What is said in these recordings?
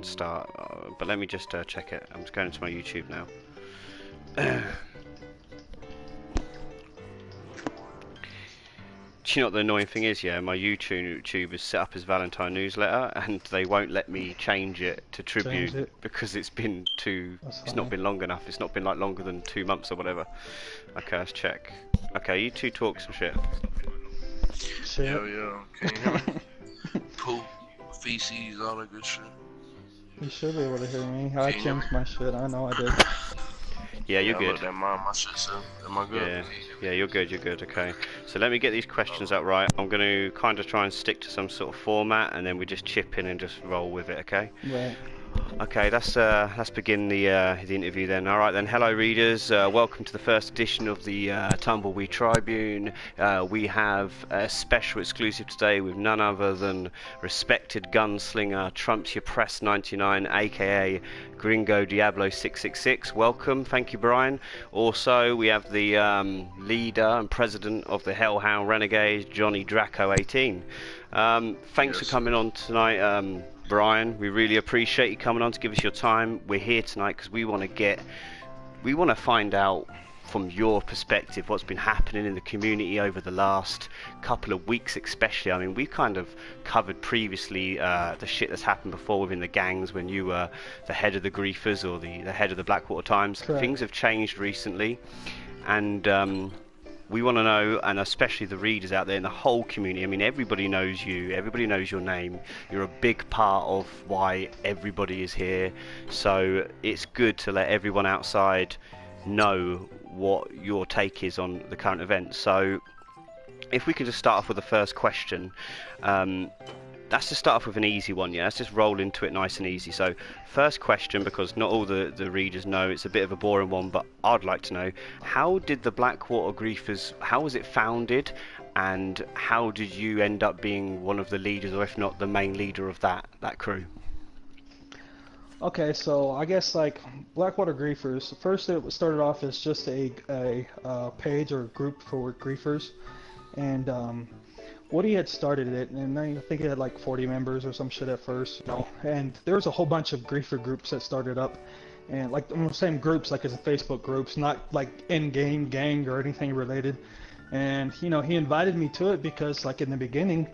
and start. But let me just check it. I'm just going into my YouTube now. Do you know what the annoying thing is? Yeah, my YouTube is set up as Valentine newsletter, and they won't let me change it to Tribune because it's been it's not been long enough. It's not been like longer than 2 months or whatever. Okay, let's check. Okay, you two talk some shit. Yo, can you hear me? Poop, feces, all that good shit. You should be able to hear me. I changed my shit. I know I did. Yeah, you're good. I looked at my shit, so am I good? Yeah, you're good, okay. So let me get these questions out right. I'm going to kind of try and stick to some sort of format, and then we just chip in and just roll with it, okay? Right. Okay, let's begin the interview then. All right then, hello readers. Welcome to the first edition of the Tumbleweed Tribune. We have a special exclusive today with none other than respected gunslinger Trumpizurprez99, aka GringoDiablo666. Welcome, thank you, Brian. Also, we have the leader and president of the Hellhound Renegades, Johnny Draco18. Thanks for coming on tonight. Brian, we really appreciate you coming on to give us your time. We're here tonight because we want to find out from your perspective what's been happening in the community over the last couple of weeks especially. I mean, we've kind of covered previously the shit that's happened before within the gangs when you were the head of the Griefers or the head of the Blackwater Times. Correct. Things have changed recently, and we want to know, and especially the readers out there in the whole community. I mean, everybody knows you, everybody knows your name. You're a big part of why everybody is here. So it's good to let everyone outside know what your take is on the current events. So if we can just start off with the first question. Let's just start off with an easy one, yeah? Let's just roll into it nice and easy. So, first question, because not all the readers know, it's a bit of a boring one, but I'd like to know, how did the Blackwater Griefers, how was it founded, and how did you end up being one of the leaders, or if not, the main leader of that crew? Okay, so I guess like Blackwater Griefers, first it started off as just a page or group for griefers, and Woody had started it, and I think it had like 40 members or some shit at first, you know. And there was a whole bunch of griefer groups that started up, and like I'm saying groups like as a Facebook groups, not like in-game gang or anything related. And you know, he invited me to it because like in the beginning,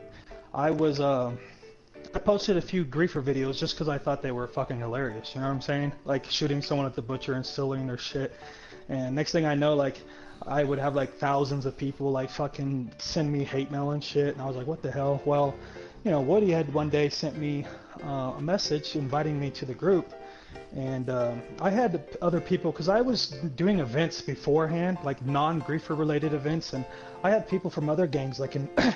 I posted a few griefer videos just because I thought they were fucking hilarious. You know what I'm saying? Like shooting someone at the butcher and stealing their shit. And next thing I know, like I would have like thousands of people like fucking send me hate mail and shit, and I was like, what the hell? Well, you know, Woody had one day sent me a message inviting me to the group, and I had other people, because I was doing events beforehand, like non-griefer related events, and I had people from other gangs like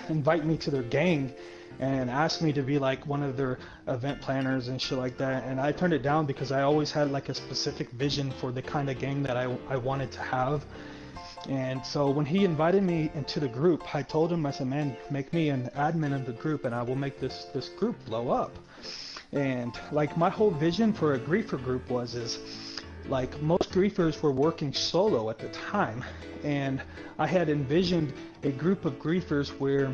invite me to their gang and ask me to be like one of their event planners and shit like that, and I turned it down because I always had like a specific vision for the kind of gang that I wanted to have. And so when he invited me into the group, I told him, I said, man, make me an admin of the group and I will make this group blow up. And like my whole vision for a griefer group is like most griefers were working solo at the time, and I had envisioned a group of griefers where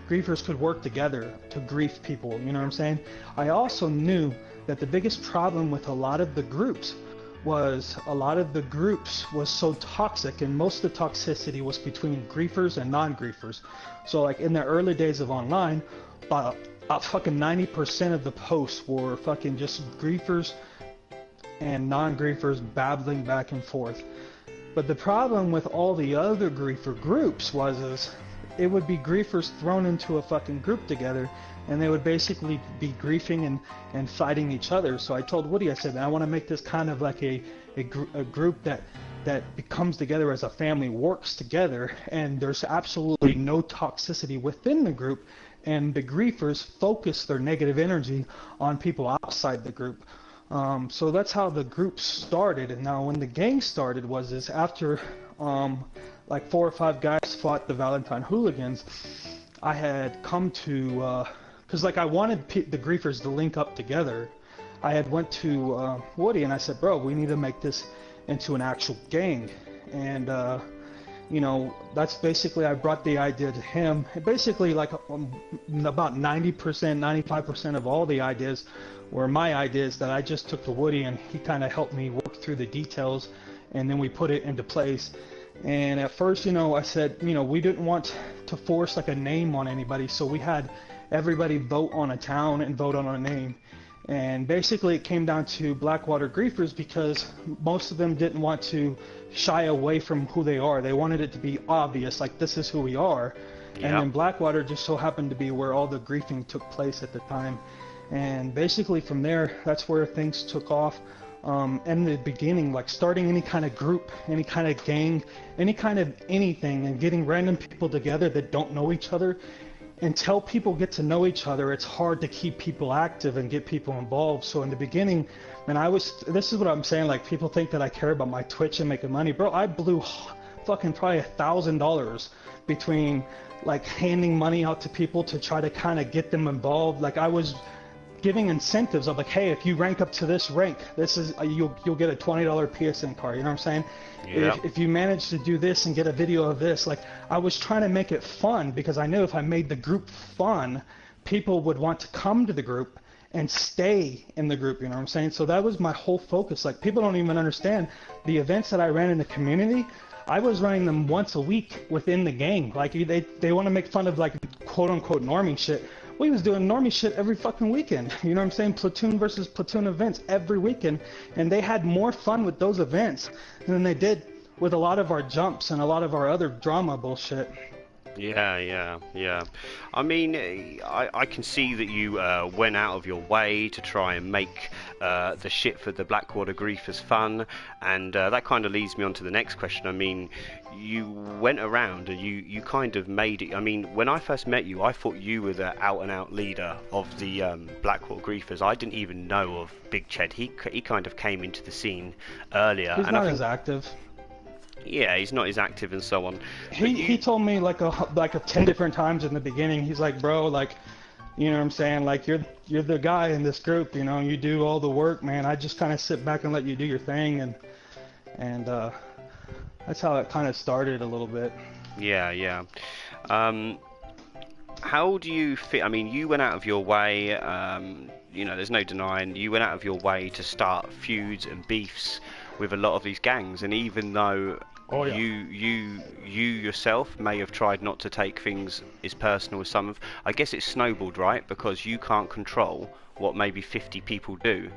griefers could work together to grief people, you know what I'm saying? I also knew that the biggest problem with a lot of the groups was so toxic, and most of the toxicity was between griefers and non-griefers. So like in the early days of online, about fucking 90% of the posts were fucking just griefers and non-griefers babbling back and forth. But the problem with all the other griefer groups was it would be griefers thrown into a fucking group together, and they would basically be griefing and fighting each other. So I told Woody, I said, man, I want to make this kind of like a group that comes together as a family, works together, and there's absolutely no toxicity within the group, and the griefers focus their negative energy on people outside the group. So that's how the group started. And now when the gang started is after like 4 or 5 guys fought the Valentine hooligans, I had come to because like I wanted the griefers to link up together. I had went to Woody and I said, bro, we need to make this into an actual gang. And you know, that's basically, I brought the idea to him. And basically, like, about 90%, 95% of all the ideas were my ideas that I just took to Woody, and he kind of helped me work through the details, and then we put it into place. And at first, you know, I said, you know, we didn't want to force like a name on anybody, so we had everybody vote on a town and vote on a name. And basically it came down to Blackwater Griefers because most of them didn't want to shy away from who they are. They wanted it to be obvious, like, this is who we are. Yep. And then Blackwater just so happened to be where all the griefing took place at the time. And basically from there, that's where things took off. In the beginning, like starting any kind of group, any kind of gang, any kind of anything, and getting random people together that don't know each other. Until people get to know each other, it's hard to keep people active and get people involved. So in the beginning, man, this is what I'm saying, like, people think that I care about my Twitch and making money. Bro, I blew fucking probably $1,000 between, like, handing money out to people to try to kind of get them involved. Like, I was giving incentives of, like, hey, if you rank up to this rank, this is you'll get a $20 PSN card. You know what I'm saying? Yep. If you manage to do this and get a video of this, like, I was trying to make it fun because I knew if I made the group fun, people would want to come to the group and stay in the group. You know what I'm saying? So that was my whole focus. Like, people don't even understand the events that I ran in the community. I was running them once a week within the gang. Like, they want to make fun of, like, quote unquote normie shit. We was doing normie shit every fucking weekend. You know what I'm saying? Platoon versus platoon events every weekend. And they had more fun with those events than they did with a lot of our jumps and a lot of our other drama bullshit. Yeah. I mean, I can see that you went out of your way to try and make the shit for the Blackwater Griefers fun, and that kind of leads me on to the next question. I mean, you went around and you kind of made it. I mean, when I first met you, I thought you were the out-and-out leader of the Blackwater Griefers. I didn't even know of Big Ched. He kind of came into the scene earlier. He's not as active. Yeah, he's not as active and so on. He told me like 10 different times in the beginning. He's like, bro, like, you know what I'm saying? Like, you're the guy in this group, you know, you do all the work, man. I just kind of sit back and let you do your thing, and that's how it kind of started a little bit. Yeah. How do you feel? I mean, you went out of your way, you know, there's no denying, you went out of your way to start feuds and beefs with a lot of these gangs, and even though you yourself may have tried not to take things as personal as some of, I guess it's snowballed, right? Because you can't control what maybe 50 people do.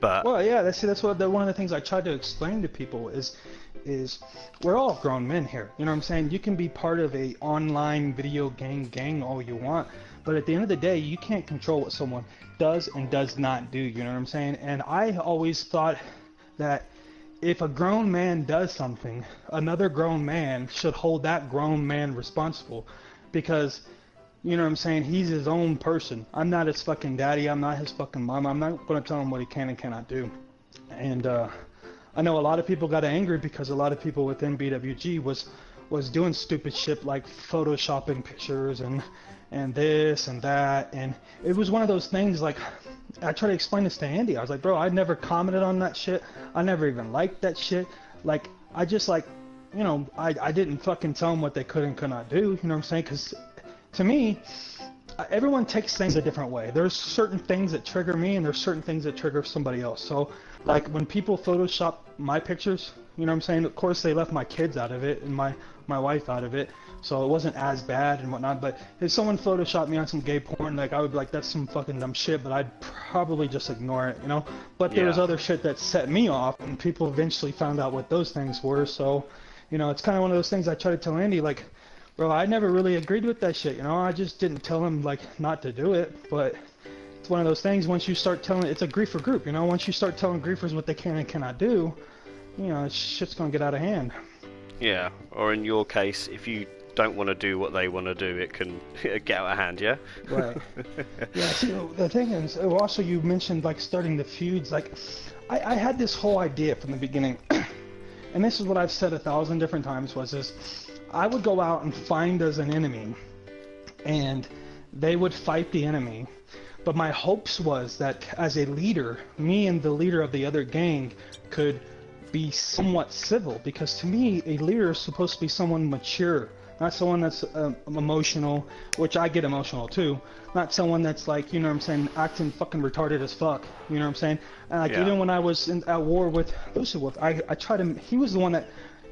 But well, yeah, that's what one of the things I tried to explain to people is we're all grown men here. You know what I'm saying? You can be part of a online video gang all you want, but at the end of the day, you can't control what someone does and does not do. You know what I'm saying? And I always thought that if a grown man does something, another grown man should hold that grown man responsible, because, you know what I'm saying, he's his own person. I'm not his fucking daddy. I'm not his fucking mom. I'm not going to tell him what he can and cannot do. And I know a lot of people got angry because a lot of people within BWG was doing stupid shit like photoshopping pictures and this and that, and it was one of those things, like, I tried to explain this to Andy. I was like, bro, I never commented on that shit. I never even liked that shit. Like, I just, like, you know, I didn't fucking tell them what they could and could not do. You know what I'm saying? Because to me, everyone takes things a different way. There's certain things that trigger me, and there's certain things that trigger somebody else. So, like, when people Photoshop my pictures, you know what I'm saying? Of course, they left my kids out of it and my wife out of it, so it wasn't as bad and whatnot. But if someone Photoshopped me on some gay porn, like, I would be like, that's some fucking dumb shit, but I'd probably just ignore it, you know? But there was other shit that set me off, and people eventually found out what those things were. So, you know, it's kind of one of those things I try to tell Andy, like, bro, I never really agreed with that shit, you know? I just didn't tell him, like, not to do it, but it's one of those things, once you start telling, it's a griefer group, you know? Once you start telling griefers what they can and cannot do, you know, shit's gonna get out of hand. Yeah, or in your case, if you don't want to do what they want to do, it can get out of hand, yeah? Right. Yeah, see, the thing is, also you mentioned, like, starting the feuds, like, I had this whole idea from the beginning, and this is what I've said 1,000 different times, was I would go out and find us an enemy, and they would fight the enemy, but my hopes was that as a leader, me and the leader of the other gang could be somewhat civil, because to me, a leader is supposed to be someone mature, not someone that's emotional, which I get emotional too. Not someone that's like, you know what I'm saying, acting fucking retarded as fuck. You know what I'm saying? And like even when I was at war with Lucifer, I tried to. He was the one that.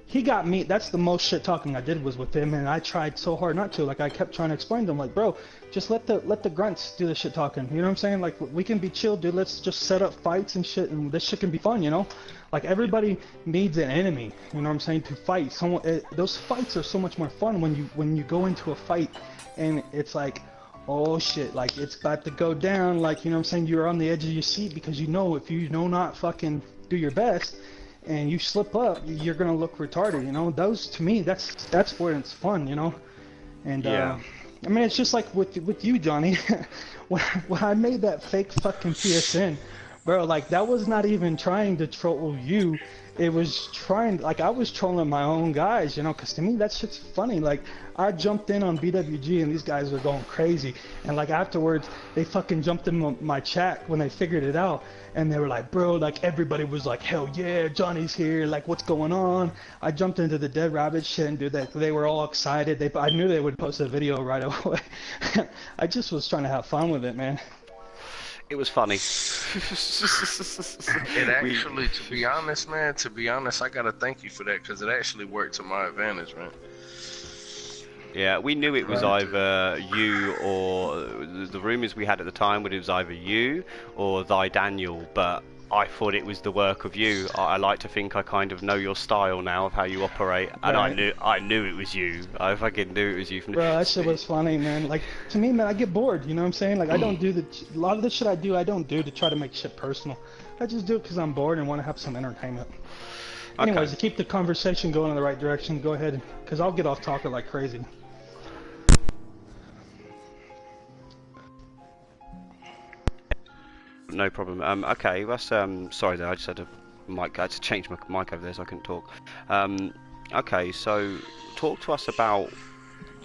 He got me. That's the most shit talking I did was with him, and I tried so hard not to. Like I kept trying to explain to him, like, bro, just let the grunts do the shit talking. You know what I'm saying? Like we can be chill, dude. Let's just set up fights and shit, and this shit can be fun. You know, like everybody needs an enemy. You know what I'm saying? To fight someone. Those fights are so much more fun when you go into a fight, and it's like, oh shit, like it's about to go down. Like, you know what I'm saying? You're on the edge of your seat because you know if you know not fucking do your best. And you slip up, you're gonna look retarded, you know. Those, to me, that's where it's fun, you know. And I mean, it's just like with you, Johnny. when I made that fake fucking PSN, bro, like that was not even trying to troll you. It was trying, like I was trolling my own guys, you know. Cause to me, that shit's funny. Like I jumped in on BWG and these guys were going crazy. And like afterwards, they fucking jumped in my chat when they figured it out. And they were like, bro, like everybody was like, hell yeah, Johnny's here, like what's going on? I jumped into the Dead Rabbit shit and dude, they were all excited. I knew they would post a video right away. I just was trying to have fun with it, man. It was funny. It actually, to be honest, man, I gotta thank you for that, because it actually worked to my advantage, man. Yeah, we knew it was either you or the rumours we had at the time it was either you or thy Daniel, but I thought it was the work of you. I like to think I kind of know your style now of how you operate, and I knew it was you. I fucking knew it was you. Bro, that shit was funny, man. Like to me, man, I get bored. You know what I'm saying? Like I don't do a lot of the shit I don't do to try to make shit personal. I just do it because I'm bored and want to have some entertainment. Anyways, to keep the conversation going in the right direction, go ahead, because I'll get off talking like crazy. No problem. Okay, that's sorry though, I just had to change my mic over there so I couldn't talk. Okay, so talk to us about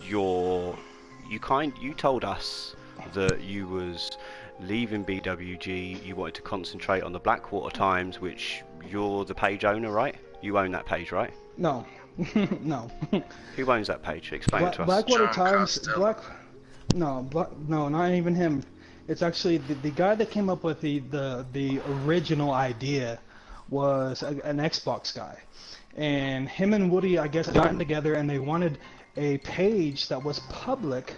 you told us that you was leaving BWG, you wanted to concentrate on the Blackwater Times, which you're the page owner, right? You own that page, right? No. No. Who owns that page? Explain it to us. Blackwater Times, no, not even him. It's actually the guy that came up with the original idea was an Xbox guy, and him and Woody, I guess, got together and they wanted a page that was public.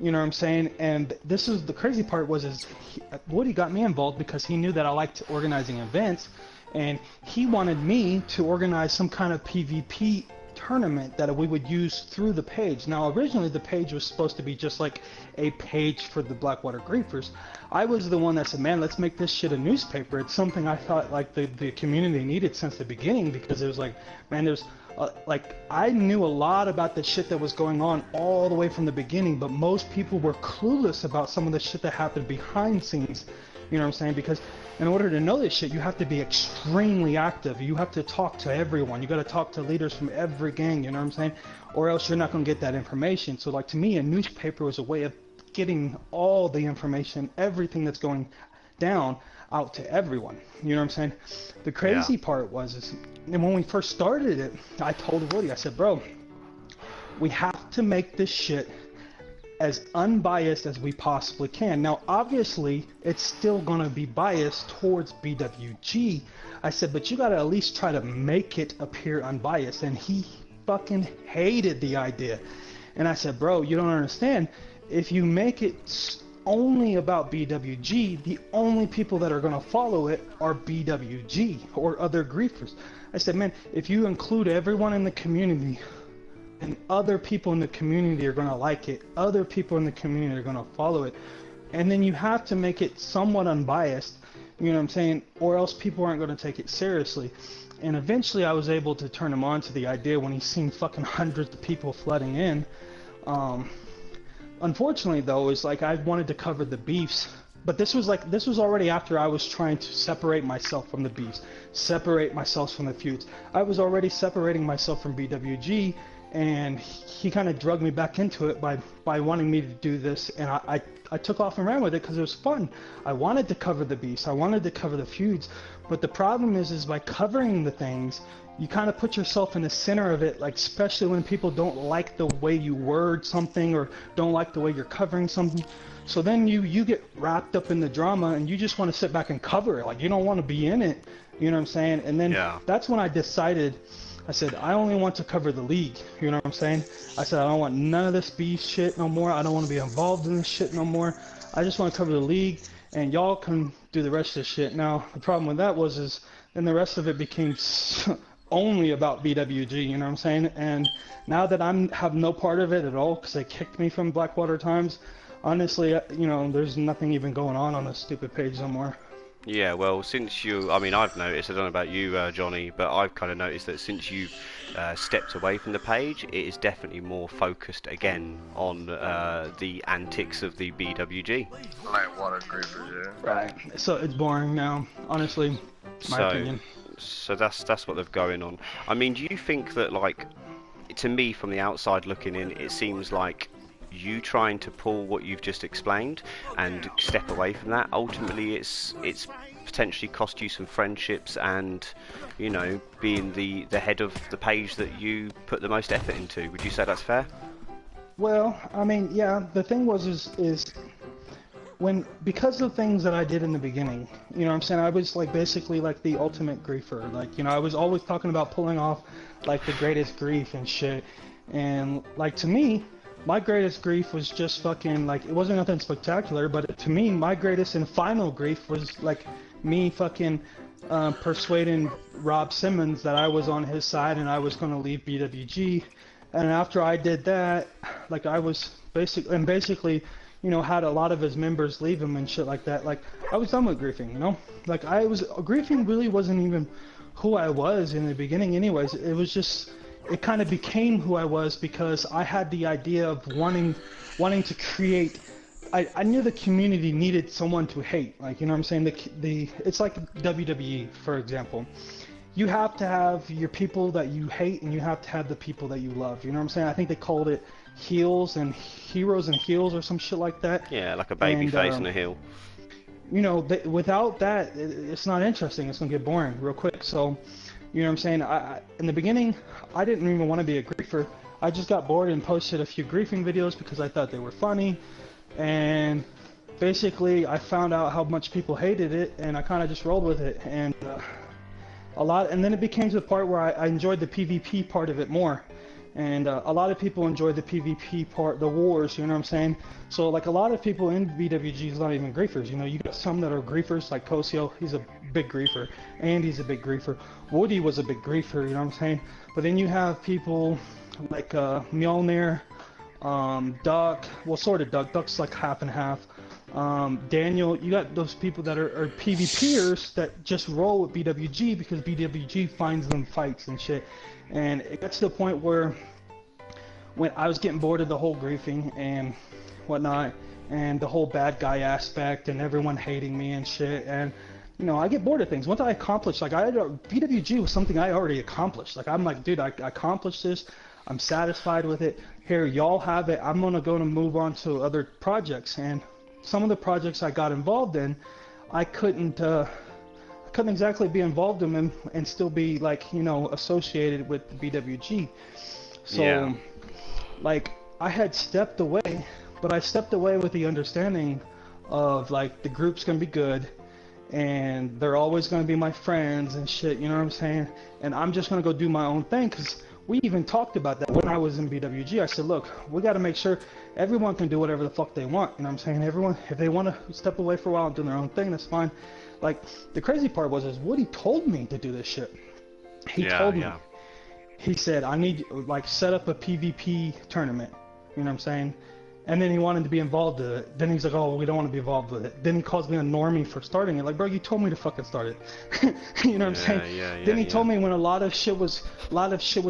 You know what I'm saying? And this is the crazy part Woody got me involved because he knew that I liked organizing events, and he wanted me to organize some kind of PvP tournament that we would use through the page. Now originally the page was supposed to be just like a page for the Blackwater Griefers. I was the one that said, man, let's make this shit a newspaper. It's something I thought like the community needed since the beginning, because it was like, man, there's like I knew a lot about the shit that was going on all the way from the beginning, but most people were clueless about some of the shit that happened behind scenes. You know what I'm saying? Because in order to know this shit, you have to be extremely active. You have to talk to everyone. You got to talk to leaders from every gang, you know what I'm saying? Or else you're not going to get that information. So like to me, a newspaper was a way of getting all the information, everything that's going down out to everyone. You know what I'm saying? The crazy part was and when we first started it, I told Woody, I said, bro, we have to make this shit as unbiased as we possibly can. Now, obviously, it's still going to be biased towards BWG. I said, but you got to at least try to make it appear unbiased. And he fucking hated the idea. And I said, bro, you don't understand. If you make it only about BWG, the only people that are going to follow it are BWG or other griefers. I said, man, if you include everyone in the community, and other people in the community are going to like it, other people in the community are going to follow it, and then you have to make it somewhat unbiased, you know what I'm saying, or else people aren't going to take it seriously. And eventually I was able to turn him on to the idea when he seen fucking hundreds of people flooding in. Unfortunately though, it's like I wanted to cover the beefs, but this was already after I was trying to separate myself from the beefs, separate myself from the feuds. I was already separating myself from BWG, and he kind of drugged me back into it by wanting me to do this, and I took off and ran with it because it was fun. I wanted to cover the beasts, I wanted to cover the feuds, but the problem is by covering the things, you kind of put yourself in the center of it, like especially when people don't like the way you word something or don't like the way you're covering something. So then you get wrapped up in the drama and you just want to sit back and cover it, like you don't want to be in it, you know what I'm saying? And then that's when I decided, I said, I only want to cover the league, you know what I'm saying? I said, I don't want none of this beef shit no more. I don't want to be involved in this shit no more. I just want to cover the league, and y'all can do the rest of the shit. Now, the problem with that is then the rest of it became only about BWG, you know what I'm saying? And now that have no part of it at all, because they kicked me from Blackwater Times, honestly, you know, there's nothing even going on this stupid page no more. Yeah, well, since I mean, I've noticed, I don't know about you, Johnny, but I've kind of noticed that since you've stepped away from the page, it is definitely more focused again on the antics of the BWG. Like water griefers, yeah. Right. So it's boring now, honestly, my opinion. So that's what they're going on. I mean, do you think that, like, to me from the outside looking in, it seems like you trying to pull what you've just explained and step away from that, ultimately it's potentially cost you some friendships and, you know, being the head of the page that you put the most effort into? Would you say that's fair? Well, I mean, yeah, the thing is when, because of things that I did in the beginning, you know what I'm saying, I was like basically like the ultimate griefer, like, you know, I was always talking about pulling off like the greatest grief and shit, and like to me, my greatest grief was just fucking, like, it wasn't nothing spectacular, but to me, my greatest and final grief was, like, me fucking persuading Rob Simmons that I was on his side and I was going to leave BWG. And after I did that, like, I was basically, you know, had a lot of his members leave him and shit like that. Like, I was done with griefing, you know? Like, griefing really wasn't even who I was in the beginning anyways. It was just, it kind of became who I was because I had the idea of wanting to create. I knew the community needed someone to hate, like, you know what I'm saying? It's like WWE, for example. You have to have your people that you hate, and you have to have the people that you love. You know what I'm saying? I think they called it heels and heroes and heels or some shit like that. Yeah, like a baby face and a heel. You know, without that, it's not interesting. It's gonna get boring real quick. So, you know what I'm saying? In the beginning, I didn't even want to be a griefer. I just got bored and posted a few griefing videos because I thought they were funny. And basically, I found out how much people hated it, and I kind of just rolled with it. And and then it became to the part where I enjoyed the PvP part of it more. And a lot of people enjoy the PvP part, the wars, you know what I'm saying? So, like, a lot of people in BWG is not even griefers, you know? You got some that are griefers, like Kosio, he's a big griefer. Andy's a big griefer. Woody was a big griefer, you know what I'm saying? But then you have people like Mjolnir, Duck, well, sort of Duck. Duck's like half and half. Daniel, you got those people that are PvPers that just roll with BWG because BWG finds them fights and shit. And it got to the point where when I was getting bored of the whole griefing and whatnot, and the whole bad guy aspect and everyone hating me and shit, and you know, I get bored of things. Once I accomplished, like, BWG was something I already accomplished. Like, I'm like, dude, I accomplished this. I'm satisfied with it. Here, y'all have it. I'm gonna go and move on to other projects. And some of the projects I got involved in, I couldn't exactly be involved in them and still be, like, you know, associated with the BWG. So, yeah. Like, I had stepped away, but I stepped away with the understanding of, like, the group's gonna be good, and they're always gonna be my friends and shit, you know what I'm saying? And I'm just gonna go do my own thing, because we even talked about that when I was in BWG. I said, look, we gotta make sure everyone can do whatever the fuck they want, you know what I'm saying? Everyone, if they want to step away for a while and do their own thing, that's fine. Like, the crazy part is Woody told me to do this shit. He told me. He said, I need, like, set up a PvP tournament, you know what I'm saying? And then he wanted to be involved with it. Then he's like, oh, we don't want to be involved with it. Then he calls me a normie for starting it. Like, bro, you told me to fucking start it. You know what I'm saying? Then he told me when a lot of shit was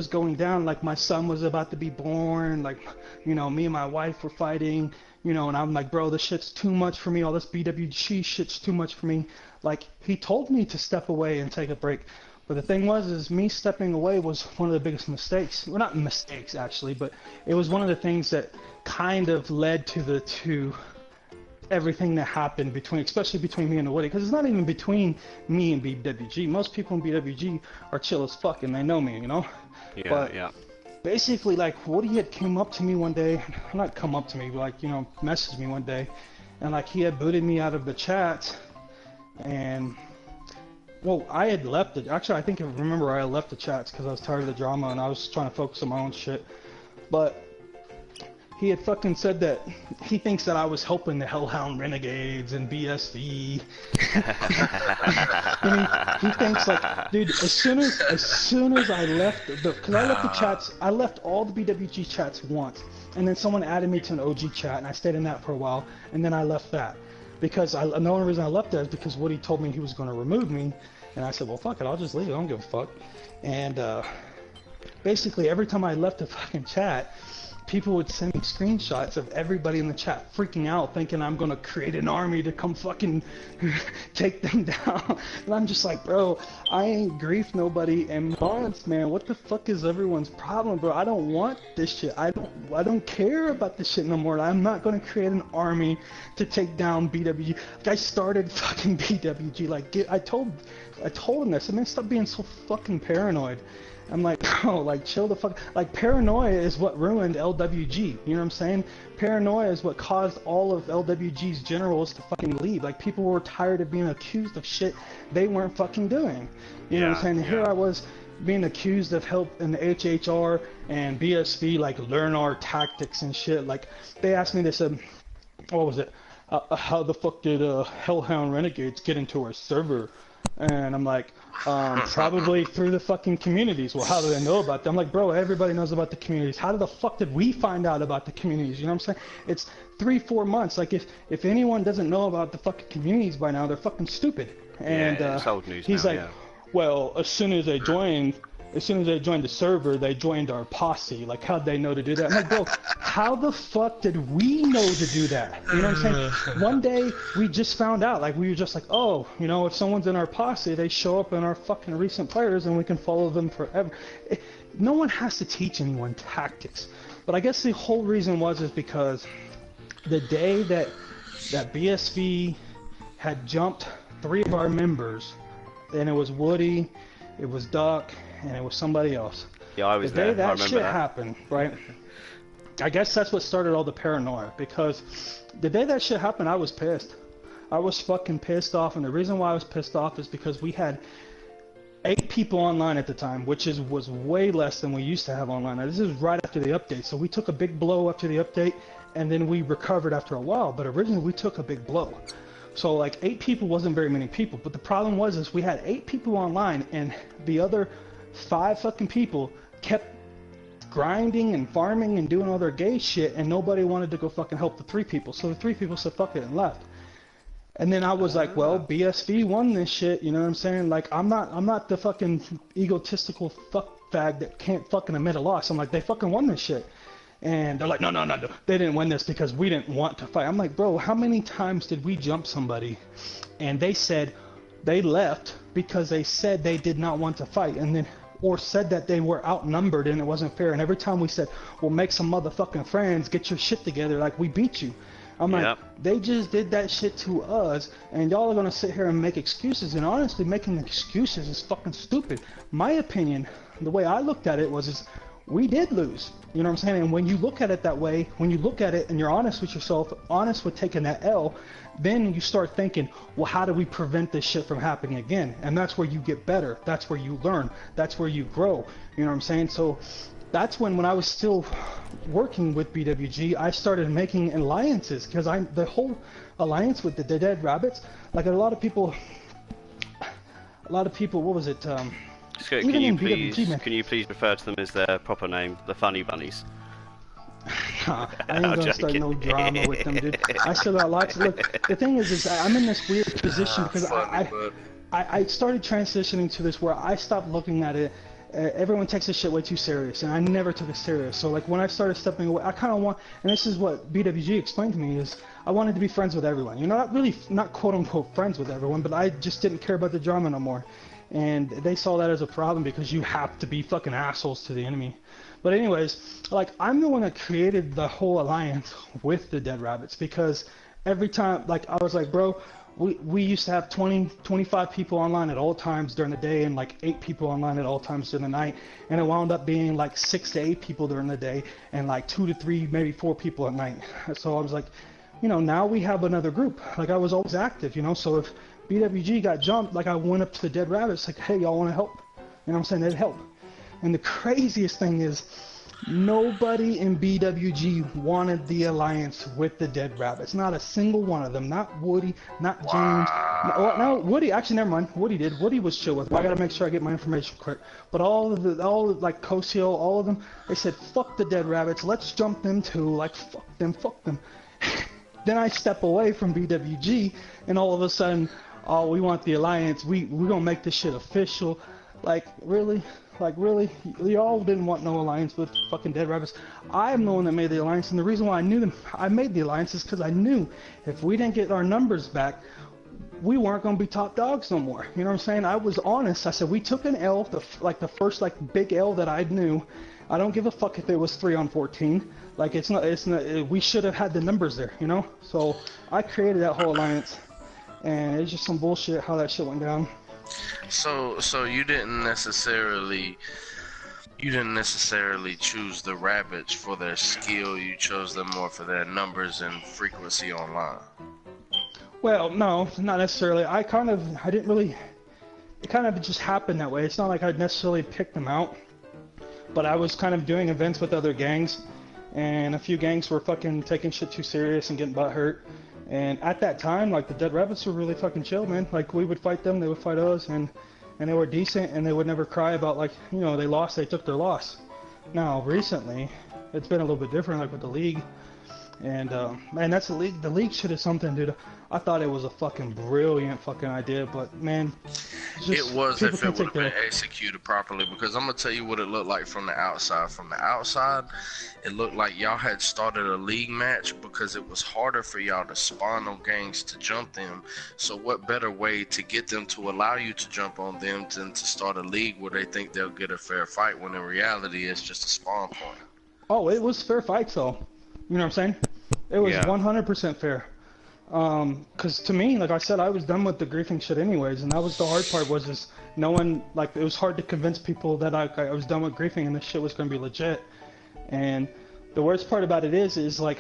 going down, like my son was about to be born, like, you know, me and my wife were fighting, you know, and I'm like, bro, this shit's too much for me. All this BWG shit's too much for me. Like, he told me to step away and take a break. But the thing was, is me stepping away was one of the biggest mistakes. Well, not mistakes actually, but it was one of the things that kind of led to everything that happened between, especially between me and Woody, because it's not even between me and BWG. Most people in BWG are chill as fuck and they know me, you know. Yeah, but yeah. Basically, like, Woody had come up to me one day, not come up to me, but like, you know, messaged me one day, and like he had booted me out of the chat, and well, I had left it. Actually, I think I remember I left the chats because I was tired of the drama and I was trying to focus on my own shit. But he had fucking said that he thinks that I was helping the Hellhound Renegades and BSV. I mean, he thinks like, dude, as soon as I left because I left the chats, I left all the BWG chats once, and then someone added me to an OG chat, and I stayed in that for a while, and then I left that. Because the only reason I left that is because Woody told me he was going to remove me, and I said, well, fuck it, I'll just leave. I don't give a fuck. And basically, every time I left the fucking chat, people would send me screenshots of everybody in the chat freaking out, thinking I'm going to create an army to come fucking take them down. And I'm just like, bro, I ain't griefed nobody in months, man. What the fuck is everyone's problem, bro? I don't want this shit. I don't care about this shit no more. I'm not going to create an army to take down BWG. Like, I started fucking BWG. Like, I told him this. I mean, stop being so fucking paranoid. I'm like, bro, like, chill the fuck. Like, paranoia is what ruined LWG. You know what I'm saying? Paranoia is what caused all of LWG's generals to fucking leave. Like, people were tired of being accused of shit they weren't fucking doing. You know what I'm saying? And here I was being accused of help in the HHR and BSV, like, learn our tactics and shit. Like, they asked me, they said, what was it? How the fuck did Hellhound Renegades get into our server? And I'm like, probably through the fucking communities. Well, how do they know about them? I'm like, bro, everybody knows about the communities. How the fuck did we find out about the communities? You know what I'm saying? It's 3-4 months. Like, if anyone doesn't know about the fucking communities by now, they're fucking stupid. And it's old news he's now, like, well, as soon as they joined the server, they joined our posse. Like, how'd they know to do that? I'm like, bro, how the fuck did we know to do that? You know what I'm saying? One day, we just found out. Like, we were just like, oh, you know, if someone's in our posse, they show up in our fucking recent players and we can follow them forever. No one has to teach anyone tactics. But I guess the whole reason is because the day that BSV had jumped 3 of our members, and it was Woody, it was Duck, and it was somebody else. Yeah, I was there. The day that shit that happened, right? I guess that's what started all the paranoia, because the day that shit happened, I was pissed. I was fucking pissed off, and the reason why I was pissed off is because we had 8 people online at the time, which was way less than we used to have online. Now, this is right after the update, so we took a big blow after the update, and then we recovered after a while, but originally we took a big blow. So, like, 8 people wasn't very many people, but the problem is we had 8 people online, and the other 5 fucking people kept grinding and farming and doing all their gay shit, and nobody wanted to go fucking help the 3 people. So the 3 people said fuck it and left. And then I was like, well, BSV won this shit, you know what I'm saying? Like, I'm not the fucking egotistical fuck fag that can't fucking admit a loss. I'm like, they fucking won this shit. And they're like, no, they didn't win this because we didn't want to fight. I'm like, bro, how many times did we jump somebody and they said they left because they said they did not want to fight, and then or said that they were outnumbered and it wasn't fair, and every time we said, well, make some motherfucking friends, get your shit together, like, we beat you. I'm like, they just did that shit to us, and y'all are gonna sit here and make excuses, and honestly, making excuses is fucking stupid. My opinion, the way I looked at it was, we did lose. You know what I'm saying? And when you look at it that way, when you look at it and you're honest with yourself, honest with taking that L, then you start thinking, well, how do we prevent this shit from happening again? And that's where you get better. That's where you learn. That's where you grow. You know what I'm saying? So that's when I was still working with BWG, I started making alliances, because the whole alliance with the Dead Rabbits, like a lot of people, what was it? Can you please refer to them as their proper name, the Funny Bunnies? Nah, I ain't gonna start no drama with them, dude. I still got lots. Look, the thing is I'm in this weird position because I started transitioning to this where I stopped looking at it. Everyone takes this shit way too serious, and I never took it serious. So, like, when I started stepping away, I kind of want, and this is what BWG explained to me, is I wanted to be friends with everyone. You know, not quote unquote friends with everyone, but I just didn't care about the drama no more. and they saw that as a problem because you have to be fucking assholes to the enemy. But anyways, like, I'm the one that created the whole alliance with the Dead Rabbits, because every time, like, I was like, bro, we used to have 20, 25 people online at all times during the day, and like 8 people online at all times during the night, and it wound up being like 6 to 8 people during the day, and like 2 to 3, maybe 4 people at night. So I was like, you know, now we have another group. Like, I was always active, you know, so if BWG got jumped, like, I went up to the Dead Rabbits, like, hey, y'all want to help? You know what I'm saying? They'd help. And the craziest thing is, nobody in BWG wanted the alliance with the Dead Rabbits. Not a single one of them. Not Woody, not James. No, Woody, actually, never mind. Woody did. Woody was chill with them. I gotta make sure I get my information correct. But all like Kosio, all of them, they said, fuck the Dead Rabbits, let's jump them too. Like, fuck them, fuck them. Then I step away from BWG, and all of a sudden, oh, we want the alliance. We're gonna make this shit official. Like, really? Like, really? Y'all didn't want no alliance with fucking Dead Rabbits. I'm the one that made the alliance, and the reason why I knew them, I made the alliance, is because I knew if we didn't get our numbers back, we weren't going to be top dogs no more. You know what I'm saying? I was honest. I said, we took an L, the first, like, big L that I knew. I don't give a fuck if it was 3 on 14. Like, it's not, we should have had the numbers there, you know? So, I created that whole alliance, and it's just some bullshit how that shit went down. So you didn't necessarily choose the rabbits for their skill. You chose them more for their numbers and frequency online. Well, no, not necessarily. It kind of just happened that way. It's not like I necessarily picked them out, but I was kind of doing events with other gangs, and a few gangs were fucking taking shit too serious and getting butthurt. And at that time, like, the Dead Rabbits were really fucking chill, man. Like, we would fight them, they would fight us, and they were decent, and they would never cry about, like, you know, they lost, they took their loss. Now, recently, it's been a little bit different, like, with the league. And, man, that's the league shit is something, dude. I thought it was a fucking brilliant fucking idea, but, man, it was if it would have been executed properly, because I'm gonna tell you what it looked like from the outside. From the outside, it looked like y'all had started a league match because it was harder for y'all to spawn on gangs to jump them. So what better way to get them to allow you to jump on them than to start a league where they think they'll get a fair fight, when in reality it's just a spawn point. Oh, it was fair fights, though. You know what I'm saying? It was 100% fair. Cause to me, like I said, I was done with the griefing shit anyways, and that was the hard part, was just no one, like, it was hard to convince people that I was done with griefing and this shit was gonna be legit. And the worst part about it is like,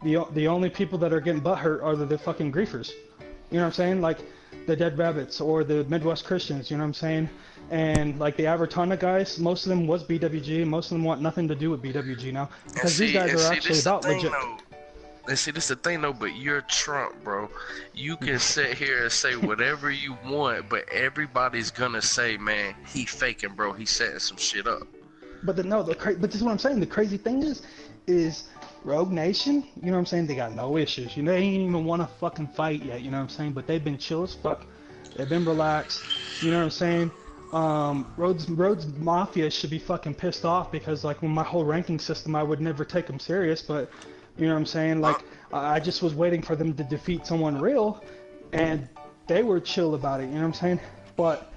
the only people that are getting butthurt are the fucking griefers. You know what I'm saying? Like, the Dead Rabbits or the Midwest Christians, you know what I'm saying? And like the Avertana guys, most of them was BWG, most of them want nothing to do with BWG now, because these guys are actually about legit. And see, this is the thing though, but you're Trump, bro. You can sit here and say whatever you want, but everybody's gonna say, man, he faking, bro. He's setting some shit up. But but this is what I'm saying. The crazy thing is Rogue Nation, you know what I'm saying? They got no issues. You know, they ain't even want to fucking fight yet, you know what I'm saying? But they've been chill as fuck. They've been relaxed. You know what I'm saying? Rhodes Mafia should be fucking pissed off, because like with my whole ranking system, I would never take them serious, but you know what I'm saying? Like, I just was waiting for them to defeat someone real, and they were chill about it, you know what I'm saying? But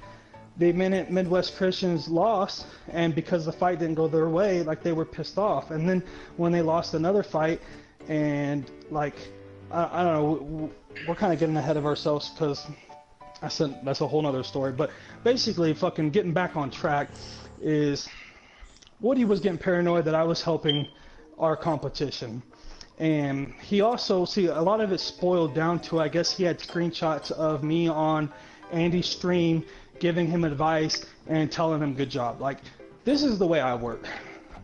the minute Midwest Christians lost, and because the fight didn't go their way, like, they were pissed off. And then when they lost another fight, and like, I don't know, we're kind of getting ahead of ourselves, because that's a whole nother story. But basically, fucking getting back on track is, Woody was getting paranoid that I was helping our competition. And he also, see, a lot of it spoiled down to, I guess he had screenshots of me on Andy's stream giving him advice and telling him good job. Like, this is the way I work.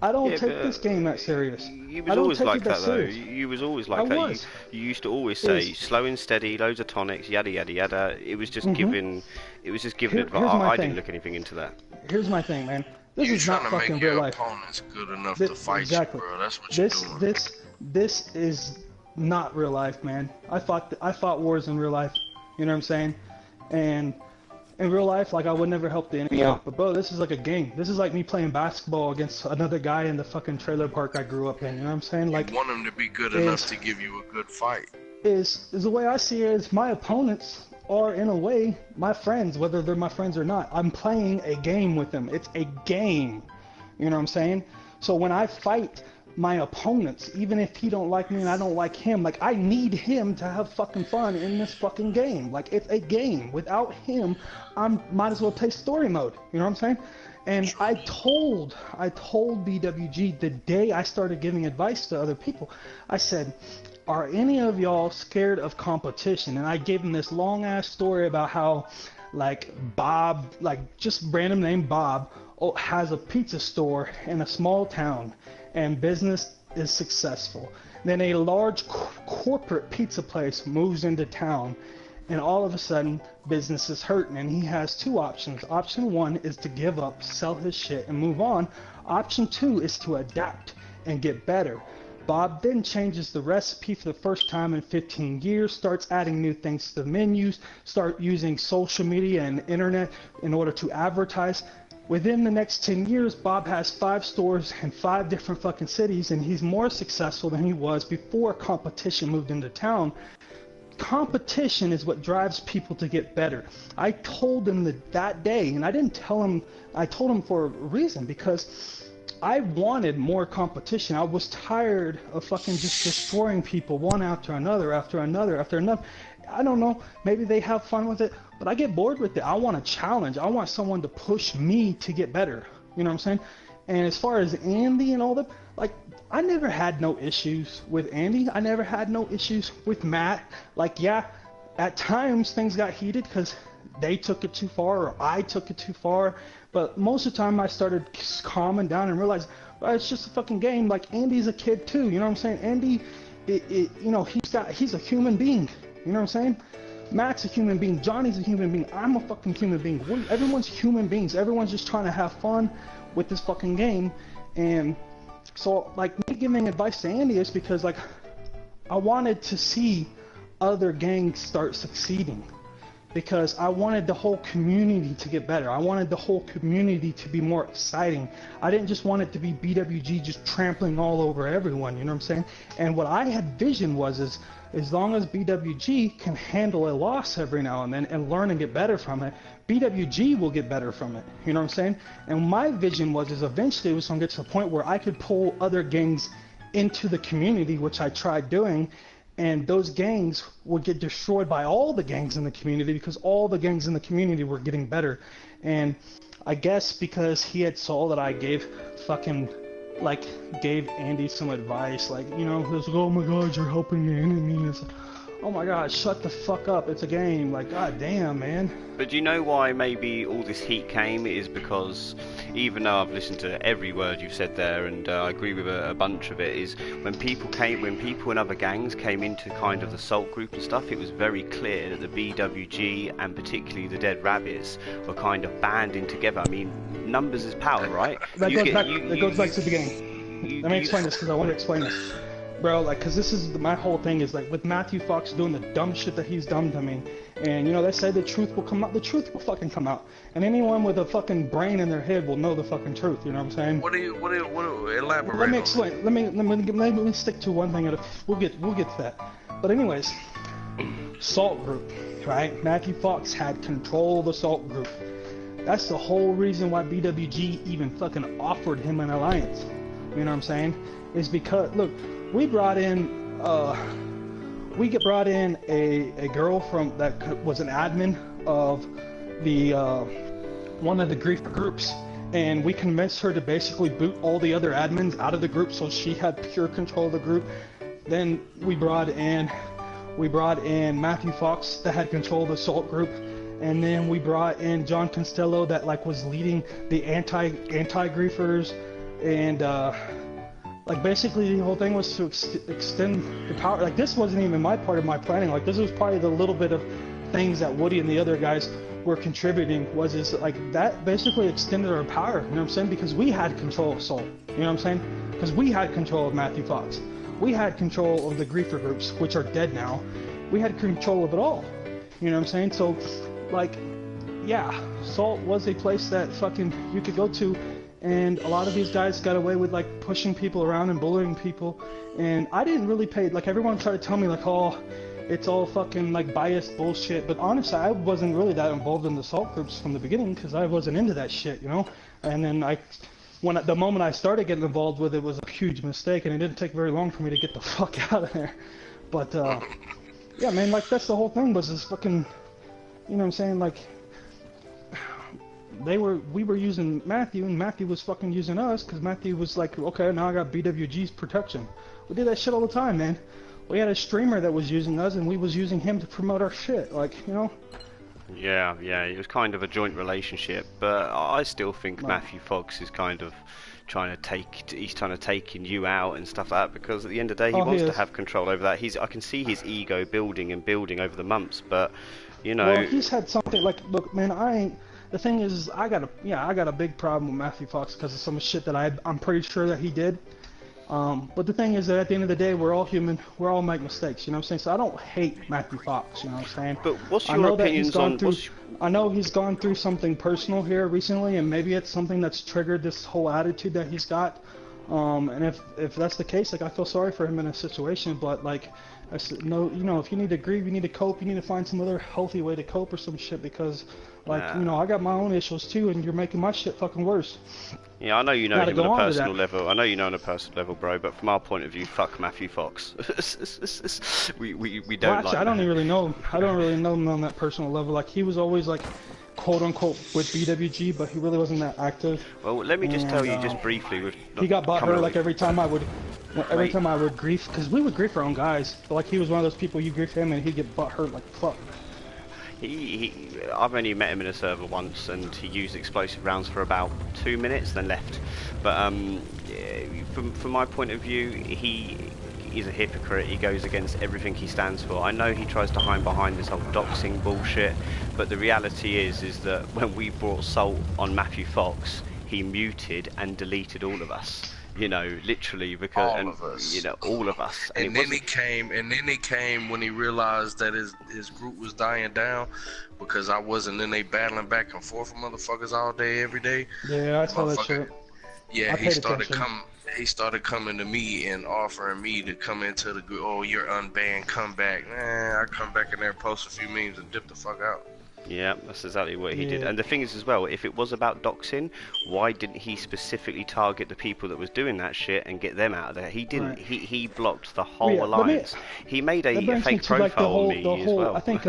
I don't take this game that serious. You was always like that, though. You was always like that. You used to always say slow and steady, loads of tonics, yada yada yada. It was just giving. It was just giving advice. I didn't look anything into that. Here's my thing, man. This is not fucking real life. Opponents good enough to fight you, bro. That's what you're doing. This is not real life, man. I fought wars in real life. You know what I'm saying? And in real life, like, I would never help the enemy out. But bro, this is like a game. This is like me playing basketball against another guy in the fucking trailer park I grew up in. You know what I'm saying? Like, you want him to be good enough to give you a good fight. Is the way I see it, is my opponents are, in a way, my friends, whether they're my friends or not. I'm playing a game with them. It's a game. You know what I'm saying? So when I fight my opponents, even if he don't like me and I don't like him, like, I need him to have fucking fun in this fucking game. Like, it's a game. Without him, might as well play story mode. You know what I'm saying? And I told BWG the day I started giving advice to other people, I said, are any of y'all scared of competition? And I gave him this long ass story about how, like, Bob, like, just random name Bob, has a pizza store in a small town and business is successful. Then a large corporate pizza place moves into town, and all of a sudden business is hurting, and he has two options. Option one is to give up, sell his shit, and move on. Option two is to adapt and get better. Bob then changes the recipe for the first time in 15 years, starts adding new things to the menus, start using social media and internet in order to advertise. Within the next 10 years, Bob has 5 stores in 5 different fucking cities, and he's more successful than he was before competition moved into town. Competition is what drives people to get better. I told him that day, and I didn't tell him, I told him for a reason, because I wanted more competition. I was tired of fucking just destroying people one after another, after another, after another. I don't know, maybe they have fun with it, but I get bored with it. I want a challenge. I want someone to push me to get better. You know what I'm saying? And as far as Andy and all that, like, I never had no issues with Andy. I never had no issues with Matt. Like, yeah, at times things got heated because they took it too far or I took it too far. But most of the time I started calming down and realized, well, it's just a fucking game. Like, Andy's a kid too. You know what I'm saying? Andy, you know, he's a human being. You know what I'm saying? Matt's a human being. Johnny's a human being. I'm a fucking human being. Everyone's human beings. Everyone's just trying to have fun with this fucking game. And so, like, me giving advice to Andy is because, like, I wanted to see other gangs start succeeding. Because I wanted the whole community to get better. I wanted the whole community to be more exciting. I didn't just want it to be BWG just trampling all over everyone, you know what I'm saying? And what I had vision was, is as long as BWG can handle a loss every now and then and learn and get better from it, BWG will get better from it, you know what I'm saying? And my vision was, is eventually it was going to get to the point where I could pull other gangs into the community, which I tried doing, and those gangs would get destroyed by all the gangs in the community because all the gangs in the community were getting better. And I guess because he had saw that I gave Andy some advice, like, you know, he was like, oh my god, you're helping your enemies. Oh my god, shut the fuck up, it's a game. Like, god damn, man. But do you know why maybe all this heat came? It is because, even though I've listened to every word you've said there, and I agree with a bunch of it, is when people in other gangs came into kind of the Salt group and stuff, it was very clear that the BWG and particularly the Dead Rabbits were kind of banding together. I mean, numbers is power, right? That goes back to the game. Let me explain this, because I want to explain this. Bro, like, because this is my whole thing is, like, with Matthew Fox doing the dumb shit that he's done to me, and, you know, they say the truth will come out. The truth will fucking come out. And anyone with a fucking brain in their head will know the fucking truth, you know what I'm saying? What do you elaborate? Let me explain. Let me stick to one thing at a, we'll get to that. But anyways, Salt Group, right? Matthew Fox had control of the Salt Group. That's the whole reason why BWG even fucking offered him an alliance. You know what I'm saying? Is because, look, we brought in a girl from that was an admin of the one of the grief groups, and we convinced her to basically boot all the other admins out of the group so she had pure control of the group. Then we brought in Matthew Fox that had control of the Salt group, and then we brought in John Costello that, like, was leading the anti-griefers, and like, basically the whole thing was to extend the power. Like, this wasn't even my part of my planning. Like, this was probably the little bit of things that Woody and the other guys were contributing, is like that basically extended our power, you know what I'm saying? Because we had control of Soul, you know what I'm saying? Because we had control of Matthew Fox. We had control of the griefer groups, which are dead now. We had control of it all, you know what I'm saying? So, like, yeah, Salt was a place that fucking you could go to. And a lot of these guys got away with, like, pushing people around and bullying people. And I didn't really pay, like, everyone tried to tell me, like, oh, it's all fucking like biased bullshit. But honestly, I wasn't really that involved in the salt groups from the beginning because I wasn't into that shit, you know. And then the moment I started getting involved with it was a huge mistake, and it didn't take very long for me to get the fuck out of there. But yeah, man, like that's the whole thing was this fucking, you know what I'm saying, like. We were using Matthew, and Matthew was fucking using us, because Matthew was like, okay, now I got BWG's protection. We did that shit all the time, man. We had a streamer that was using us, and we was using him to promote our shit, like, you know? Yeah, it was kind of a joint relationship, but I still think Matthew Fox is kind of trying to taking you out and stuff like that, because at the end of the day, he wants to have control over that. I can see his ego building over the months, but, you know... Well, he's had something, like, look, man, the thing is, I got a big problem with Matthew Fox because of some shit that I'm pretty sure that he did. But the thing is that at the end of the day, we're all human. We're all make mistakes, you know what I'm saying? So I don't hate Matthew Fox, you know what I'm saying? But what's your opinions on... I know he's gone through something personal here recently, and maybe it's something that's triggered this whole attitude that he's got. And if that's the case, like, I feel sorry for him in a situation, but like, I said, no, you know, if you need to grieve, you need to cope, you need to find some other healthy way to cope or some shit, because, like, you know, I got my own issues too, and you're making my shit fucking worse. Yeah, I know you know him on a personal level. I know you know on a personal level, bro. But from our point of view, fuck Matthew Fox. we don't actually, like. I don't really know. I don't really know him on that personal level. Like, he was always like, quote unquote, with BWG, but he really wasn't that active. Well, let me just tell you just briefly. He got butthurt like every time I would grief, because we would grief our own guys. But like, he was one of those people, you grief him and he'd get butthurt like fuck. I've only met him in a server once, and he used explosive rounds for about 2 minutes, then left. But from my point of view, he is a hypocrite. He goes against everything he stands for. I know he tries to hide behind this whole doxing bullshit, but the reality is that when we brought Salt on Matthew Fox, he muted and deleted all of us. You know, literally, because all of us. You know, all of us. And then he came when he realized that his group was dying down, because I wasn't in there battling back and forth with motherfuckers all day, every day. Yeah, I saw that shit. Yeah, he started coming to me and offering me to come into the group. Oh, you're unbanned, come back. I come back in there, post a few memes, and dip the fuck out. Yeah, that's exactly what he did. And the thing is as well, if it was about doxing, why didn't he specifically target the people that was doing that shit and get them out of there? He didn't. Right. He blocked the whole alliance. He made a fake profile on me as well. I think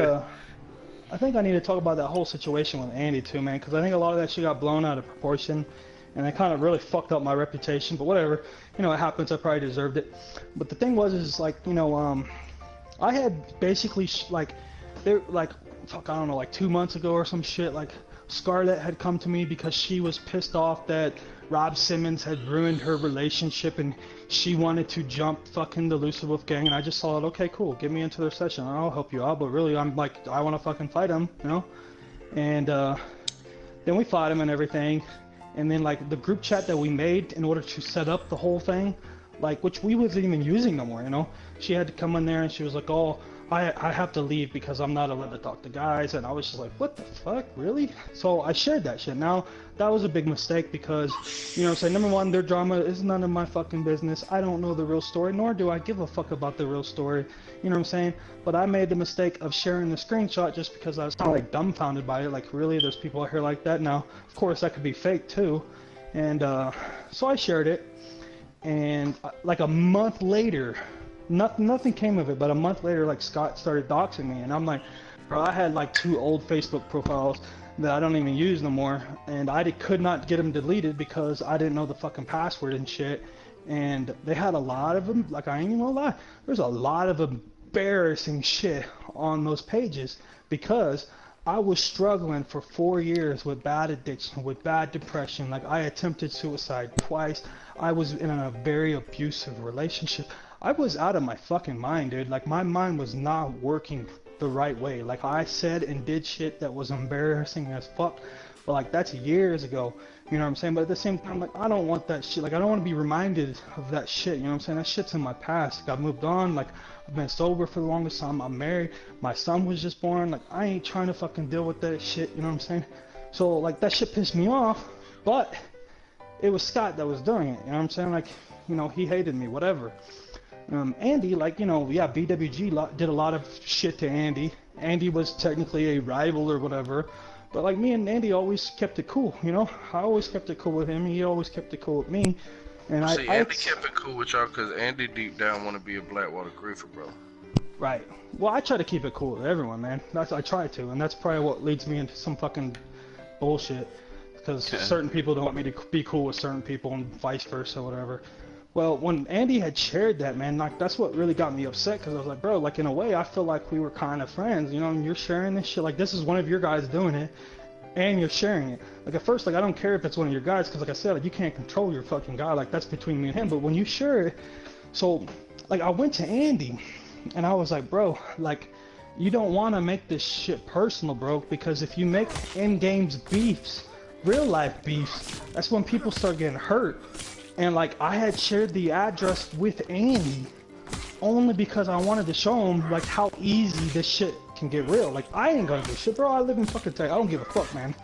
I need to talk about that whole situation with Andy too, man, because I think a lot of that shit got blown out of proportion, and it kind of really fucked up my reputation. But whatever, you know, it happens. I probably deserved it. But the thing is like, you know, I had basically fuck, I don't know, like 2 months ago or some shit, like, Scarlett had come to me because she was pissed off that Rob Simmons had ruined her relationship, and she wanted to jump fucking the Lucifer Wolf gang, and I just thought, okay, cool, get me into their session, I'll help you out, but really, I'm like, I want to fucking fight him, you know? And, then we fought him and everything, and then, like, the group chat that we made in order to set up the whole thing, like, which we wasn't even using no more, you know? She had to come in there, and she was like, oh, I have to leave because I'm not allowed to talk to guys, and I was just like, what the fuck, really? So I shared that shit. Now, that was a big mistake because, you know what I'm saying, number one, their drama is none of my fucking business. I don't know the real story, nor do I give a fuck about the real story, you know what I'm saying? But I made the mistake of sharing the screenshot just because I was kind of like dumbfounded by it, like, really, there's people out here like that? Now, of course, that could be fake too, and so I shared it, and like a month later, nothing came of it, but a month later, like, Scott started doxing me, and I'm like, bro, I had like 2 old Facebook profiles that I don't even use no more, and I could not get them deleted because I didn't know the fucking password and shit, and they had a lot of them, like, I ain't even gonna lie, there's a lot of embarrassing shit on those pages because I was struggling for 4 years with bad addiction, with bad depression, like, I attempted suicide twice, I was in a very abusive relationship. I was out of my fucking mind, dude. Like, my mind was not working the right way. Like, I said and did shit that was embarrassing as fuck. But, like, that's years ago. You know what I'm saying? But at the same time, like, I don't want that shit. Like, I don't want to be reminded of that shit. You know what I'm saying? That shit's in my past. Like, I've moved on. Like, I've been sober for the longest time. I'm married. My son was just born. Like, I ain't trying to fucking deal with that shit. You know what I'm saying? So, like, that shit pissed me off. But it was Scott that was doing it. You know what I'm saying? Like, you know, he hated me. Whatever. Andy, like, you know, yeah, BWG did a lot of shit to Andy. Andy was technically a rival or whatever, but like me and Andy always kept it cool, you know? I always kept it cool with him, he always kept it cool with me. And See, Andy kept it cool with y'all because Andy deep down want to be a Blackwater griefer, bro. Right. Well, I try to keep it cool with everyone, man. I try to, and that's probably what leads me into some fucking bullshit. Because certain people don't want me to be cool with certain people and vice versa, whatever. Well, when Andy had shared that, man, like, that's what really got me upset, because I was like, bro, like, in a way, I feel like we were kind of friends, you know, and you're sharing this shit, like, this is one of your guys doing it, and you're sharing it. Like, at first, like, I don't care if it's one of your guys, because, like I said, like, you can't control your fucking guy, like, that's between me and him, but when you share it, so, like, I went to Andy, and I was like, bro, like, you don't want to make this shit personal, bro, because if you make in-games beefs, real-life beefs, that's when people start getting hurt. And like, I had shared the address with Andy only because I wanted to show him like how easy this shit can get real. Like, I ain't gonna do shit, bro. I live in fucking Texas. I don't give a fuck, man.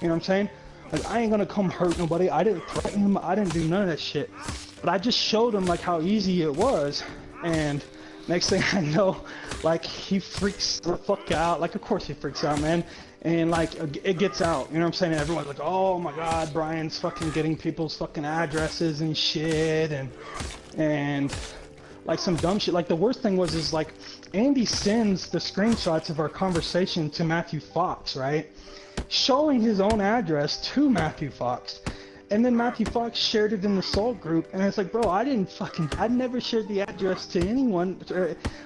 You know what I'm saying? Like, I ain't gonna come hurt nobody. I didn't threaten him. I didn't do none of that shit. But I just showed him like how easy it was. And next thing I know, like, he freaks the fuck out. Like, of course he freaks out, man. And like, it gets out, you know what I'm saying? And everyone's like, oh my god, Brian's fucking getting people's fucking addresses and shit, and like some dumb shit. Like, the worst thing was, is like, Andy sends the screenshots of our conversation to Matthew Fox, right? Showing his own address to Matthew Fox. And then Matthew Fox shared it in the Soul group, and it's like, bro, I never shared the address to anyone.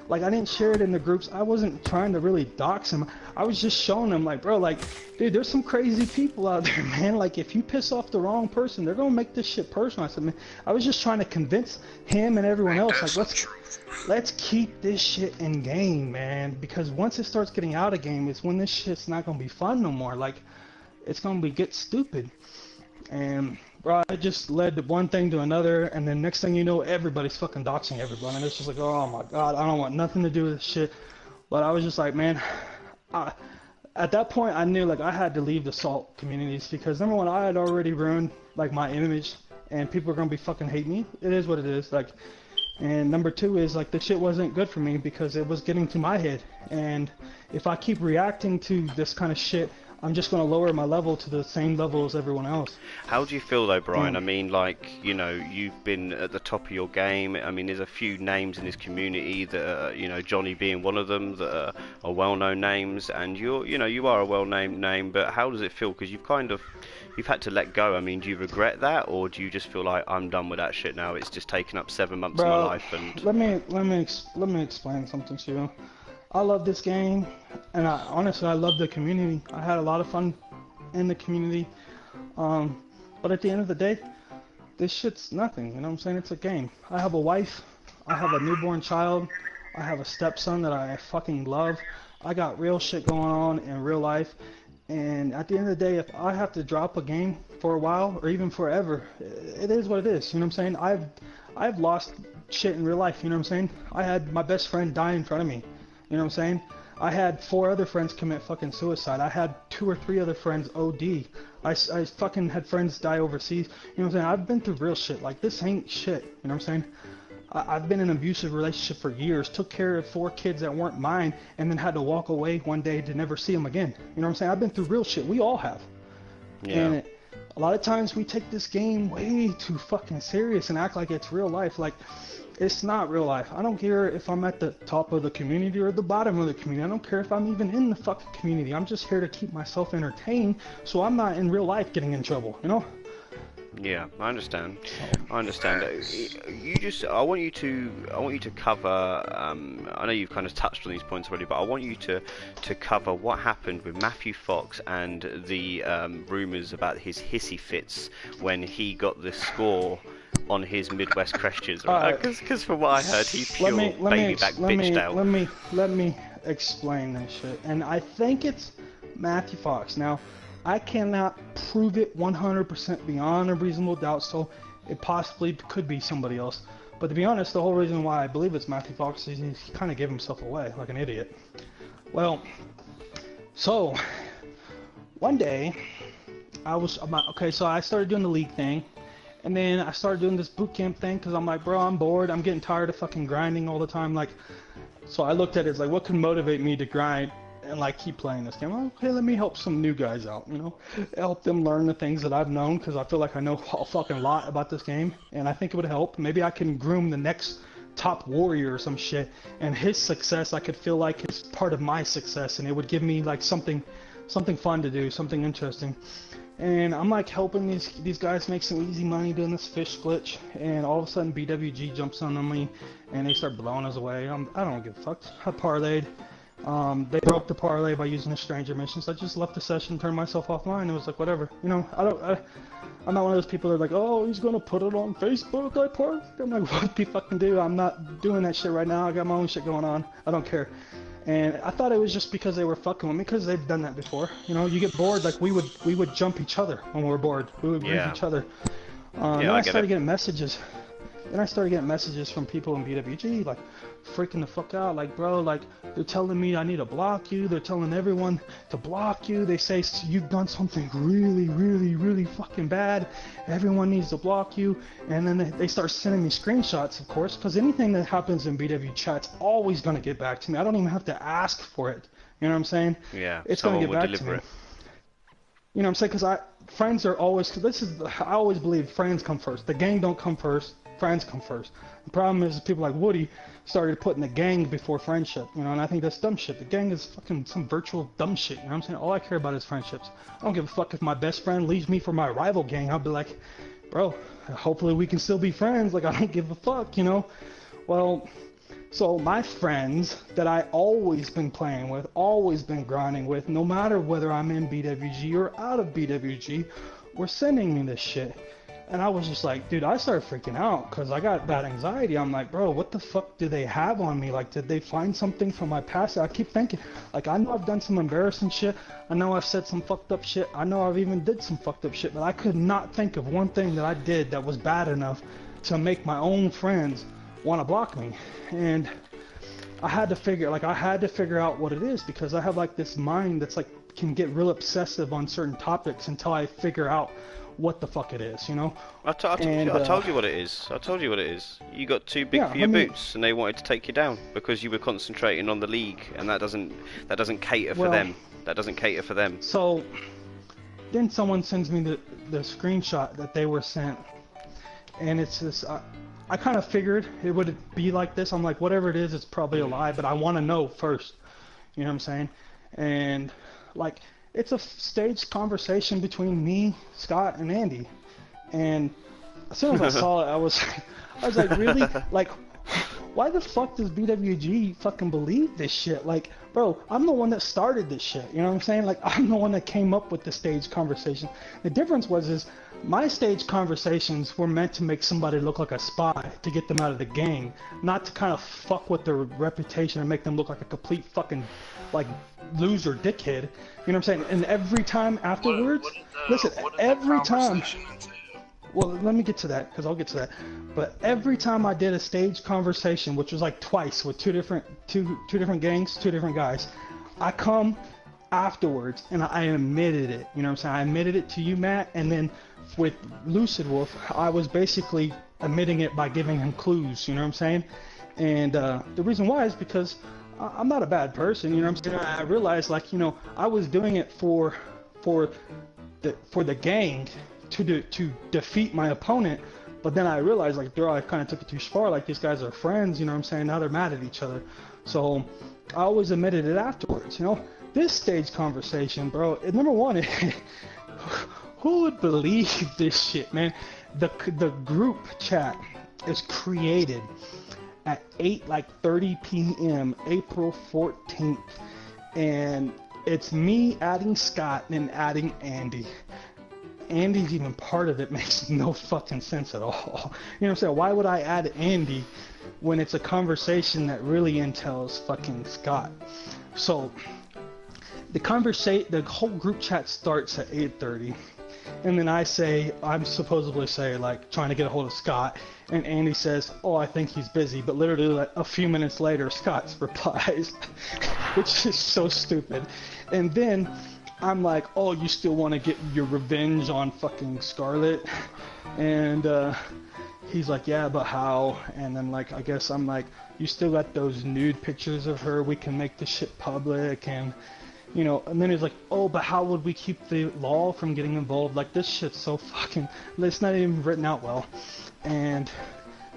Like, I didn't share it in the groups. I wasn't trying to really dox him. I was just showing him, like, bro, like, dude, there's some crazy people out there, man. Like, if you piss off the wrong person, they're gonna make this shit personal. I said, man, I was just trying to convince him and everyone else, like, let's keep this shit in game, man. Because once it starts getting out of game, it's when this shit's not gonna be fun no more. Like, it's gonna get stupid. And bro, it just led to one thing to another, and then next thing you know, everybody's fucking doxing everybody, and it's just like, oh my god, I don't want nothing to do with this shit. But I was just like, man, at that point, I knew like I had to leave the Salt communities, because number one, I had already ruined like my image, and people are gonna be fucking hate me. It is what it is, like. And number two is like, the shit wasn't good for me because it was getting to my head, and if I keep reacting to this kind of shit, I'm just going to lower my level to the same level as everyone else. How do you feel though, Brian? I mean, like, you know, you've been at the top of your game. I mean, there's a few names in this community that are, you know, Johnny being one of them, that are well-known names, and you are a well-known name, but how does it feel? Because you've had to let go. I mean, do you regret that, or do you just feel like, I'm done with that shit now? It's just taken up 7 months of my life, and... Let me explain something to you. I love this game, and honestly, I love the community. I had a lot of fun in the community, but at the end of the day, this shit's nothing, you know what I'm saying? It's a game. I have a wife, I have a newborn child, I have a stepson that I fucking love. I got real shit going on in real life, and at the end of the day, if I have to drop a game for a while, or even forever, it is what it is, you know what I'm saying? I've lost shit in real life, you know what I'm saying? I had my best friend die in front of me. You know what I'm saying? I had 4 other friends commit fucking suicide. I had 2 or 3 other friends OD. I fucking had friends die overseas. You know what I'm saying? I've been through real shit. Like, this ain't shit. You know what I'm saying? I've been in an abusive relationship for years. Took care of 4 kids that weren't mine, and then had to walk away one day to never see them again. You know what I'm saying? I've been through real shit. We all have. Yeah. And a lot of times we take this game way too fucking serious and act like it's real life. Like, it's not real life. I don't care if I'm at the top of the community or the bottom of the community. I don't care if I'm even in the fucking community. I'm just here to keep myself entertained, so I'm not in real life getting in trouble, you know? Yeah, I understand. I understand. I want you to cover. I know you've kind of touched on these points already, but I want you to cover what happened with Matthew Fox and the rumours about his hissy fits when he got the score on his Midwest Crashes, right? Because from what I heard, he pure baby back bitched out. Let me explain this shit. And I think it's Matthew Fox. Now, I cannot prove it 100% beyond a reasonable doubt, so it possibly could be somebody else. But to be honest, the whole reason why I believe it's Matthew Fox is he kind of gave himself away like an idiot. Well, so one day, so I started doing the league thing, And then I started doing this boot camp thing because I'm like, bro, I'm bored. I'm getting tired of fucking grinding all the time. Like, so I looked at it as like, what can motivate me to grind and like keep playing this game? Well, okay, let me help some new guys out, you know, help them learn the things that I've known, because I feel like I know a fucking lot about this game, and I think it would help. Maybe I can groom the next top warrior or some shit, and his success I could feel like is part of my success, and it would give me like something fun to do, something interesting. And I'm like helping these guys make some easy money doing this fish glitch, and all of a sudden BWG jumps on me and they start blowing us away. I don't give a fuck. I parlayed. They broke the parlay by using a stranger mission, so I just left the session, turned myself offline. It was like, whatever, you know. I'm not one of those people that are like, oh, he's gonna put it on Facebook. I'm like, what do you fucking do? I'm not doing that shit right now. I got my own shit going on. I don't care. And I thought it was just because they were fucking with me, because they've done that before. You know, you get bored, like we would jump each other when we were bored. We would grief each other. Then I started getting messages. Then I started getting messages from people in BWG, like, freaking the fuck out, like, bro, like, they're telling me I need to block you, they're telling everyone to block you, they say you've done something really, really, really fucking bad, everyone needs to block you, and then they start sending me screenshots, of course, because anything that happens in BW chat's always going to get back to me. I don't even have to ask for it, you know what I'm saying? Yeah, it's going to get back to me. You know what I'm saying? Because friends are always, I always believe friends come first. The gang don't come first. Friends come first. The problem is people like Woody started putting the gang before friendship, you know, and I think that's dumb shit. The gang is fucking some virtual dumb shit, you know what I'm saying? All I care about is friendships. I don't give a fuck if my best friend leaves me for my rival gang. I'll be like, bro, hopefully we can still be friends. Like, I don't give a fuck, you know? Well, so my friends that I always been playing with, always been grinding with, no matter whether I'm in BWG or out of BWG, were sending me this shit. And I was just like, dude, I started freaking out because I got bad anxiety. I'm like, bro, what the fuck do they have on me? Like, did they find something from my past? I keep thinking, like, I know I've done some embarrassing shit. I know I've said some fucked up shit. I know I've even did some fucked up shit. But I could not think of one thing that I did that was bad enough to make my own friends want to block me. And I had to figure out what it is, because I have like this mind that's like can get real obsessive on certain topics until I figure out what the fuck it is, you know? I told you what it is. I told you what it is. You got too big for your boots, and they wanted to take you down because you were concentrating on the league, and that doesn't cater for them. That doesn't cater for them. So then someone sends me the screenshot that they were sent, and it's this. I kind of figured it would be like this. I'm like, whatever it is, it's probably a lie, but I want to know first. You know what I'm saying? And like, it's a staged conversation between me, Scott, and Andy. And as soon as I saw it, I was like, really? Like, why the fuck does BWG fucking believe this shit? Like, bro, I'm the one that started this shit. You know what I'm saying? Like, I'm the one that came up with the staged conversation. The difference is my staged conversations were meant to make somebody look like a spy, to get them out of the gang, not to kind of fuck with their reputation and make them look like a complete fucking, like, loser dickhead. You know what I'm saying? And every time afterwards, every time. Well, let me get to that, because I'll get to that. But every time I did a staged conversation, which was like twice with two different gangs, two different guys, I come afterwards and I admitted it. You know what I'm saying? I admitted it to you, Matt, and then with Lucid Wolf, I was basically admitting it by giving him clues. You know what I'm saying? And the reason why is because I'm not a bad person. You know what I'm saying? I realized, like, you know, I was doing it for the gang to defeat my opponent, but then I realized, like, I kind of took it too far. Like, these guys are friends, you know what I'm saying? Now they're mad at each other. So I always admitted it afterwards, you know? This stage conversation, bro, number one, who would believe this shit, man? The group chat is created at 8:30 p.m. April 14th, and it's me adding Scott and adding Andy. Andy's even part of it. Makes no fucking sense at all. You know what I'm saying? Why would I add Andy when it's a conversation that really entails fucking Scott? So the whole group chat starts at 8:30, and then I'm supposedly say, like, trying to get a hold of Scott, and Andy says, oh, I think he's busy, but literally like a few minutes later, Scott replies, which is so stupid. And then I'm like, oh, you still want to get your revenge on fucking Scarlet? And he's like, yeah, but how? And then like, I guess I'm like, you still got those nude pictures of her, we can make the shit public, and you know, and then he's like, oh, but how would we keep the law from getting involved? Like, this shit's so fucking, it's not even written out well. And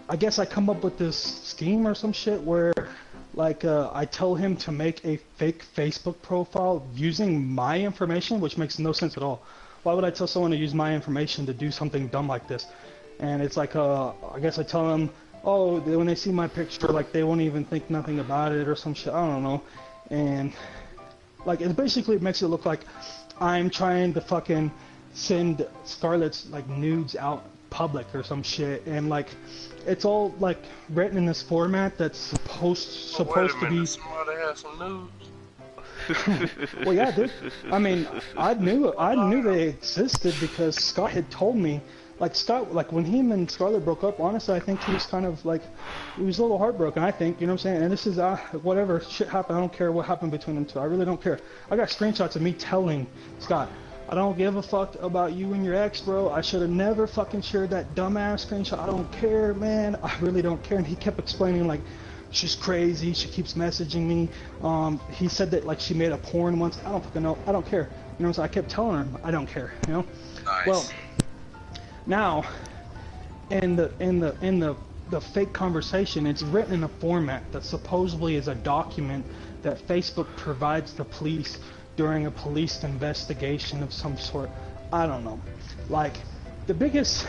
I guess I come up with this scheme or some shit where, like, I tell him to make a fake Facebook profile using my information, which makes no sense at all. Why would I tell someone to use my information to do something dumb like this? And it's like, I guess I tell them, oh, when they see my picture, like, they won't even think nothing about it or some shit, I don't know. And like, it basically makes it look like I'm trying to fucking send Scarlet's like nudes out public or some shit, and like it's all like written in this format that's supposed to be. Somebody has some nudes. Well, yeah, dude. I mean, I knew they existed because Scott had told me. Like Scott, like when him and Scarlett broke up, honestly, I think he was kind of like, he was a little heartbroken, I think, you know what I'm saying? And this is, whatever shit happened, I don't care what happened between them two, I really don't care. I got screenshots of me telling Scott, I don't give a fuck about you and your ex, bro. I should have never fucking shared that dumbass screenshot. I don't care, man. I really don't care. And he kept explaining, like, she's crazy, she keeps messaging me. He said that, like, she made a porn once. I don't fucking know. I don't care. You know what I'm saying? I kept telling her, I don't care, you know? Nice. Well, now, in the fake conversation, it's written in a format that supposedly is a document that Facebook provides the police during a police investigation of some sort. I don't know. Like, the biggest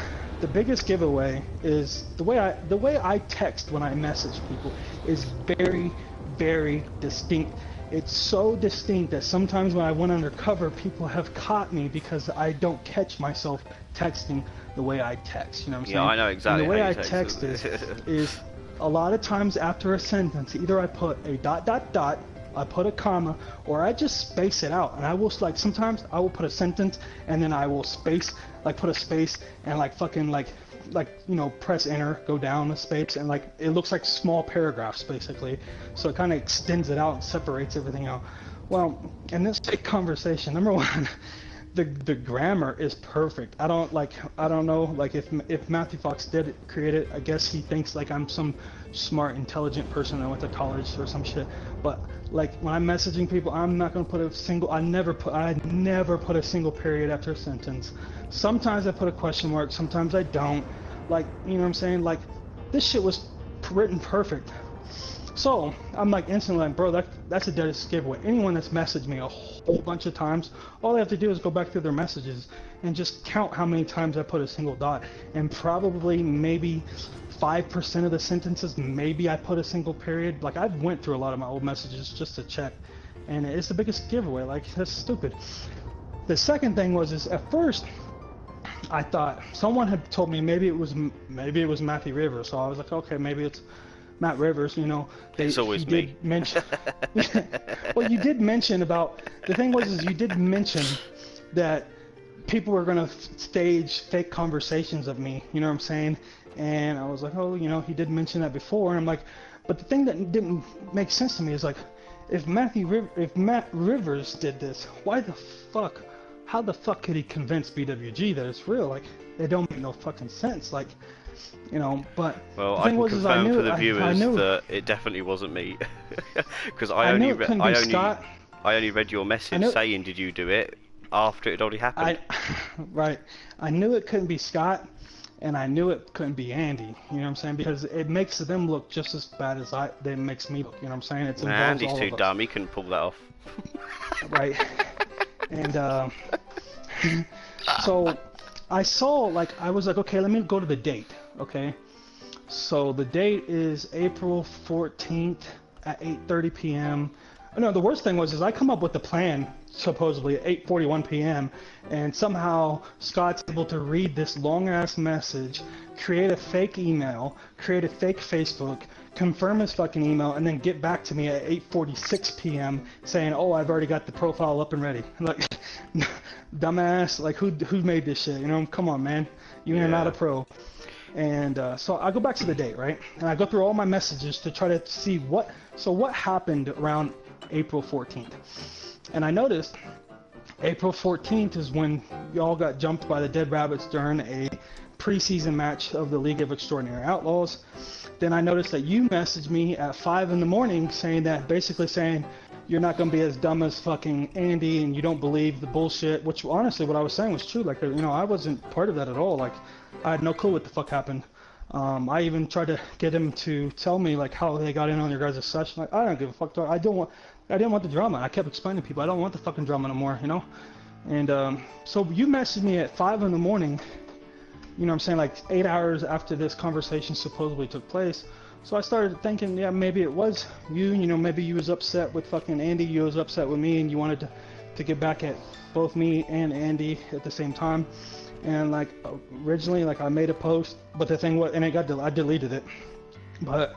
giveaway is the way I text when I message people is very, very distinct. It's so distinct that sometimes when I went undercover, people have caught me because I don't catch myself texting the way I text. You know what I'm saying? Yeah, I know exactly. And the way how I you text is a lot of times after a sentence, either I put a ... I put a comma, or I just space it out. And I will, like, sometimes I will put a sentence and then I will space, like, put a space and like fucking like you know, press enter, go down the space, and like it looks like small paragraphs basically. So it kind of extends it out and separates everything out. Well, in this fake conversation, number one, the grammar is perfect. I don't know, like, if Matthew Fox did create it, I guess he thinks like I'm some smart, intelligent person that went to college or some shit. But like when I'm messaging people, I'm not gonna put a single. I never put a single period after a sentence. Sometimes I put a question mark. Sometimes I don't. Like, you know what I'm saying? Like, this shit was written perfect. So I'm like instantly like, bro, that's a dead giveaway. Anyone that's messaged me a whole bunch of times, all they have to do is go back through their messages and just count how many times I put a single dot, and probably maybe 5% of the sentences, maybe I put a single period. Like, I've went through a lot of my old messages just to check, and it's the biggest giveaway. Like, that's stupid. The second thing is at first I thought someone had told me maybe it was Matthew Rivers, so I was like, okay, maybe it's Matt Rivers, you know. It's always me. Mention, well, you did mention about, the thing is you did mention that people were gonna stage fake conversations of me, you know what I'm saying? And I was like, oh, you know, he did mention that before. And I'm like, but the thing that didn't make sense to me is like, if Matt Rivers did this, how the fuck could he convince BWG that it's real? Like, it don't make no fucking sense. Like, you know, but well, the I thing can was, confirm for the I viewers knew that it definitely wasn't me, because I only read your message saying, did you do it, after it had already happened. Right. I knew it couldn't be Scott, and I knew it couldn't be Andy. You know what I'm saying? Because it makes them look just as bad as it makes me look. You know what I'm saying? It's Andy's too dumb. He couldn't pull that off. Right. And so I saw, like, I was like, okay, let me go to the date. Okay. So the date is April 14th at 8:30 p.m. No, the worst thing was I come up with the plan supposedly at 8:41 p.m. and somehow Scott's able to read this long ass message, create a fake email, create a fake Facebook, confirm his fucking email, and then get back to me at 8:46 p.m. saying, "Oh, I've already got the profile up and ready." Like, dumbass, like who made this shit? You know, come on, man, you're not a pro. And so I go back to the date, right? And I go through all my messages to try to see what happened around April 14th. And I noticed April 14th is when y'all got jumped by the Dead Rabbits during a preseason match of the League of Extraordinary Outlaws. Then I noticed that you messaged me at 5 in the morning saying that, basically saying, you're not going to be as dumb as fucking Andy and you don't believe the bullshit, which honestly what I was saying was true. Like, you know, I wasn't part of that at all. Like, I had no clue what the fuck happened. I even tried to get him to tell me like how they got in on your guys' session. Like, I don't give a fuck. I didn't want the drama. I kept explaining to people I don't want the fucking drama no more, you know. And so you messaged me at 5 in the morning. You know what I'm saying, like 8 hours after this conversation supposedly took place. So I started thinking, yeah, maybe it was you. You know, maybe you was upset with fucking Andy. You was upset with me, and you wanted to get back at both me and Andy at the same time. And like originally, like I made a post, but the thing was, and I deleted it. But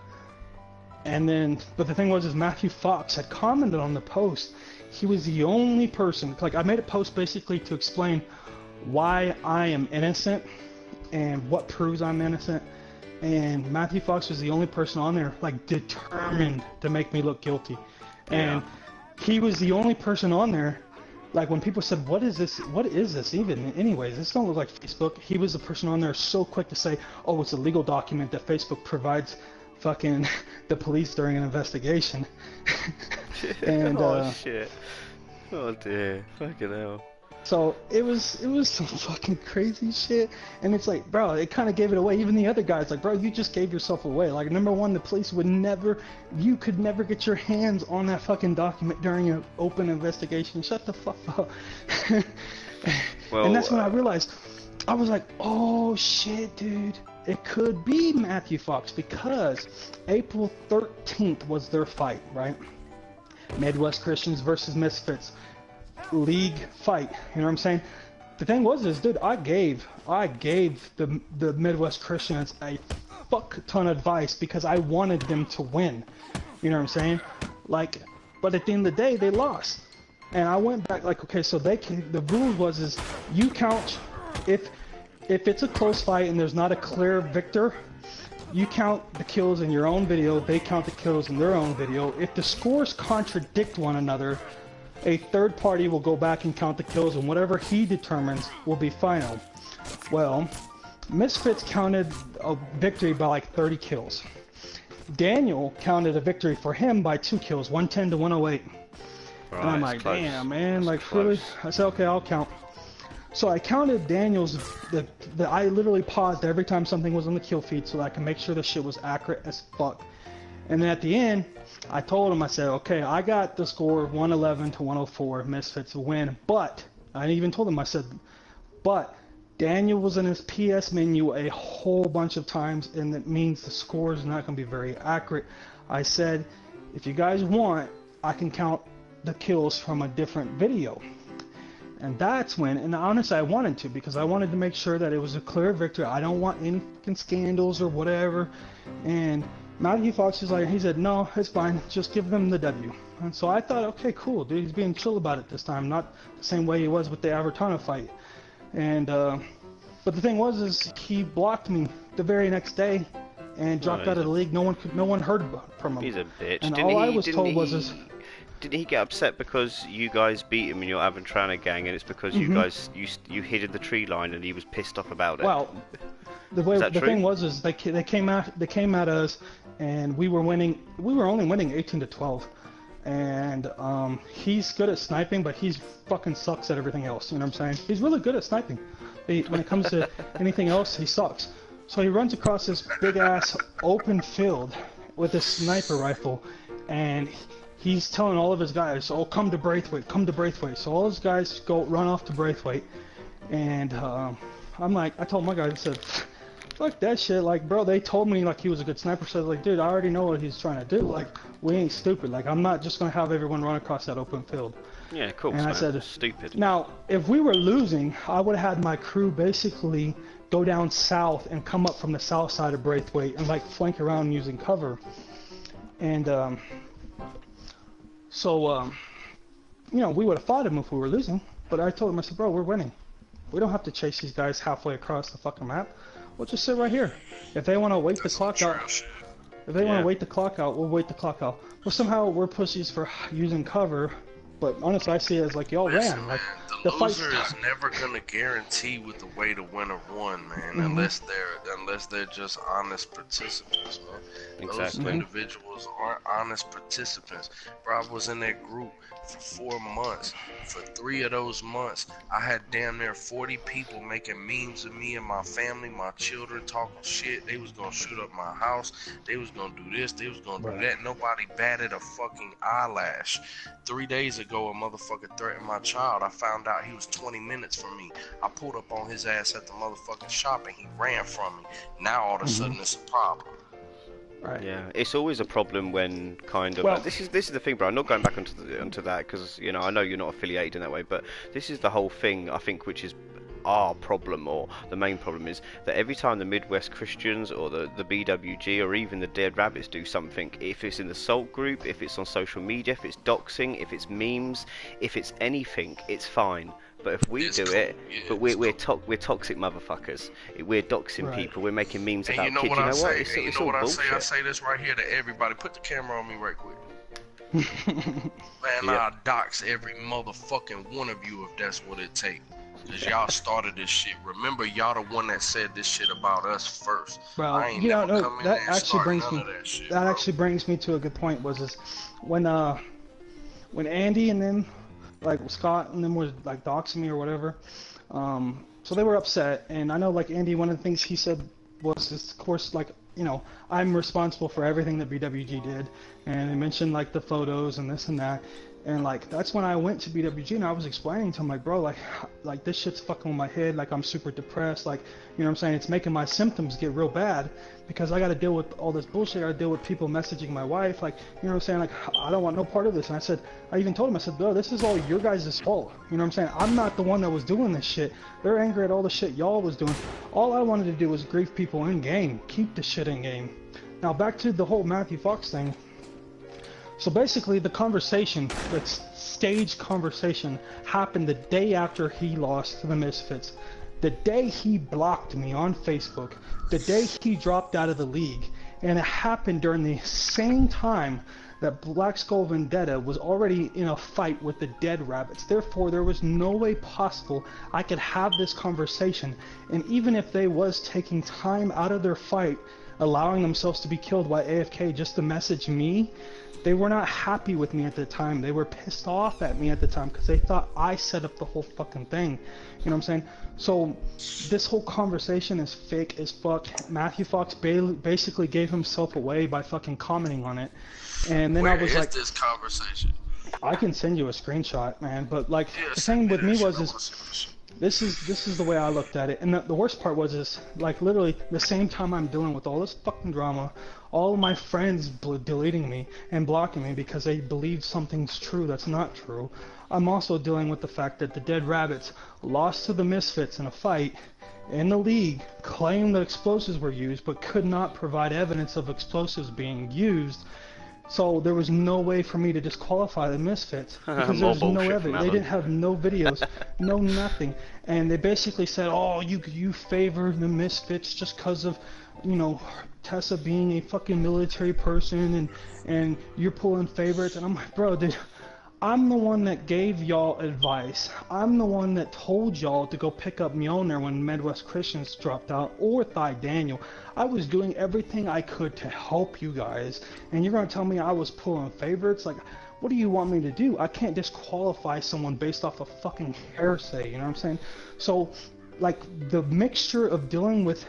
the thing was, is Matthew Fox had commented on the post. He was the only person. Like I made a post basically to explain why I am innocent and what proves I'm innocent. And Matthew Fox was the only person on there like determined to make me look guilty. And he was the only person on there. Like when people said, what is this even anyways, this don't look like Facebook. He was the person on there so quick to say, oh, it's a legal document that Facebook provides fucking the police during an investigation. And oh shit. Oh dear. Fucking hell. So it was some fucking crazy shit, and it's like, bro, it kind of gave it away. Even the other guys, like, bro, you just gave yourself away. Like, number one, the police would never, you could never get your hands on that fucking document during an open investigation. Shut the fuck up. Well, and that's when I realized, I was like, oh shit, dude, it could be Matthew Fox, because April 13th was their fight, right? Midwest Christians versus Misfits. League fight, you know what I'm saying? The thing was is, dude, I gave the Midwest Christians a fuck ton of advice because I wanted them to win, you know what I'm saying? Like, but at the end of the day, they lost, and I went back like, okay, so the rule was you count if it's a close fight and there's not a clear victor, you count the kills in your own video, they count the kills in their own video. If the scores contradict one another, a third party will go back and count the kills, and whatever he determines will be final. Well, Misfits counted a victory by like 30 kills. Daniel counted a victory for him by 2 kills, 110 to 108. Right, and I'm like, close. Damn, man, like close. Really? I said, okay, I'll count. So I counted Daniel's, I literally paused every time something was on the kill feed so that I can make sure the shit was accurate as fuck. And then at the end, I told him, I said, okay, I got the score 111 to 104, Misfits win, but, I even told him, I said, but Daniel was in his PS menu a whole bunch of times, and that means the score is not going to be very accurate. I said, if you guys want, I can count the kills from a different video. And that's when, and honestly I wanted to, because I wanted to make sure that it was a clear victory. I don't want any fucking scandals or whatever. And Matthew Fox is like, he said, no, it's fine, just give them the W. And so I thought, okay, cool, dude, he's being chill about it this time, not the same way he was with the Avertano fight. And, but the thing was, is he blocked me the very next day and dropped out of the league. No one heard from him. He's a bitch. And all I was told was, didn't he get upset because you guys beat him in your Aventrana gang, and it's because you guys you hid in the tree line, and he was pissed off about it? Well, the thing was is they came at us, and we were winning. We were only winning 18 to 12, and he's good at sniping, but he's fucking sucks at everything else. You know what I'm saying? He's really good at sniping. When it comes to anything else, he sucks. So he runs across this big ass open field with a sniper rifle, and he's telling all of his guys, oh, come to Braithwaite, come to Braithwaite. So all his guys run off to Braithwaite, and I'm like, I told my guys, I said, fuck that shit, like, bro, they told me, like, he was a good sniper, so I was like, dude, I already know what he's trying to do, like, we ain't stupid, like, I'm not just gonna have everyone run across that open field. Yeah, cool. And I said, stupid. Now, if we were losing, I would have had my crew basically go down south and come up from the south side of Braithwaite and, like, flank around using cover. And, you know, we would have fought him if we were losing, but I told him, I said, bro, we're winning. We don't have to chase these guys halfway across the fucking map. We'll just sit right here. If they want to wait the clock out, we'll wait the clock out. Well, somehow we're pussies for using cover, But honestly, I see it as like y'all Listen, ran. man, Like the the fight. loser is never gonna guarantee with the way the winner won, man. Unless they're just honest participants, man. Exactly. Those individuals aren't honest participants. Bro, I was in that group for 4 months. For 3 of those months, I had damn near 40 people making memes of me and my family, my children, talking shit. They was gonna shoot up my house. They was gonna do this. They was gonna do that. Nobody batted a fucking eyelash. 3 days ago, a motherfucker threatened my child. I found out he was 20 minutes from me. I pulled up on his ass at the motherfucking shop and he ran from me. Now all of a sudden it's a problem. Right. Yeah, it's always a problem when kind of this is the thing, bro. I'm not going back onto that because you know I know you're not affiliated in that way, but this is the whole thing I think, which is our problem, or the main problem is that every time the Midwest Christians or the BWG or even the Dead Rabbits do something, if it's in the Salt group, if it's on social media, if it's doxing, if it's memes, if it's anything, it's fine. But if we do it, but we're toxic motherfuckers. We're doxing people. We're making memes about kids. You know what? It's all bullshit. I say this right here to everybody. Put the camera on me right quick. Man, I'll dox every motherfucking one of you if that's what it takes. Cause y'all started this shit. Remember, y'all the one that said this shit about us first. Well, you know, that actually brings me to a good point. Was this when Andy and then like Scott and them was like doxing me or whatever. So they were upset, and I know like Andy, one of the things he said was this, of course, like, you know, I'm responsible for everything that BWG did, and they mentioned like the photos and this and that. And like that's when I went to BWG and I was explaining to him like, bro, like this shit's fucking with my head, like I'm super depressed, like, you know what I'm saying, it's making my symptoms get real bad because I got to deal with all this bullshit. I got to deal with people messaging my wife, like, you know what I'm saying, like I don't want no part of this. And I even told him, I said, bro, this is all your guys' fault. You know what I'm saying? I'm not the one that was doing this shit. They're angry at all the shit y'all was doing. All I wanted to do was grieve people in game, keep the shit in game. Now back to the whole Matthew Fox thing. So basically, the conversation, that staged conversation, happened the day after he lost to the Misfits. The day he blocked me on Facebook. The day he dropped out of the league. And it happened during the same time that Black Skull Vendetta was already in a fight with the Dead Rabbits. Therefore, there was no way possible I could have this conversation. And even if they was taking time out of their fight, allowing themselves to be killed by AFK just to message me, they were not happy with me at the time. They were pissed off at me at the time because they thought I set up the whole fucking thing. You know what I'm saying? So this whole conversation is fake as fuck. Matthew Fox basically gave himself away by fucking commenting on it. And then I was like, this conversation? I can send you a screenshot, man. But like the thing with me was this is the way I looked at it. And the worst part was like literally the same time I'm dealing with all this fucking drama, all of my friends deleting me and blocking me because they believe something's true that's not true. I'm also dealing with the fact that the Dead Rabbits lost to the Misfits in a fight in the league, claimed that explosives were used, but could not provide evidence of explosives being used. So there was no way for me to disqualify the Misfits because there was no evidence. They didn't have no videos, no nothing. And they basically said, oh, you favor the Misfits just because of, you know, Tessa being a fucking military person and you're pulling favorites. And I'm like, bro, dude, I'm the one that gave y'all advice. I'm the one that told y'all to go pick up Mjolnir when Midwest Christians dropped out, or Thigh Daniel. I was doing everything I could to help you guys, and you're gonna tell me I was pulling favorites? Like, what do you want me to do? I can't disqualify someone based off of fucking hearsay, you know what I'm saying? So, like, the mixture of dealing with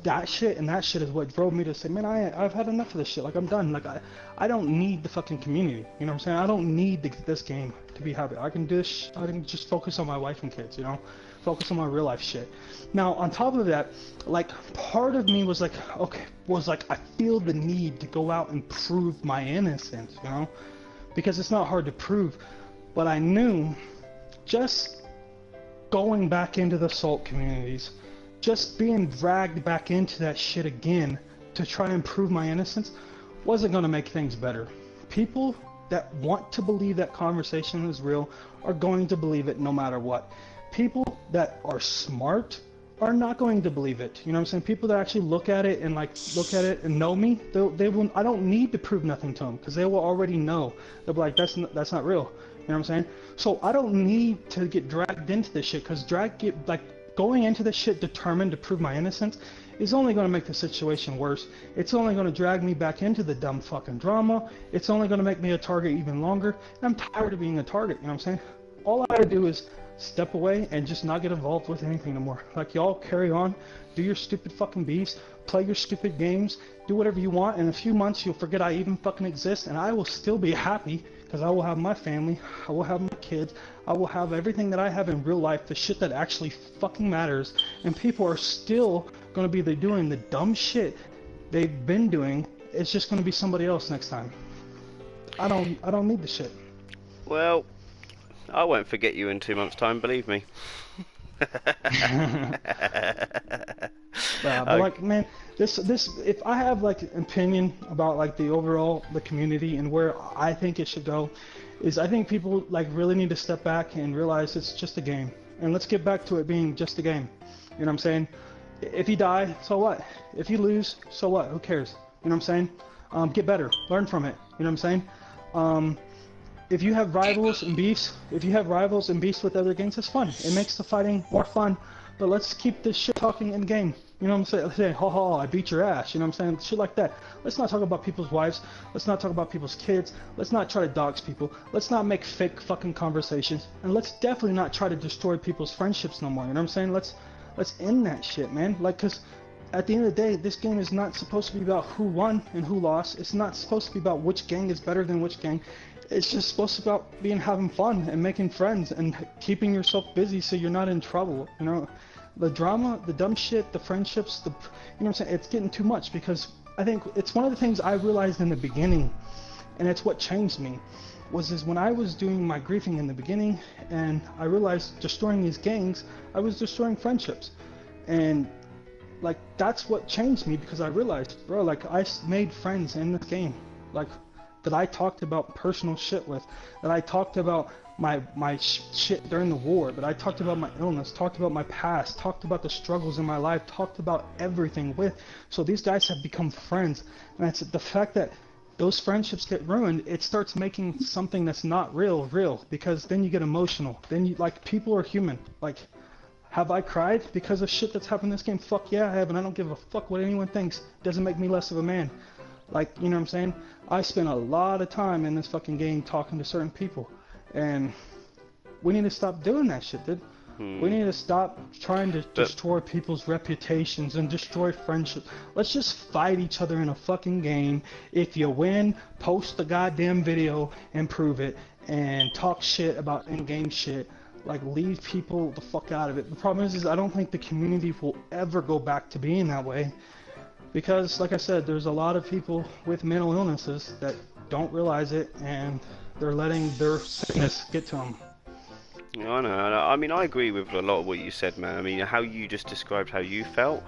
that shit and that shit is what drove me to say, man, I've had enough of this shit. Like, I'm done. Like, I don't need the fucking community. You know what I'm saying? I don't need this game to be happy. I can do this. I can just focus on my wife and kids, you know? Focus on my real life shit. Now, on top of that, like, part of me was like, okay, I feel the need to go out and prove my innocence, you know? Because it's not hard to prove. But I knew just going back into the Salt communities, just being dragged back into that shit again to try and prove my innocence wasn't going to make things better. People that want to believe that conversation is real are going to believe it no matter what. People that are smart are not going to believe it. You know what I'm saying? People that actually look at it and know me, they will. I don't need to prove nothing to them because they will already know. They'll be like, that's not real. You know know what I'm saying? So I don't need to get dragged into this shit, because going into this shit determined to prove my innocence is only going to make the situation worse. It's only going to drag me back into the dumb fucking drama. It's only going to make me a target even longer. And I'm tired of being a target, you know what I'm saying? All I gotta do is step away and just not get involved with anything no more. Like, y'all carry on, do your stupid fucking beefs, play your stupid games, do whatever you want. In a few months, you'll forget I even fucking exist, and I will still be happy, because I will have my family, I will have my kids, I will have everything that I have in real life, the shit that actually fucking matters, and people are still gonna be doing the dumb shit they've been doing. It's just gonna be somebody else next time. I don't need the shit. Well, I won't forget you in 2 months' time, believe me. But like, man, this if I have like an opinion about like the community and where I think it should go, is I think people like really need to step back and realize it's just a game, and let's get back to it being just a game. You know what I'm saying? If you die, so what? If you lose, so what? Who cares? You know what I'm saying? Get better, learn from it. You know what I'm saying? If you have rivals and beefs, with other gangs, it's fun. It makes the fighting more fun. But let's keep this shit talking in game. You know what I'm saying? Let's say, ha ha, I beat your ass. You know what I'm saying? Shit like that. Let's not talk about people's wives. Let's not talk about people's kids. Let's not try to dox people. Let's not make fake fucking conversations. And let's definitely not try to destroy people's friendships no more. You know what I'm saying? Let's end that shit, man. Like, cause at the end of the day, this game is not supposed to be about who won and who lost. It's not supposed to be about which gang is better than which gang. It's just supposed to be about having fun and making friends and keeping yourself busy so you're not in trouble. You know, the drama, the dumb shit, the friendships, you know what I'm saying? It's getting too much, because I think it's one of the things I realized in the beginning, and it's what changed me, is when I was doing my griefing in the beginning, and I realized destroying these gangs, I was destroying friendships. And like, that's what changed me, because I realized, bro, like, I made friends in this game, like, that I talked about personal shit with, that I talked about my shit during the war, that I talked about my illness, talked about my past, talked about the struggles in my life, talked about everything with. So these guys have become friends, and it's the fact that those friendships get ruined, it starts making something that's not real, because then you get emotional. Then you, like, people are human. Like, have I cried because of shit that's happened in this game? Fuck yeah, I have, and I don't give a fuck what anyone thinks. It doesn't make me less of a man. Like, you know what I'm saying? I spent a lot of time in this fucking game talking to certain people, and we need to stop doing that shit, dude. We need to stop trying to destroy people's reputations and destroy friendships. Let's just fight each other in a fucking game. If you win, post the goddamn video and prove it, and talk shit about in-game shit. Like, leave people the fuck out of it. The problem is I don't think the community will ever go back to being that way. Because, like I said, there's a lot of people with mental illnesses that don't realize it, and they're letting their sickness get to them. I know. I mean, I agree with a lot of what you said, man. I mean, how you just described how you felt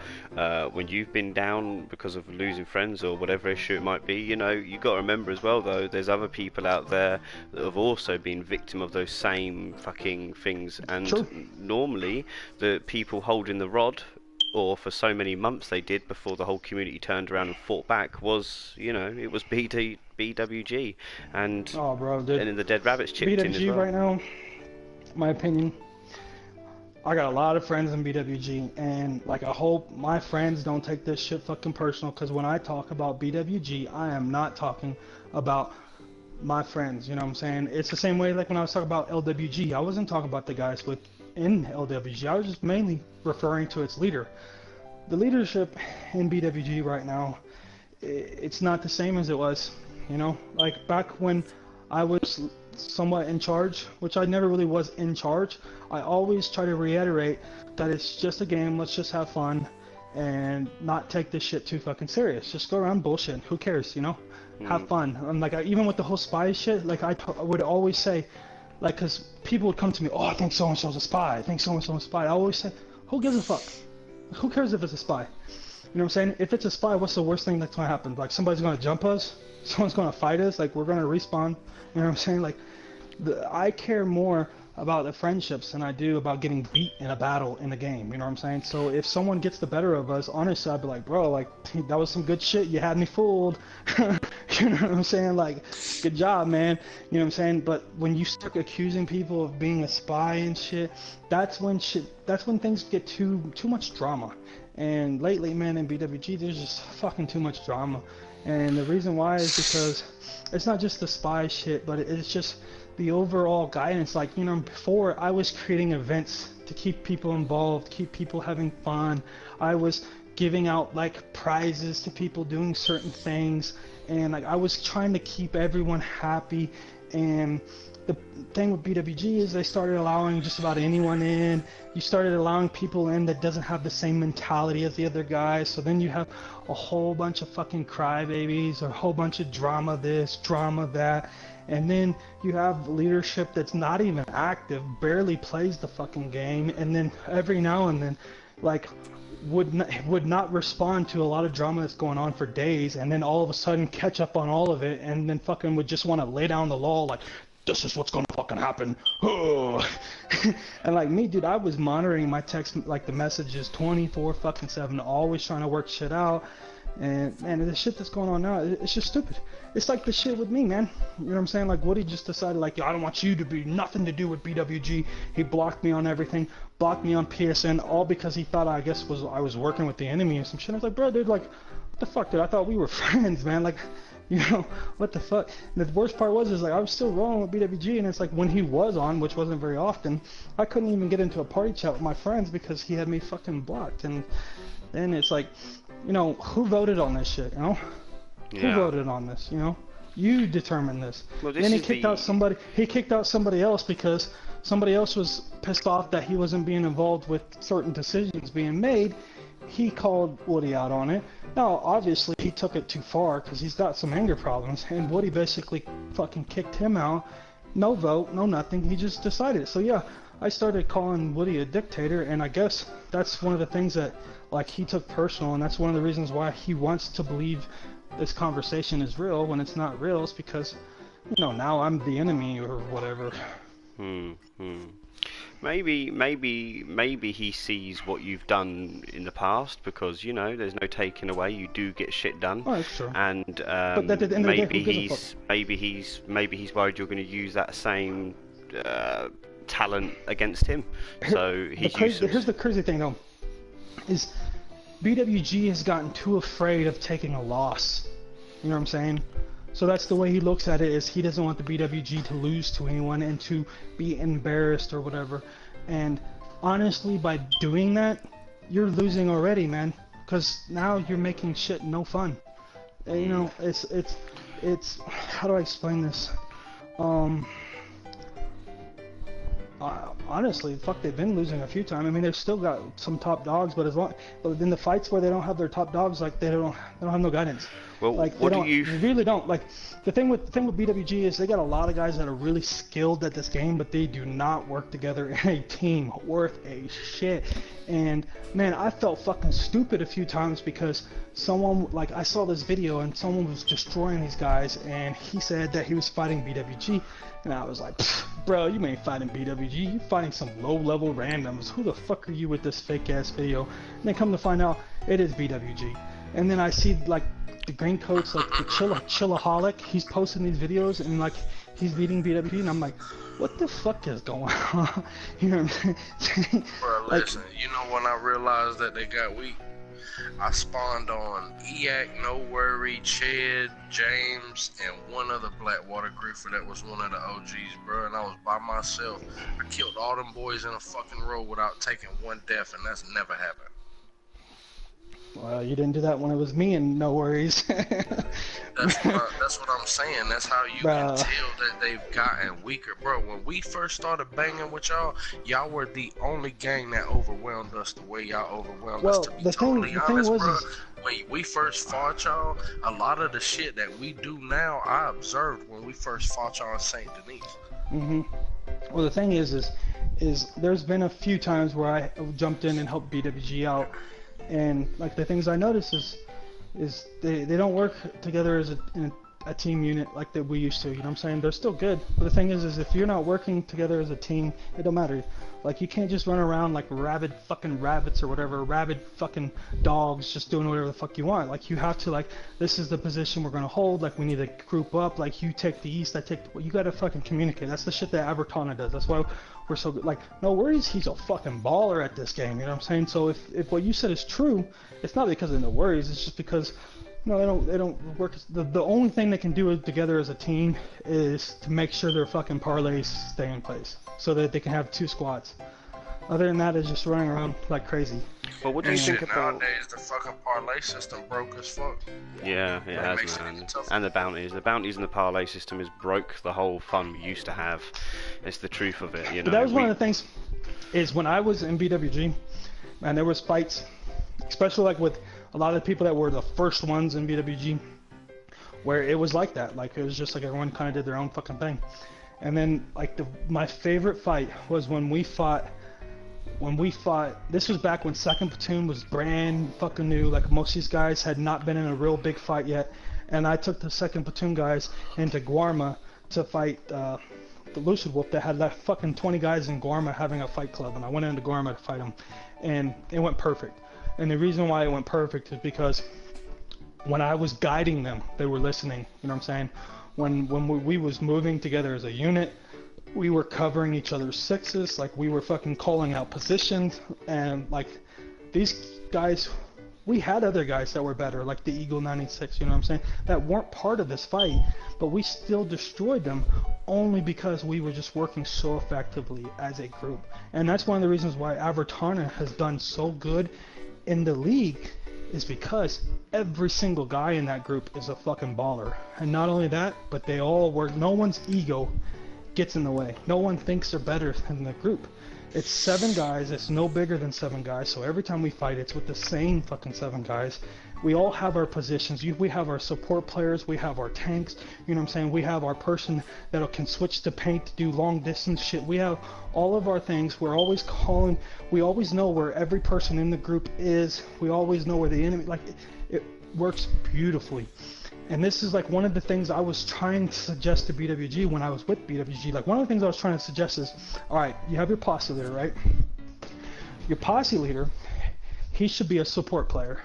when you've been down because of losing friends or whatever issue it might be. You know, you got to remember as well, though, there's other people out there that have also been victim of those same fucking things. And True. Normally, the people holding the rod, or for so many months they did before the whole community turned around and fought back, was, you know, it was BWG, and oh, bro, dude. And then the Dead Rabbits chipped in as well. BWG right now, my opinion, I got a lot of friends in BWG, and like, I hope my friends don't take this shit fucking personal, because when I talk about BWG, I am not talking about my friends, you know what I'm saying? It's the same way like when I was talking about LWG, I wasn't talking about the guys in LWG, I was just mainly referring to its leader. The leadership in BWG right now, it's not the same as it was, you know? Like, back when I was somewhat in charge, which I never really was in charge, I always try to reiterate that it's just a game, let's just have fun, and not take this shit too fucking serious. Just go around bullshit, who cares, you know? Have fun. And like, even with the whole spy shit, like, I would always say, like, because people would come to me, oh, I think so-and-so's a spy, I think so-and-so's a spy. I always say, who gives a fuck? Who cares if it's a spy? You know what I'm saying? If it's a spy, what's the worst thing that's going to happen? Like, somebody's going to jump us? Someone's going to fight us? Like, we're going to respawn? You know what I'm saying? Like, I care more about the friendships than I do about getting beat in a battle in a game. You know what I'm saying? So if someone gets the better of us, honestly, I'd be like, bro, like that was some good shit. You had me fooled. You know what I'm saying? Like, good job, man. You know what I'm saying? But when you start accusing people of being a spy and shit, that's when things get too much drama. And lately, man, in BWG, there's just fucking too much drama. And the reason why is because it's not just the spy shit, but it's just the overall guidance. Like, you know, before I was creating events to keep people involved, keep people having fun. I was giving out like prizes to people doing certain things, and like I was trying to keep everyone happy. And the thing with BWG is they started allowing just about anyone in. You started allowing people in that doesn't have the same mentality as the other guys. So then you have a whole bunch of fucking crybabies, or a whole bunch of drama this, drama that. And then you have leadership that's not even active, barely plays the fucking game, and then every now and then, like, would not respond to a lot of drama that's going on for days, and then all of a sudden catch up on all of it, and then fucking would just want to lay down the law like, this is what's gonna fucking happen. And like me, dude, I was monitoring my text, like the messages 24/7, always trying to work shit out. And man, the shit that's going on now, it's just stupid. It's like the shit with me, man. You know what I'm saying? Like Woody just decided, like, yo, I don't want you to be nothing to do with BWG. He blocked me on everything, blocked me on PSN, all because he thought I was working with the enemy or some shit. I was like, bro, dude, like, what the fuck, dude? I thought we were friends, man. Like, you know, what the fuck? And the worst part is like I was still rolling with BWG, and it's like when he was on, which wasn't very often, I couldn't even get into a party chat with my friends because he had me fucking blocked. And then it's like, you know, who voted on this shit, you know? Yeah. Who voted on this, you know? You determined this. Well, then he kicked out somebody else because somebody else was pissed off that he wasn't being involved with certain decisions being made. He called Woody out on it. Now, obviously, he took it too far because he's got some anger problems, and Woody basically fucking kicked him out. No vote, no nothing. He just decided. So yeah, I started calling Woody a dictator, and I guess that's one of the things that, like, he took personal, and that's one of the reasons why he wants to believe this conversation is real when it's not real. It's because, you know, now I'm the enemy or whatever. Maybe he sees what you've done in the past, because, you know, there's no taking away. You do get shit done. Oh, that's true. And maybe he's worried you're going to use that same talent against him. So here's the crazy thing, though, is BWG has gotten too afraid of taking a loss. You know what I'm saying? So that's the way he looks at it, is he doesn't want the BWG to lose to anyone and to be embarrassed or whatever. And honestly, by doing that, you're losing already, man. Because now you're making shit no fun. And, you know, it's how do I explain this? Honestly, fuck, they've been losing a few times. I mean, they've still got some top dogs, but in the fights where they don't have their top dogs, like, they don't have no guidance. Well, like, they really don't. Like, the thing with BWG is they got a lot of guys that are really skilled at this game, but they do not work together in a team worth a shit. And man, I felt fucking stupid a few times because someone, like, I saw this video and someone was destroying these guys, and he said that he was fighting BWG, and I was like, bro, you ain't fighting BWG, you fighting some low-level randoms. Who the fuck are you with this fake-ass video? And then come to find out, it is BWG. And then I see, like, the green coats, like the Chillaholic, he's posting these videos and like he's beating BWG, and I'm like, what the fuck is going on? You know what I'm saying? Bro, listen, you know when I realized that they got weak? I spawned on EAC, No Worry, Chad, James, and one other Blackwater griefer that was one of the OGs, bro, and I was by myself. I killed all them boys in a fucking row without taking one death, and that's never happened. Well, you didn't do that when it was me, and no worries. That's what I'm saying. That's how you can tell that they've gotten weaker, bro. When we first started banging with y'all were the only gang that overwhelmed us the way y'all overwhelmed us. To be totally honest, bro, when we first fought y'all, a lot of the shit that we do now, I observed when we first fought y'all in St. Denis. Well, the thing is there's been a few times where I jumped in and helped BWG out. And like the things I notice is they don't work together as a team unit like that we used to. You know what I'm saying? They're still good, but the thing is if you're not working together as a team, it don't matter. Like, you can't just run around like rabid fucking rabbits or whatever, rabid fucking dogs, just doing whatever the fuck you want. Like, you have to, like, this is the position we're gonna hold. Like, we need to group up. Like, you take the east, I take the... You gotta fucking communicate. That's the shit that Abertana does. That's why we're so good. Like, no worries, he's a fucking baller at this game. You know what I'm saying? So if what you said is true, it's not because of no worries. It's just because, no, they don't work. The only thing they can do together as a team is to make sure their fucking parlays stay in place, so that they can have 2 squads. Other than that, it's just running around like crazy. Well, what do you think about... Nowadays, the fucking parlay system broke as fuck. Yeah, it has, man. And the bounties. The bounties and the parlay system has broke the whole fun we used to have. It's the truth of it, you know. But that was one of the things, is when I was in BWG, man, there was fights, especially like with a lot of the people that were the first ones in BWG, where it was like that. Like, it was just like everyone kind of did their own fucking thing. And then, like, my favorite fight was when we fought, this was back when 2nd Platoon was brand fucking new. Like, most of these guys had not been in a real big fight yet. And I took the 2nd Platoon guys into Guarma to fight the Lucid Wolf that had left fucking 20 guys in Guarma having a fight club. And I went into Guarma to fight them. And it went perfect. And the reason why it went perfect is because when I was guiding them, they were listening. You know what I'm saying? When we was moving together as a unit, we were covering each other's sixes, like we were fucking calling out positions, and like these guys, we had other guys that were better, like the Eagle 96, you know what I'm saying, that weren't part of this fight, but we still destroyed them only because we were just working so effectively as a group. And that's one of the reasons why Abertana has done so good in the league, is because every single guy in that group is a fucking baller. And not only that, but they all work, no one's ego gets in the way. No one thinks they're better than the group. It's 7 guys, it's no bigger than 7 guys, so every time we fight it's with the same fucking 7 guys. We all have our positions. We have our support players, we have our tanks, you know what I'm saying, we have our person that can switch to paint to do long distance shit. We have all of our things. We're always calling, we always know where every person in the group is. We always know where the enemy, like, it works beautifully. And this is like one of the things I was trying to suggest to BWG when I was with BWG. Like, one of the things I was trying to suggest is, alright, you have your posse leader, right? Your posse leader, he should be a support player.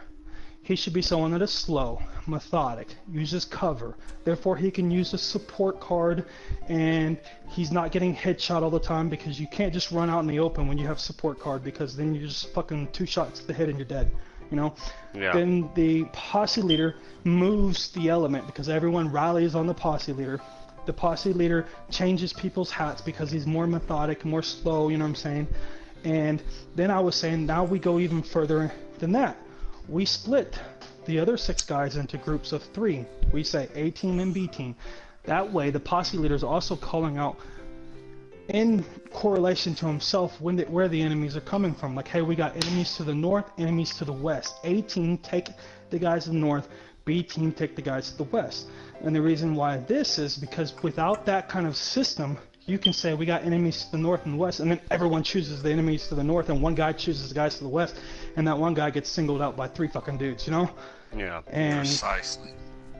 He should be someone that is slow, methodic, uses cover. Therefore, he can use a support card, and he's not getting headshot all the time, because you can't just run out in the open when you have support card, because then you're just fucking 2 shots to the head and you're dead. You know? Yeah. Then the posse leader moves the element because everyone rallies on the posse leader. The posse leader changes people's hats because he's more methodic, more slow, you know what I'm saying? And then I was saying, now we go even further than that. We split the other 6 guys into groups of 3. We say A team and B team. That way the posse leader is also calling out in correlation to himself where the enemies are coming from. Like, hey, we got enemies to the north, enemies to the west. A team, take the guys to the north. B team, take the guys to the west. And the reason why this is because without that kind of system, you can say we got enemies to the north and the west, and then everyone chooses the enemies to the north, and one guy chooses the guys to the west, and that one guy gets singled out by 3 fucking dudes, you know? Yeah. And precisely.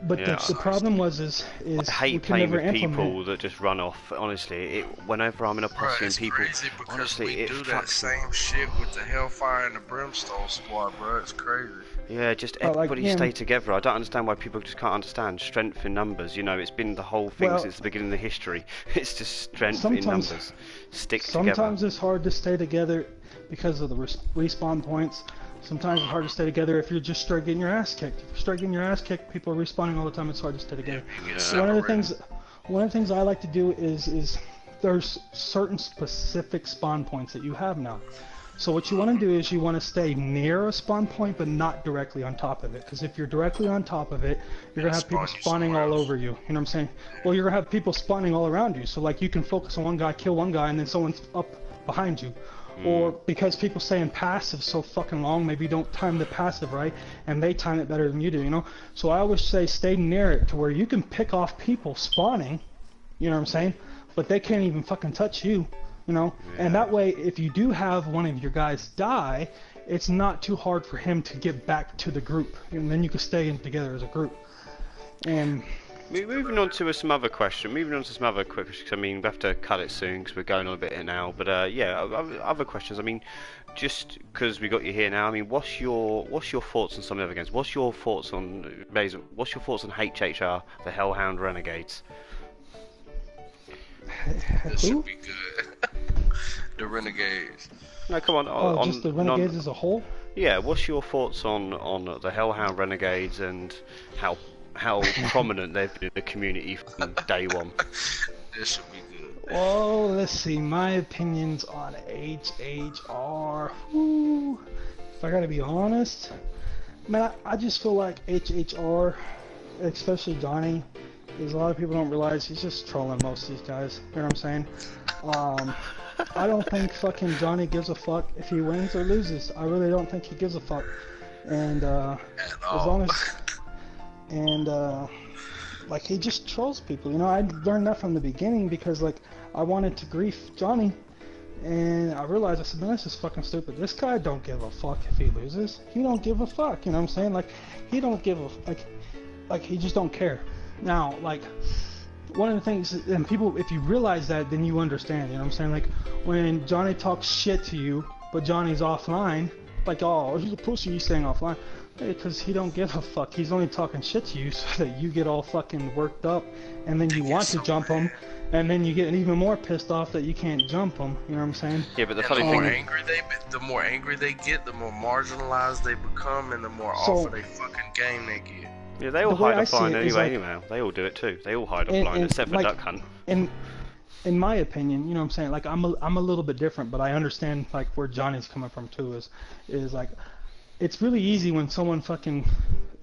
But Yeah. the problem is I hate we can playing never with implement. people that just run off. Honestly, whenever I'm in a posse and It's people, crazy because honestly, we it do that fucks me. same shit with the Hellfire and the Brimstone squad, bro. It's crazy. Yeah, just But, like, everybody yeah. stay together. I don't understand why people just can't understand strength in numbers. You know, it's been the whole thing Well, since the beginning of the history. It's just strength in sometimes- numbers. Stick Sometimes together. it's hard to stay together because of the respawn points. Sometimes it's hard to stay together if you're just straight getting your ass kicked. If you're straight getting your ass kicked, people are respawning all the time. It's hard to stay together. You get So one of the separated. things I like to do is there's certain specific spawn points that you have now. So what you want to do is you want to stay near a spawn point, but not directly on top of it. Because if you're directly on top of it, you're gonna have people Spawn you spawning somewhere all else. over you. You know what I'm saying? Well, you're gonna have people spawning all around you. So like you can focus on one guy, kill one guy, and then someone's up behind you. Or because people stay in passive so fucking long, maybe you don't time the passive right, and they time it better than you do, you know? So I always say stay near it to where you can pick off people spawning, you know what I'm saying? But they can't even fucking touch you, you know? And that way, if you do have one of your guys die, it's not too hard for him to get back to the group, and then you can stay in together as a group. And Moving on to some other questions. Moving on to some other questions. I mean, we have to cut it soon because we're going on a bit here now. But yeah, other questions. I mean, just because we got you here now. I mean, what's your thoughts on some of the other games? What's your thoughts on What's your thoughts on HHR, the Hellhound Renegades? This should be good. The Renegades. No, come on. Oh, just the Renegades as a whole? Yeah. What's your thoughts on the Hellhound Renegades and how prominent they've been in the community from day one? This should be good. Well, let's see. My opinions on HHR. Whew. If I gotta be honest, man, I just feel like HHR, especially Johnny, is a lot of people don't realize he's just trolling most of these guys. You know what I'm saying? I don't think fucking Johnny gives a fuck if he wins or loses. I really don't think he gives a fuck. And as long as like he just trolls people. You know, I learned that from the beginning because like I wanted to grief Johnny, and I realized, I said, man, this is fucking stupid. This guy don't give a fuck if he loses. He don't give a fuck. You know what I'm saying? Like he don't give a like he just don't care. Now, like, one of the things, and people, if you realize that, then you understand, you know what I'm saying? Like, when Johnny talks shit to you, but Johnny's offline, like, oh, he's a pussy, he's staying offline. Because he don't give a fuck. He's only talking shit to you so that you get all fucking worked up, and then you want to jump him, and then you get even more pissed off that you can't jump him. You know what I'm saying? Yeah, but the funny thing is, the more angry they get, the more marginalized they become, and the more off of their fucking game they get. Yeah, they all hide offline anyway. They all do it too. They all hide offline, except for Duck Hunt. In my opinion, you know what I'm saying? Like I'm a little bit different, but I understand like where Johnny's coming from too. Is like, it's really easy when someone fucking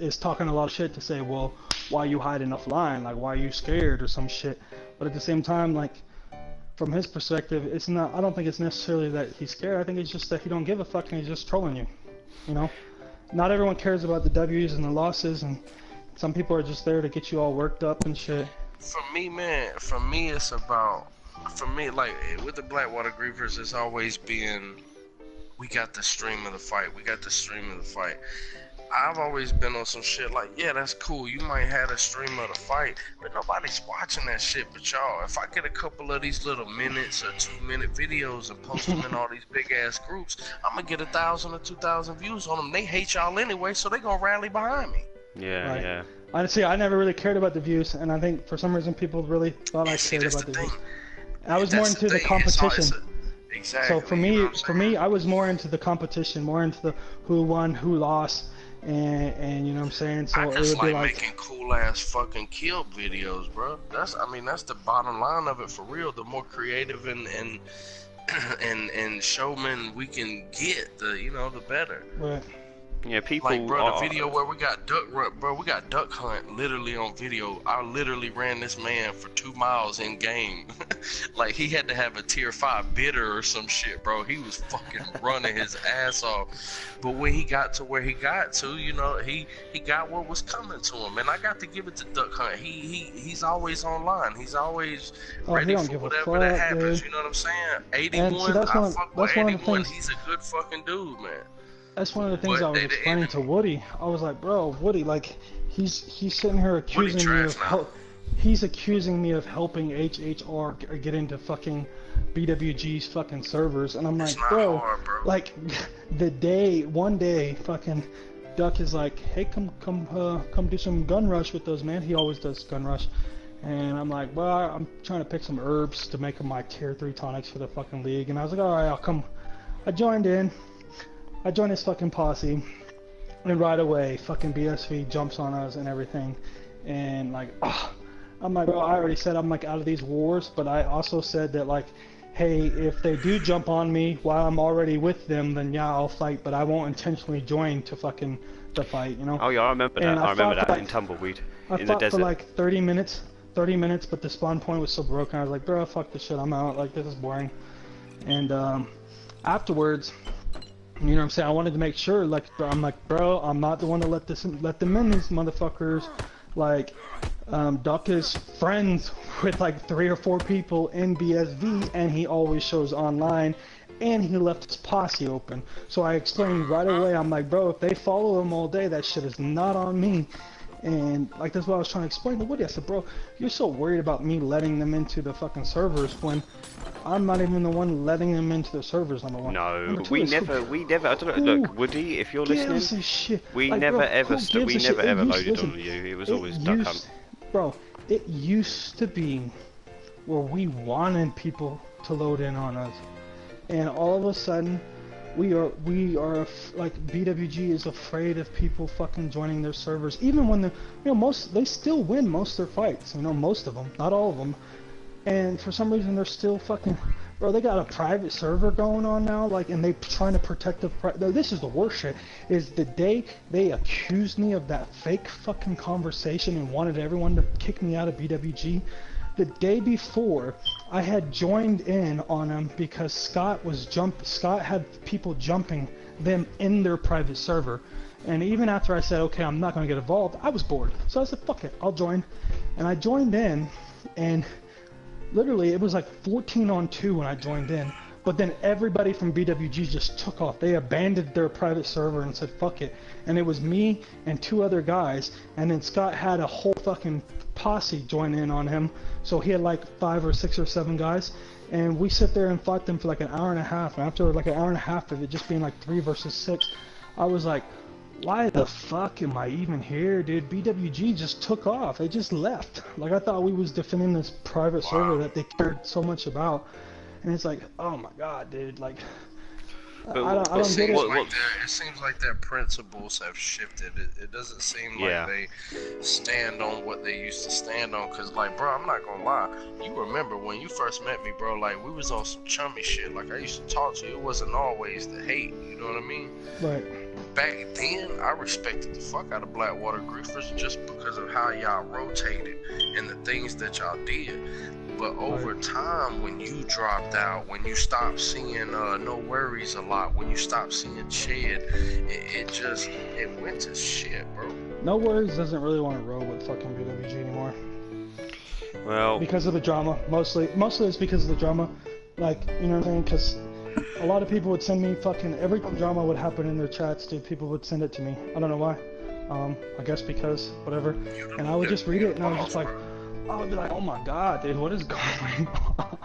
is talking a lot of shit to say, well, why you hiding offline? Like, why are you scared or some shit? But at the same time, like, from his perspective, it's not. I don't think it's necessarily that he's scared. I think it's just that he don't give a fuck and he's just trolling you. You know, not everyone cares about the W's and the losses, and some people are just there to get you all worked up and shit. For me, man, it's about, like, with the Blackwater Griefers, it's always been, we got the stream of the fight. I've always been on some shit like, yeah, that's cool. You might have a stream of the fight, but nobody's watching that shit but y'all. If I get a couple of these little minutes or 2-minute videos and post them in all these big ass groups, I'm gonna get 1,000 or 2,000 views on them. They hate y'all anyway, so they gonna rally behind me. Yeah, right. Yeah. Honestly, I never really cared about the views, and I think for some reason people really thought I cared about the views. I was more into the competition. Exactly. So for me, I was more into the competition, more into the who won, who lost, and you know what I'm saying. So I just it would be like making cool ass fucking kill videos, bro. That's the bottom line of it for real. The more creative and showman we can get, the better. Right. Yeah, people. Like, bro, the video where we got duck hunt literally on video. I literally ran this man for 2 miles in game. Like, he had to have a tier 5 bidder or some shit, bro. He was fucking running his ass off. But when he got to where he got to, he got what was coming to him, and I got to give it to Duck Hunt. He's always online. He's always ready for whatever that happens. Dude. You know what I'm saying? 81. I fuck with 81. He's a good fucking dude, man. That's one of the things I was explaining to Woody. I was like, bro, Woody, like, he's sitting here accusing me of he's accusing me of helping HHR get into fucking BWG's fucking servers, and I'm like, bro, like, one day, fucking Duck is like, hey, come do some gun rush with those, man. He always does gun rush, and I'm like, well, I'm trying to pick some herbs to make them my tier 3 tonics for the fucking league, and I was like, all right, I'll come. I joined his fucking posse, and right away, fucking BSV jumps on us and everything, and like, I'm like, bro, I already said I'm like out of these wars, but I also said that like, hey, if they do jump on me while I'm already with them, then yeah, I'll fight, but I won't intentionally join to fucking the fight, you know? Oh yeah, I remember that. I remember that in Tumbleweed, in the desert. I fought for like 30 minutes, but the spawn point was so broken, I was like, bro, fuck this shit, I'm out, like, this is boring. And afterwards, you know what I'm saying, I wanted to make sure, like, I'm like, bro, I'm not the one to let them in, these motherfuckers. Like, Duck is friends with like 3 or 4 people in BSV, and he always shows online, and he left his posse open. So I explained right away, I'm like, bro, if they follow him all day, that shit is not on me. And like that's what I was trying to explain to Woody. I said, bro, you're so worried about me letting them into the fucking servers when I'm not even the one letting them into the servers. Number one. No, Number two we is never. I don't know. Look, Woody, if you're gives listening, a shit? we Like, never bro, ever, who gives we a shit? never It ever used- loaded listen, on you. It was it always Duck used- Hunt. Bro, it used to be where we wanted people to load in on us, and all of a sudden, we are like BWG is afraid of people fucking joining their servers, even when they still win most of their fights, most of them, not all of them, and for some reason they're still fucking, bro, they got a private server going on now, like, and they trying to protect this is the worst shit, is the day they accused me of that fake fucking conversation and wanted everyone to kick me out of BWG. The day before, I had joined in on them because Scott had people jumping them in their private server. And even after I said, okay, I'm not going to get involved, I was bored. So I said, fuck it, I'll join. And I joined in, and literally it was like 14-on-2 when I joined in. But then everybody from BWG just took off. They abandoned their private server and said, fuck it. And it was me and 2 other guys. And then Scott had a whole fucking posse join in on him. So he had like 5 or 6 or 7 guys. And we sit there and fought them for like an hour and a half. And after like an hour and a half of it just being like 3 versus 6, I was like, why the fuck am I even here, dude? BWG just took off. They just left. Like, I thought we was defending this private server that they cared so much about. And it's like, oh my god, dude, like, I don't get it. It seems like their principles have shifted. It doesn't seem like they stand on what they used to stand on. Cause like, bro, I'm not gonna lie. You remember when you first met me, bro? Like, we was on some chummy shit. Like, I used to talk to you. It wasn't always the hate. You know what I mean? Right. Back then, I respected the fuck out of Blackwater Griefers just because of how y'all rotated and the things that y'all did. But over time, when you dropped out, when you stopped seeing No Worries a lot, when you stopped seeing Shed, it went to shit, bro. No Worries doesn't really want to roll with fucking BWG anymore. Well, because of the drama, mostly it's because of the drama. Like, you know what I mean? Because a lot of people would send me fucking, every time drama would happen in their chats, dude, people would send it to me. I don't know why. I guess because, whatever. And I would just read it and I was just like, I would be like, oh my god, dude, what is going on?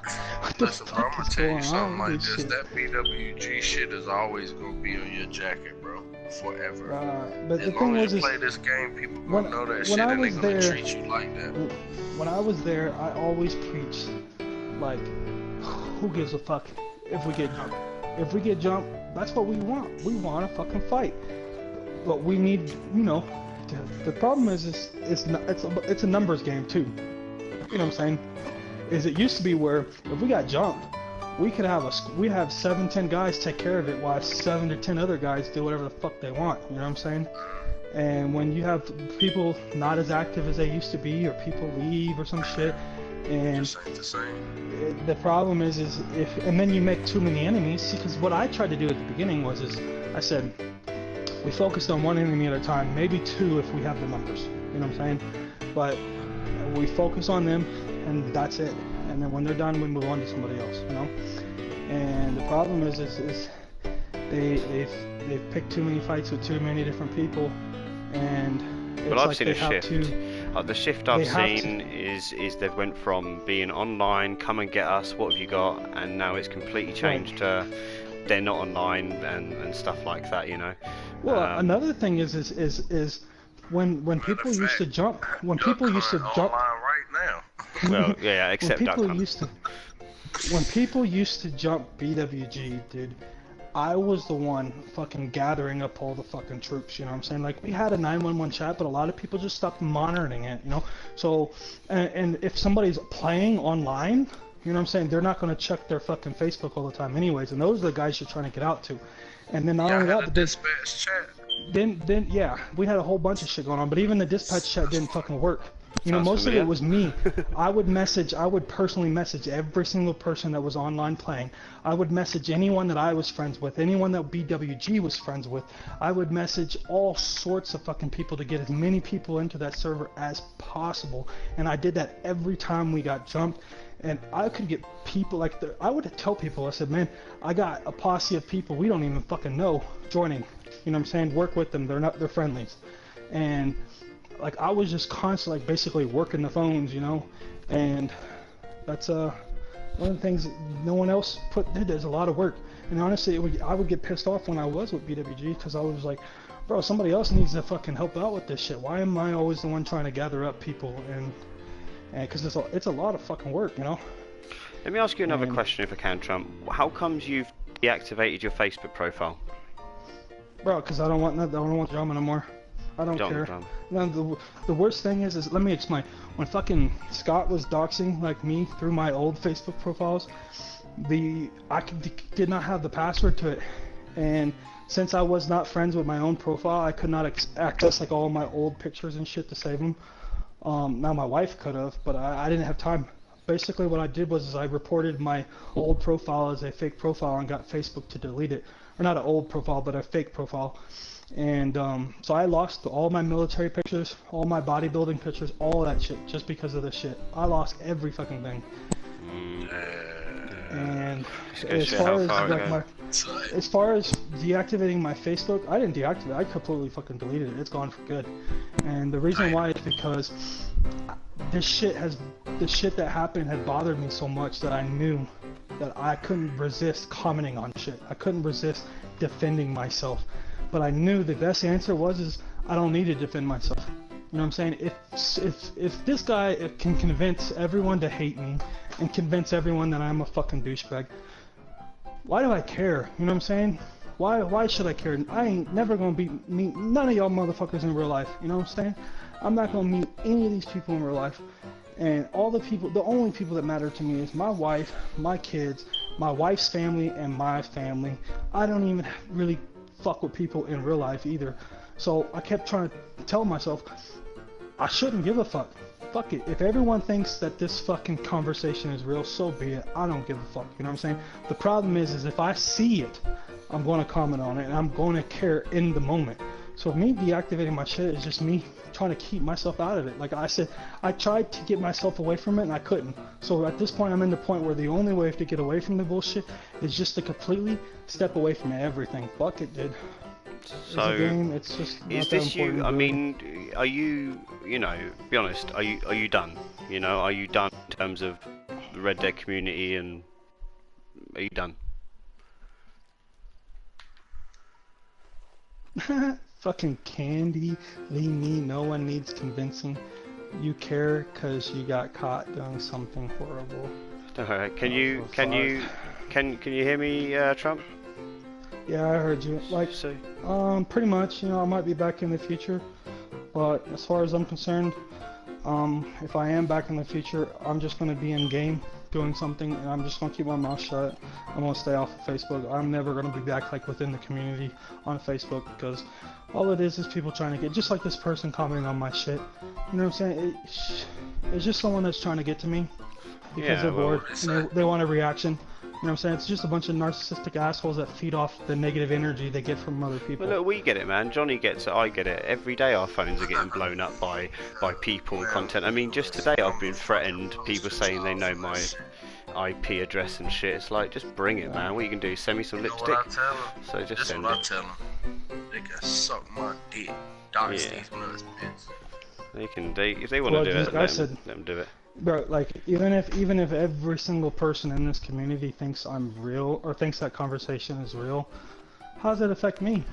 Listen, bro, I'm gonna tell you something like this. That BWG shit is always gonna be on your jacket, bro. Forever. But as the long thing as you was, play this game, people gonna know that shit I and they was gonna there, treat you like that. When I was there, I always preached, like, who gives a fuck if we get jumped? If we get jumped, that's what we want. We want to fucking fight. But we need, the problem is it's a numbers game too. You know what I'm saying? Is it used to be where if we got jumped, we have 7, 10 guys take care of it while 7 to 10 other guys do whatever the fuck they want. You know what I'm saying? And when you have people not as active as they used to be, or people leave or some shit, and just ain't the same. The problem is if and then you make too many enemies. Because what I tried to do at the beginning was I said we focused on one enemy at a time, maybe 2 if we have the numbers. You know what I'm saying? But we focus on them, and that's it. And then when they're done, we move on to somebody else. And the problem is they've picked too many fights with too many different people, and it's I've like seen they a have shift. to. The shift I've seen is they've went from being online, come and get us, what have you got, and now it's completely changed to they're not online and stuff like that, Well, another thing is when people used to jump, when people used to jump. Online right now. Well, yeah, except Duck Hunt. When people used to jump BWG, dude, I was the one fucking gathering up all the fucking troops, you know what I'm saying? Like, we had a 911 chat, but a lot of people just stopped monitoring it, So, and if somebody's playing online, you know what I'm saying, they're not going to check their fucking Facebook all the time anyways, and those are the guys you're trying to get out to. And then not only that, but dispatch chat. Then yeah, we had a whole bunch of shit going on, but even the dispatch chat didn't fucking work. Most familiar. of it was me. I would personally message every single person that was online playing. I would message anyone that I was friends with, anyone that BWG was friends with. I would message all sorts of fucking people to get as many people into that server as possible. And I did that every time we got jumped. And I could get people I would tell people, I said, man, I got a posse of people we don't even fucking know joining. You know what I'm saying? Work with them. They're friendlies. And like I was just constantly like basically working the phones, you know, and that's one of the things no one else did. There's a lot of work, and honestly, I would get pissed off when I was with BWG because I was like, bro, somebody else needs to fucking help out with this shit. Why am I always the one trying to gather up people? And because it's a lot of fucking work, you know. Let me ask you another question, if I can, Trump. How comes you've deactivated your Facebook profile? Bro, because I don't want drama no more. I don't care. No, the worst thing is let me explain. When fucking Scott was doxing like me through my old Facebook profiles, I did not have the password to it, and since I was not friends with my own profile, I could not access like all my old pictures and shit to save them. Now my wife could have, but I didn't have time. Basically, what I did was I reported my old profile as a fake profile and got Facebook to delete it, or not an old profile, but a fake profile. And so I lost all my military pictures, all my bodybuilding pictures, all that shit, just because of this shit. I lost every fucking thing. And as far as deactivating my Facebook, I didn't deactivate. I completely fucking deleted it. It's gone for good. And the reason why is because the shit that happened had bothered me so much that I knew that I couldn't resist commenting on shit. I couldn't resist defending myself. But I knew the best answer is I don't need to defend myself. You know what I'm saying? If this guy can convince everyone to hate me and convince everyone that I'm a fucking douchebag, why do I care? You know what I'm saying? Why should I care? I ain't never gonna meet none of y'all motherfuckers in real life. You know what I'm saying? I'm not gonna meet any of these people in real life. And the only people that matter to me is my wife, my kids, my wife's family, and my family. I don't even really fuck with people in real life either. So I kept trying to tell myself, I shouldn't give a fuck. Fuck it. If everyone thinks that this fucking conversation is real, so be it. I don't give a fuck. You know what I'm saying? The problem is if I see it, I'm going to comment on it, and I'm going to care in the moment. So me deactivating my shit is just me trying to keep myself out of it. Like I said, I tried to get myself away from it, and I couldn't. So at this point, I'm in the point where the only way to get away from the bullshit is just to completely step away from everything. Fuck it, dude. So, it's just is this you? I mean, are you? You know, be honest. Are you done? You know, are you done in terms of the Red Dead community, and are you done? Fucking Candy, leave me. No one needs convincing. You care because you got caught doing something horrible. Alright, can you hear me, Trump? Yeah, I heard you. Like, pretty much. You know, I might be back in the future, but as far as I'm concerned, if I am back in the future, I'm just gonna be in game doing something, and I'm just gonna keep my mouth shut. I'm gonna stay off of Facebook. I'm never gonna be back like within the community on Facebook because all it is people trying to get, just like this person commenting on my shit. You know what I'm saying? It's just someone that's trying to get to me because they're bored and they want a reaction. You know what I'm saying? It's just a bunch of narcissistic assholes that feed off the negative energy they get from other people. Well, look, we get it, man. Johnny gets it. I get it. Every day our phones are getting blown up by people and content. I mean, just today I've been threatened. People saying they know my IP address and shit. It's like, just bring it, man. What you can do is send me some lipstick. So just send it. I tell them. They can suck my dick. Dox these nuts, bitch. If they want to do it, let them do it. Bro, like, even if every single person in this community thinks I'm real, or thinks that conversation is real, how does it affect me?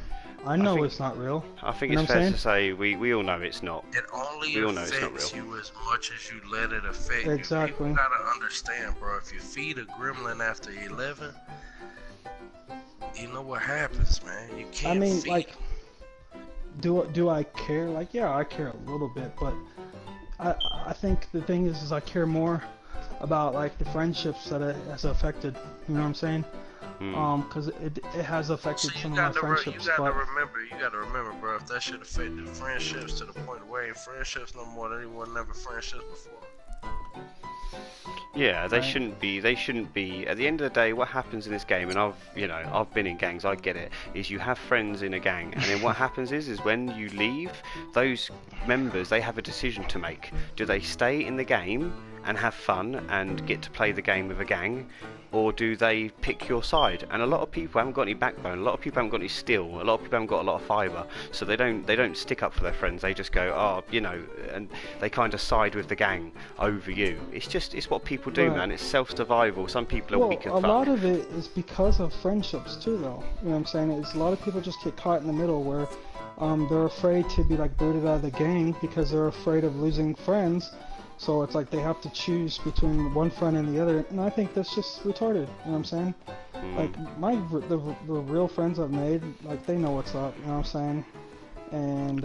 I know it's not real. I think it's fair to say we all know it's not. It only affects you as much as you let it affect you. Exactly. You gotta understand, bro, if you feed a gremlin after 11, you know what happens, man. You can't feed. Like, do I care? Like, yeah, I care a little bit, but I think the thing is I care more about like the friendships that it has affected. You know what I'm saying? Because it has affected some of my friendships. You gotta remember, bro. If that shit affected friendships to the point where ain't friendships no more, there was never friendships before. Yeah, they shouldn't be. They shouldn't be. At the end of the day, what happens in this game, and I've been in gangs, I get it, is you have friends in a gang, and then what happens is when you leave, those members, they have a decision to make. Do they stay in the game and have fun and get to play the game with a gang, or do they pick your side? And a lot of people haven't got any backbone. A lot of people haven't got any steel. A lot of people haven't got a lot of fibre. So they don't stick up for their friends. They just go, oh, you know, and they kind of side with the gang over you. It's what people do, man. It's self-survival. Some people are weak as fuck. A lot of it is because of friendships too, though. You know what I'm saying? It's a lot of people just get caught in the middle where they're afraid to be like booted out of the gang because they're afraid of losing friends. So it's like they have to choose between one friend and the other, and I think that's just retarded. You know what I'm saying? Like the real friends I've made, like they know what's up. You know what I'm saying? And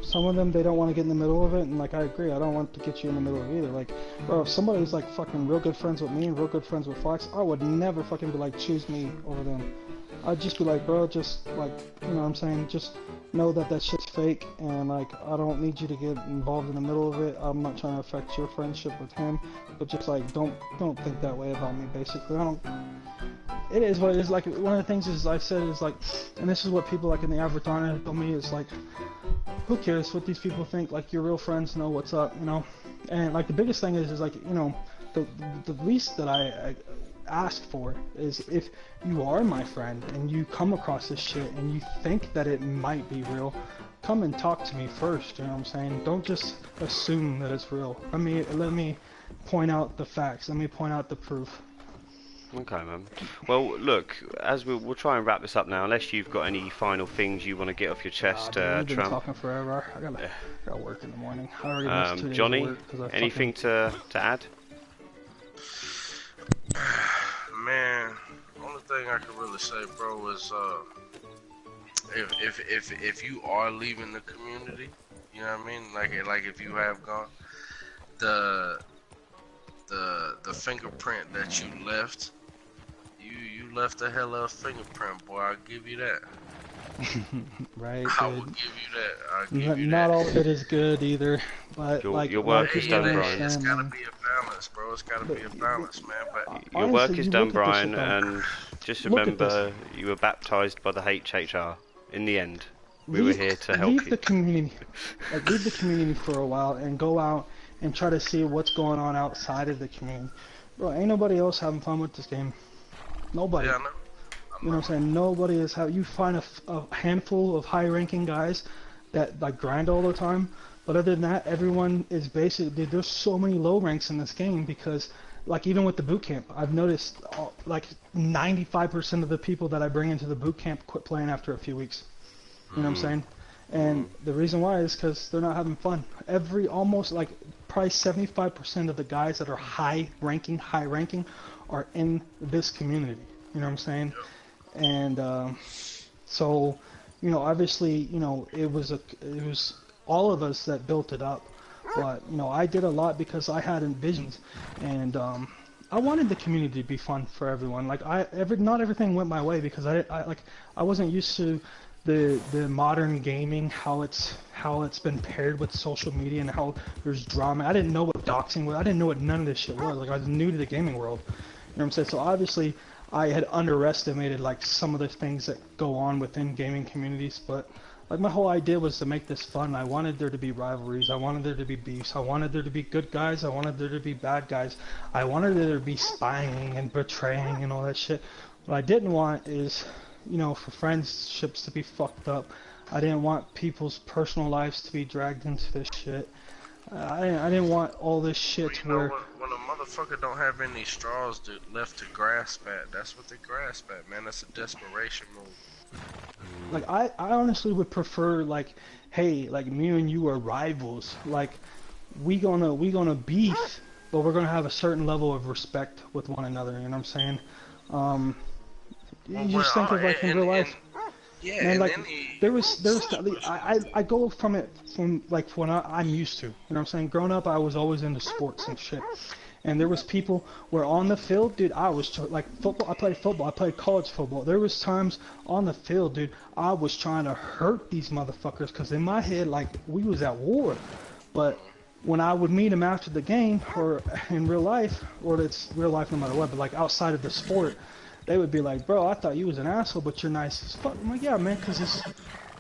some of them, they don't want to get in the middle of it, and like I agree, I don't want to get you in the middle of it either. Like, bro, if somebody's like fucking real good friends with me and real good friends with Fox, I would never fucking be like choose me over them. I'd just be like, bro, just like, you know what I'm saying, just know that that shit's fake, and like I don't need you to get involved in the middle of it. I'm not trying to affect your friendship with him, but just like don't think that way about me. Basically, I don't. It is what it is. Like one of the things is I said is like, and this is what people like in the Avatana told me is like, who cares what these people think? Like your real friends know what's up, you know. And like the biggest thing is like, you know, the least that I ask for is if you are my friend and you come across this shit and you think that it might be real, come and talk to me first. You know what I'm saying? Don't just assume that it's real. Let me point out the facts. Let me point out the proof. Okay, man. Well, look, as we'll try and wrap this up now, unless you've got any final things you want to get off your chest, I've been Trump. talking forever. I got work in the morning. I already missed 2 days Johnny, of work anything to add? Man, only thing I can really say, bro, is if you are leaving the community, you know what I mean? Like if you have gone, the fingerprint that you left, you left a hell of a fingerprint, boy. I'll give you that. Right. I will give you that. I'll give you that. Not all of it is good either, but your work is done, Brian. It's gotta be a balance, bro. It's gotta be a balance, man. But your work is done, Brian, and just remember you were baptized by the HHR. In the end, we were here to help you. Leave the community, leave the community for a while and go out and try to see what's going on outside of the community. Bro, ain't nobody else having fun with this game. Nobody. Yeah, I know. You know what I'm saying? Nobody is how you find a handful of high-ranking guys that like grind all the time, but other than that, everyone is basically there's so many low ranks in this game because like even with the boot camp, I've noticed like 95% of the people that I bring into the boot camp quit playing after a few weeks. You know what I'm saying? And the reason why is because they're not having fun. Almost like probably 75% of the guys that are high ranking are in this community. You know what I'm saying? And so, you know, obviously, you know, it was all of us that built it up. But you know, I did a lot because I had visions, and I wanted the community to be fun for everyone. Like not everything went my way because I wasn't used to the modern gaming, how it's been paired with social media and how there's drama. I didn't know what doxing was. I didn't know what none of this shit was. Like I was new to the gaming world. You know what I'm saying? So obviously I had underestimated like some of the things that go on within gaming communities, but like my whole idea was to make this fun. I wanted there to be rivalries. I wanted there to be beefs. I wanted there to be good guys. I wanted there to be bad guys. I wanted there to be spying and betraying and all that shit. What I didn't want is, you know, for friendships to be fucked up. I didn't want people's personal lives to be dragged into this shit. I didn't want all this shit to where... When a motherfucker don't have any straws left to grasp at, that's what they grasp at, man. That's a desperation move. Like, I honestly would prefer, like, hey, like, me and you are rivals. Like, we gonna beef, but we're gonna have a certain level of respect with one another, you know what I'm saying? You just think of, like, in real life. Yeah, and like I go from like when I'm used to, you know what I'm saying? Growing up, I was always into sports and shit, and there was people where on the field, dude, I was like football. I played college football. There was times on the field, dude, I was trying to hurt these motherfuckers because in my head, like we was at war. But when I would meet them after the game or in real life, or it's real life no matter what, but like outside of the sport, they would be like, bro, I thought you was an asshole, but you're nice as fuck. I'm like, yeah, man, because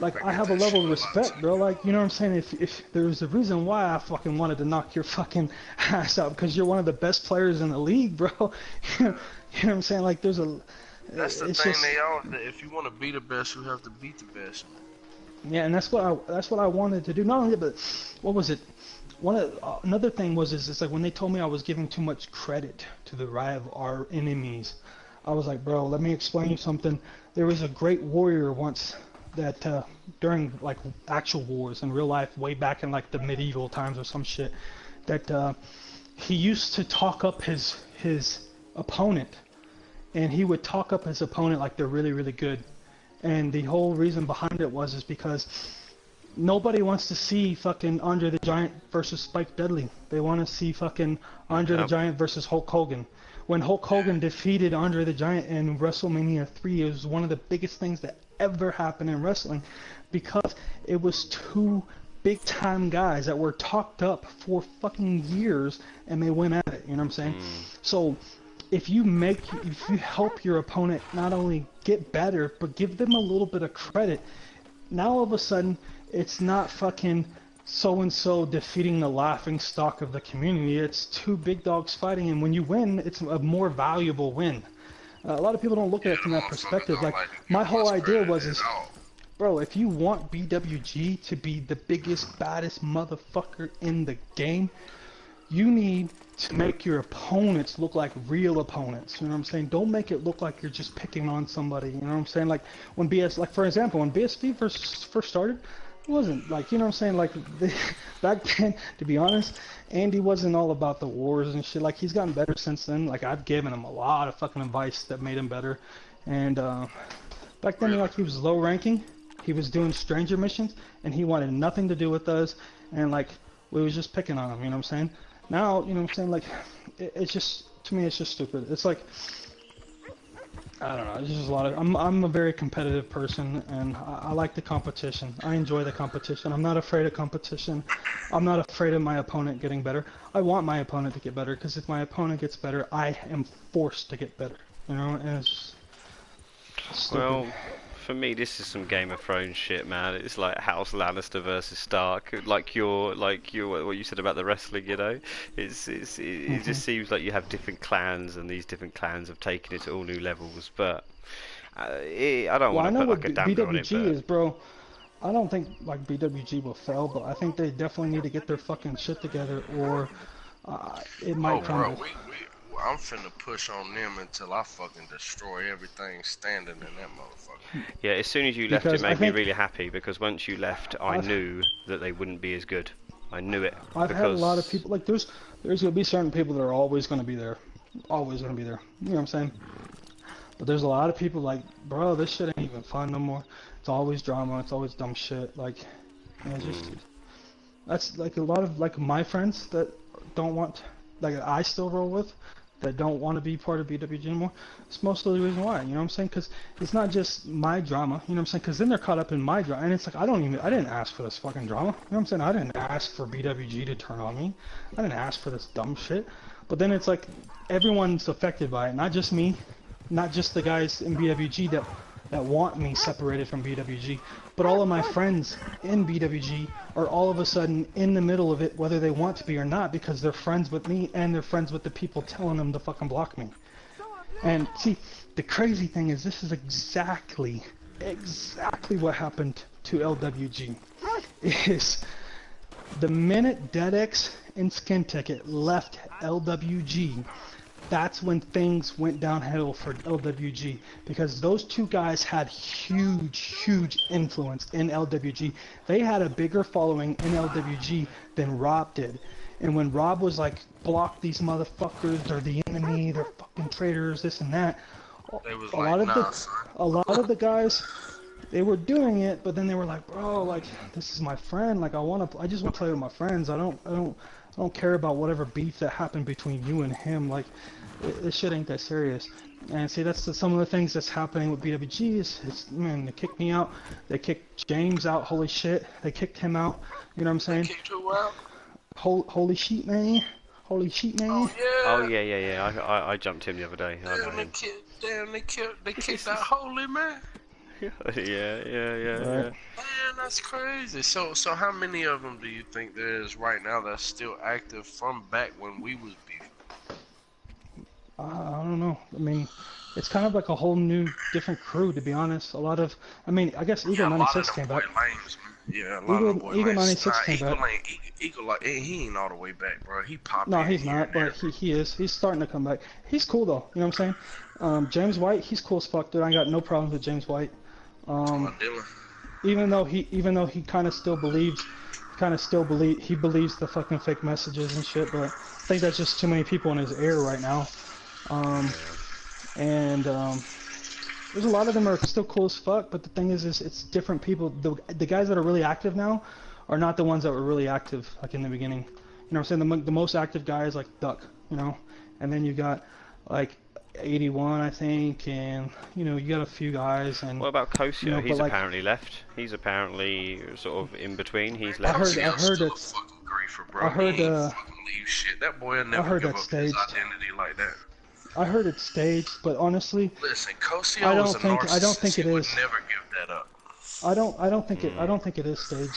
like I have a level of respect, bro. Like, you know what I'm saying? If there's a reason why I fucking wanted to knock your fucking ass out, because you're one of the best players in the league, bro. You know what I'm saying? Like, there's a. That's the thing. They all. If you want to be the best, you have to beat the best. Yeah, and that's what I wanted to do. Not only that, but what was it? Another thing was it's like when they told me I was giving too much credit to the our enemies. I was like, bro, let me explain you something. There was a great warrior once that during like actual wars in real life, way back in like the medieval times or some shit, that he used to talk up his opponent, and he would talk up his opponent like they're really, really good. And the whole reason behind it is because nobody wants to see fucking Andre the Giant versus Spike Dudley. They want to see fucking Andre the Giant versus Hulk Hogan. When Hulk Hogan defeated Andre the Giant in WrestleMania 3, it was one of the biggest things that ever happened in wrestling, because it was two big time guys that were talked up for fucking years and they went at it, you know what I'm saying? So if you help your opponent not only get better, but give them a little bit of credit, now all of a sudden it's not fucking so-and-so defeating the laughing stock of the community. It's two big dogs fighting, and when you win, it's a more valuable win. A lot of people don't look at it from that perspective. Like, my whole idea was, bro, if you want BWG to be the biggest, baddest motherfucker in the game, you need to make your opponents look like real opponents. You know what I'm saying? Don't make it look like you're just picking on somebody. You know what I'm saying? Like when like for example, when BSV first started, it wasn't like, you know what I'm saying? Like back then, to be honest, Andy wasn't all about the wars and shit. Like, he's gotten better since then. Like, I've given him a lot of fucking advice that made him better. And back then, like, he was low ranking. He was doing stranger missions, and he wanted nothing to do with us. And like, we was just picking on him. You know what I'm saying? Now, you know what I'm saying? Like, it's just, to me, it's just stupid. It's like, I don't know. It's just a lot of. I'm a very competitive person, and I like the competition. I enjoy the competition. I'm not afraid of competition. I'm not afraid of my opponent getting better. I want my opponent to get better, because if my opponent gets better, I am forced to get better. You know, and it's stupid. Well, for me, this is some Game of Thrones shit, man. It's like House Lannister versus Stark, like your what you said about the wrestling. You know, it just seems like you have different clans, and these different clans have taken it to all new levels. But I don't want to put like a damper on it. BWG is, bro. I don't think like BWG will fail, but I think they definitely need to get their fucking shit together, or it might come. Bro, I'm finna push on them until I fucking destroy everything standing in that motherfucker. Yeah, as soon as you left, it made me really happy, because once you left, I knew that they wouldn't be as good. I knew it. I've had a lot of people, like, there's gonna be certain people that are always gonna be there. Always gonna be there. You know what I'm saying? But there's a lot of people like, bro, this shit ain't even fun no more. It's always drama, it's always dumb shit. Like, you know, just, that's like a lot of, like, my friends that don't want, like, I still roll with, that don't want to be part of BWG anymore. It's mostly the reason why, you know what I'm saying? Because it's not just my drama, you know what I'm saying? Because then they're caught up in my drama, and it's like, I didn't ask for this fucking drama, you know what I'm saying? I didn't ask for BWG to turn on me. I didn't ask for this dumb shit. But then it's like, everyone's affected by it, not just me, not just the guys in BWG that want me separated from BWG, but all of my friends in BWG are all of a sudden in the middle of it, whether they want to be or not, because they're friends with me and they're friends with the people telling them to fucking block me. And see, the crazy thing is, this is exactly what happened to LWG. Is the minute DeadX and Skin Ticket left LWG, that's when things went downhill for LWG, because those two guys had huge influence in LWG. They had a bigger following in LWG than Rob did. And when Rob was like, block these motherfuckers, they're the enemy, they're fucking traitors, this and that, a lot of the guys, they were doing it, but then they were like, bro, like, this is my friend, like, I just want to play with my friends. I don't care about whatever beef that happened between you and him. Like, this shit ain't that serious. And see, that's some of the things that's happening with BWG. Is man, they kicked me out. They kicked James out. Holy shit, they kicked him out. You know what I'm saying? They kicked who out? Holy shit, man. Holy shit, man. Oh yeah. Yeah. I jumped him the other day. They kicked that holy man. Yeah. Man, that's crazy. So how many of them do you think there is right now that's still active from back when we was beefing? I don't know. I mean, it's kind of like a whole new, different crew, to be honest. A lot of, I mean, I guess Eagle Yeah, a lot 96 of them came boy back. lames, man. Yeah, a lot of them boy Eagle lames. 96 Nah, came Eagle back. ain't Eagle like he ain't all the way back, bro. He pop No, in he's here not, and there, but bro. he is. He's starting to come back. He's cool though. You know what I'm saying? James White, he's cool as fuck, dude. I got no problems with James White. Dylan. Even though he kind of still believes, he believes the fucking fake messages and shit. But I think that's just too many people in his ear right now. And there's a lot of them are still cool as fuck, but the thing is it's different people. The guys that are really active now are not the ones that were really active like in the beginning. You know what I'm saying? The most active guy is like Duck, you know, and then you got like 81, I think, and you know you got a few guys. And What about Kosio? you know, He's like, apparently left. He's apparently sort of in between. He's I left. heard still that. a fucking griefer, bro. I heard He ain't fucking leave shit. That boy will never give up staged. his identity like that. I heard it's staged, but honestly, Listen, Kosio I is a narcissist. I don't think it He would is. never give that up. I don't think it is staged.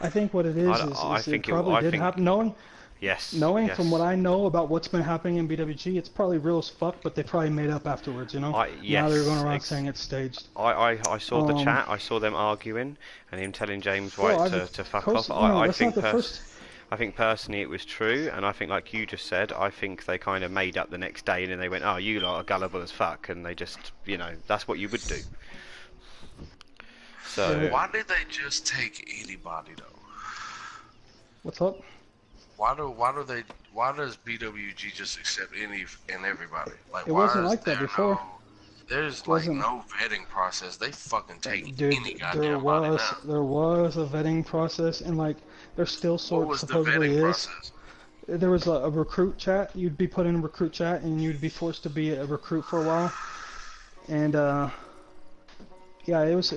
I think what it is I think it probably did think, happen. Yes. Knowing yes. from what I know about what's been happening in BWG, it's probably real as fuck, but they probably made up afterwards, you know? Now they're going around saying it's staged. I saw the chat, I saw them arguing, and him telling James White to fuck off. I think personally it was true, and I think like you just said, I think they kind of made up the next day, and then they went, oh, you lot are gullible as fuck, and they just, you know, that's what you would do. So... Why did they just take anybody, though? What's up? Why does BWG just accept any and everybody? Like, it wasn't like that before. There's like no vetting process. They fucking take any goddamn body now. There was a vetting process, and like there still supposedly is. There was a recruit chat. You'd be put in a recruit chat, and you'd be forced to be a recruit for a while. And yeah, it was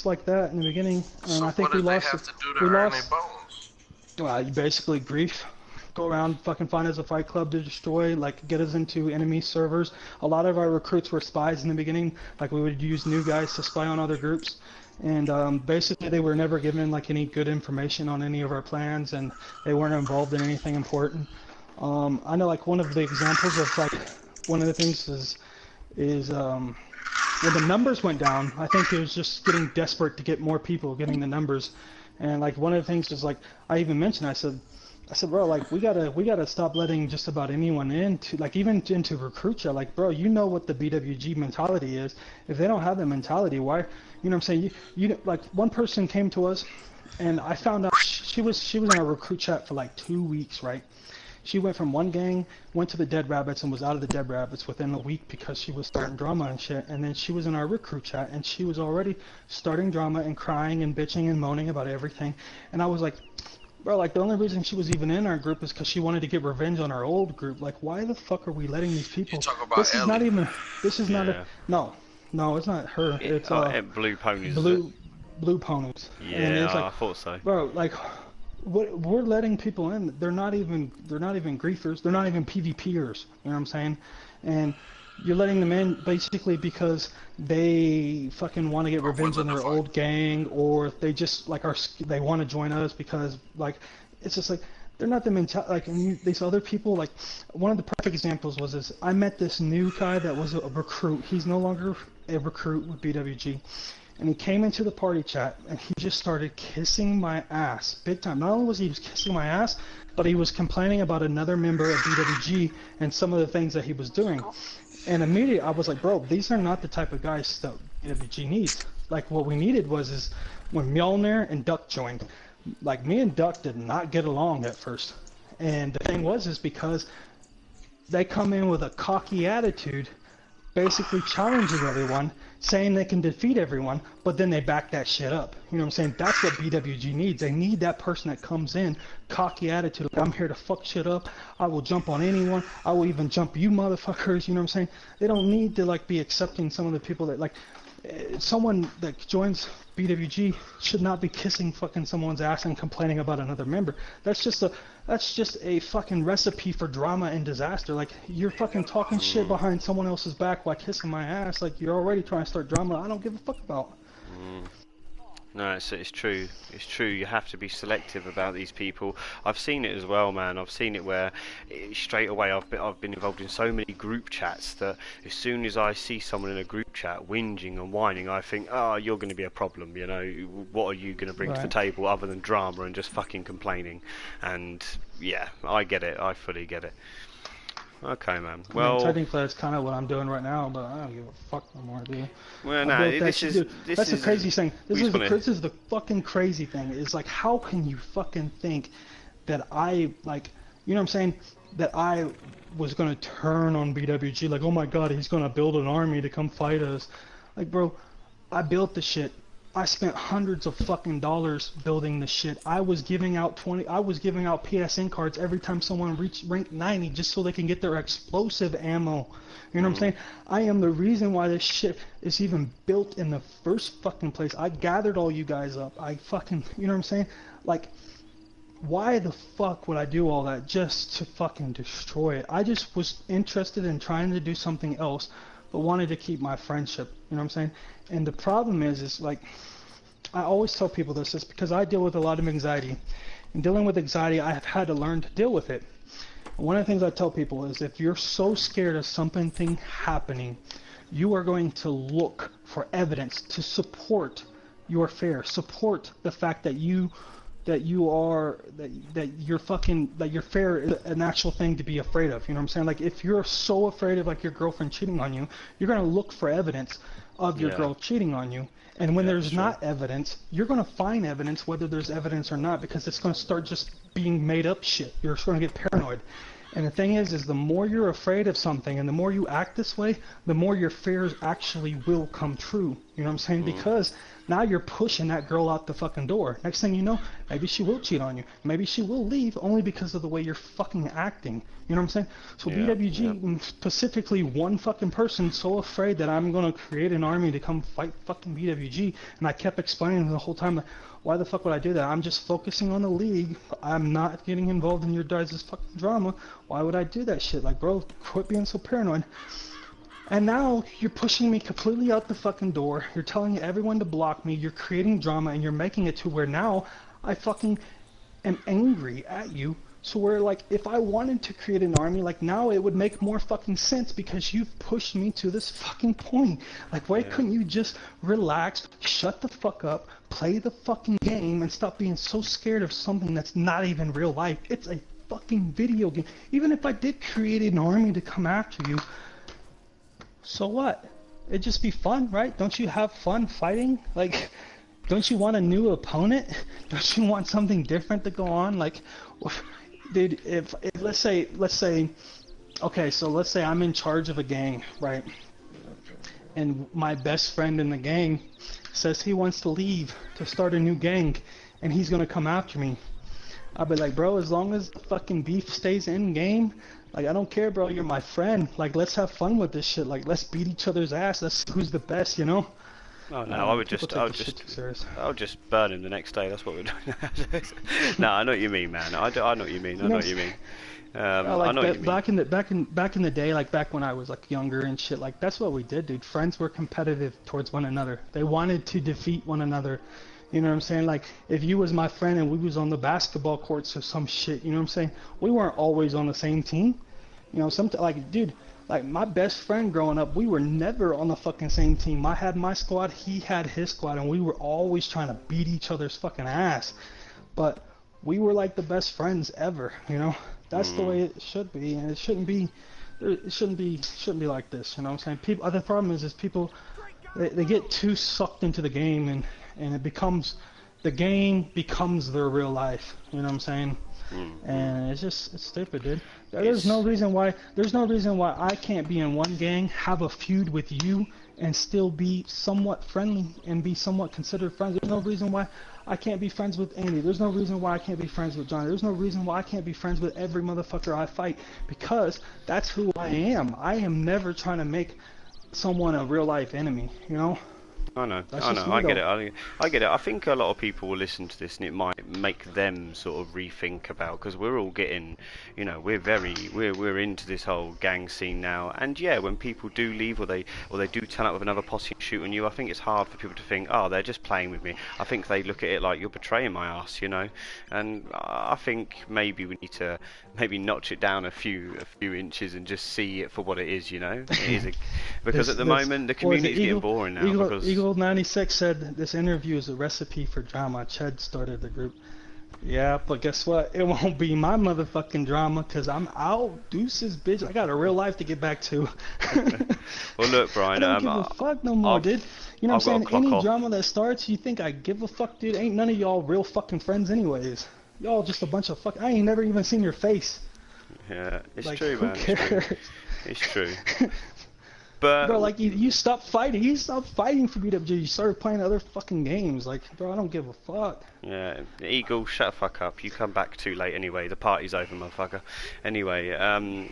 like that in the beginning. So I think what did we lost. They have to do to earn their bones? You basically grief. Go around, fucking find us a fight club to destroy, like get us into enemy servers. A lot of our recruits were spies in the beginning. Like we would use new guys to spy on other groups, and basically they were never given like any good information on any of our plans, and they weren't involved in anything important. I know like one of the examples of like one of the things is when the numbers went down. I think it was just getting desperate to get more people, getting the numbers, and like one of the things was like I even mentioned. I said, bro, like we gotta stop letting just about anyone into, like even into recruit chat. Like, bro, you know what the BWG mentality is. If they don't have that mentality, why? You know what I'm saying? You like one person came to us, and I found out she was in our recruit chat for like 2 weeks, right? She went from one gang, went to the Dead Rabbits, and was out of the Dead Rabbits within a week because she was starting drama and shit. And then she was in our recruit chat, and she was already starting drama and crying and bitching and moaning about everything. And I was like, bro, like the only reason she was even in our group is because she wanted to get revenge on our old group. Like, why the fuck are we letting these people? You talk about this is Ellie. not even. This is not a. No, it's not her. It's Blue Ponies. Blue Ponies. Yeah, and it's like, I thought so. Bro, like, we're letting people in. They're not even griefers. They're not even PvPers. You know what I'm saying? And you're letting them in basically because they fucking want to get revenge on their old gang, or they just like they want to join us because like it's just like they're not the mentality. Like these other people, like one of the perfect examples was this. I met this new guy that was a recruit. He's no longer a recruit with BWG, and he came into the party chat and he just started kissing my ass big time. Not only was he kissing my ass, but he was complaining about another member of BWG and some of the things that he was doing. And immediately I was like, bro, these are not the type of guys that BWG needs. Like what we needed was when Mjolnir and Duck joined. Like me and Duck did not get along at first. And the thing was because they come in with a cocky attitude, basically challenging everyone, saying they can defeat everyone, but then they back that shit up. You know what I'm saying? That's what BWG needs. They need that person that comes in, cocky attitude, like, I'm here to fuck shit up, I will jump on anyone, I will even jump you motherfuckers, you know what I'm saying? They don't need to like be accepting some of the people that like someone that joins BWG should not be kissing fucking someone's ass and complaining about another member. That's just a fucking recipe for drama and disaster. Like, you're fucking talking shit behind someone else's back while kissing my ass. Like, you're already trying to start drama I don't give a fuck about. No, it's true. It's true. You have to be selective about these people. I've seen it as well, man. I've seen it where straight away I've been involved in so many group chats that as soon as I see someone in a group chat whinging and whining, I think, oh, you're going to be a problem. You know, what are you going to bring to the table other than drama and just fucking complaining? And yeah, I get it. I fully get it. Okay, man. Well, I mean, technically that's kind of what I'm doing right now, but I don't give a fuck no more, dude. Well, no, that's the crazy thing. This is the fucking crazy thing. Is like, how can you fucking think that I, like, you know what I'm saying, that I was gonna turn on BWG? Like, oh my god, he's gonna build an army to come fight us. Like, bro, I built the shit. I spent hundreds of fucking dollars building the shit. I was giving out PSN cards every time someone reached rank 90 just so they can get their explosive ammo. You know what I'm saying? I am the reason why this shit is even built in the first fucking place. I gathered all you guys up. I fucking, you know what I'm saying? Like, why the fuck would I do all that just to fucking destroy it? I just was interested in trying to do something else, but wanted to keep my friendship. You know what I'm saying? And the problem is like, I always tell people this is because I deal with a lot of anxiety. And dealing with anxiety, I have had to learn to deal with it. And one of the things I tell people is if you're so scared of something happening, you are going to look for evidence to support your fear, support the fact that your fear is an actual thing to be afraid of. You know what I'm saying? Like, if you're so afraid of like your girlfriend cheating on you, you're gonna look for evidence of your girl cheating on you. And when there's not evidence, you're gonna find evidence whether there's evidence or not, because it's gonna start just being made up shit. You're just gonna get paranoid. And the thing is the more you're afraid of something and the more you act this way, the more your fears actually will come true. You know what I'm saying? Because now you're pushing that girl out the fucking door. Next thing you know, maybe she will cheat on you. Maybe she will leave only because of the way you're fucking acting. You know what I'm saying? So BWG, specifically one fucking person so afraid that I'm going to create an army to come fight fucking BWG. And I kept explaining the whole time, like, why the fuck would I do that? I'm just focusing on the league. I'm not getting involved in your guys' fucking drama. Why would I do that shit? Like, bro, quit being so paranoid. And now you're pushing me completely out the fucking door. You're telling everyone to block me. You're creating drama, and you're making it to where now I fucking am angry at you. So where, like, if I wanted to create an army, like, now it would make more fucking sense because you've pushed me to this fucking point. Like, why couldn't you just relax, shut the fuck up, play the fucking game, and stop being so scared of something that's not even real life? It's a fucking video game. Even if I did create an army to come after you, so what? It'd just be fun, right? Don't you have fun fighting? Like, don't you want a new opponent? Don't you want something different to go on? Like, dude, if let's say, okay, so let's say I'm in charge of a gang, right? And my best friend in the gang says he wants to leave to start a new gang, and he's gonna come after me. I'll be like, bro, as long as the fucking beef stays in game, like, I don't care, bro, you're my friend. Like, let's have fun with this shit. Like, let's beat each other's ass. Let's see who's the best, you know? Oh no, I would just burn him the next day. That's what we're doing. No, I know what you mean, man. I know what you mean. I know what you mean. I know what you mean. Back in the day, like back when I was like younger and shit, like that's what we did, dude. Friends were competitive towards one another. They wanted to defeat one another. You know what I'm saying? Like, if you was my friend and we was on the basketball courts or some shit, you know what I'm saying? We weren't always on the same team. You know, like, dude, like my best friend growing up, we were never on the fucking same team. I had my squad, he had his squad, and we were always trying to beat each other's fucking ass. But we were like the best friends ever, you know? That's the way it should be, and it shouldn't be like this, you know what I'm saying? The problem is people, they get too sucked into the game, and it becomes, the game becomes their real life, you know what I'm saying? And it's stupid, dude. There's no reason why I can't be in one gang, have a feud with you, and still be somewhat friendly and be somewhat considered friends. There's no reason why I can't be friends with Andy. There's no reason why I can't be friends with Johnny. There's no reason why I can't be friends with every motherfucker I fight, because that's who I am. I am never trying to make someone a real life enemy, you know? I know, That's I just know, me, I get though. it, I get it. I think a lot of people will listen to this, and it might make them sort of rethink about, because we're all getting, you know, we're into this whole gang scene now, and yeah, when people do leave, or they do turn up with another posse and shoot on you, I think it's hard for people to think, oh, they're just playing with me. I think they look at it like, you're betraying my ass, you know, and I think maybe we need to maybe notch it down a few inches and just see it for what it is, you know. It is because at the moment the what was it, community is getting boring now, because Eagle 96 said this interview is a recipe for drama. Ched started the group. Yeah, but guess what? It won't be my motherfucking drama, because I'm out. Deuces, bitch. I got a real life to get back to. well, look, I Brian, don't give a fuck no more, dude. You know what I'm saying? Any drama that starts, you think I give a fuck, dude? Ain't none of y'all real fucking friends anyways. Y'all just a bunch of fuck. I ain't never even seen your face. Yeah, it's Like, true, who man. cares? It's true. But bro, like you stopped fighting. You stopped fighting for BWG. You started playing other fucking games. Like, bro, I don't give a fuck. yeah, Eagle, shut the fuck up. You come back too late anyway. The party's over, motherfucker. Anyway, I'm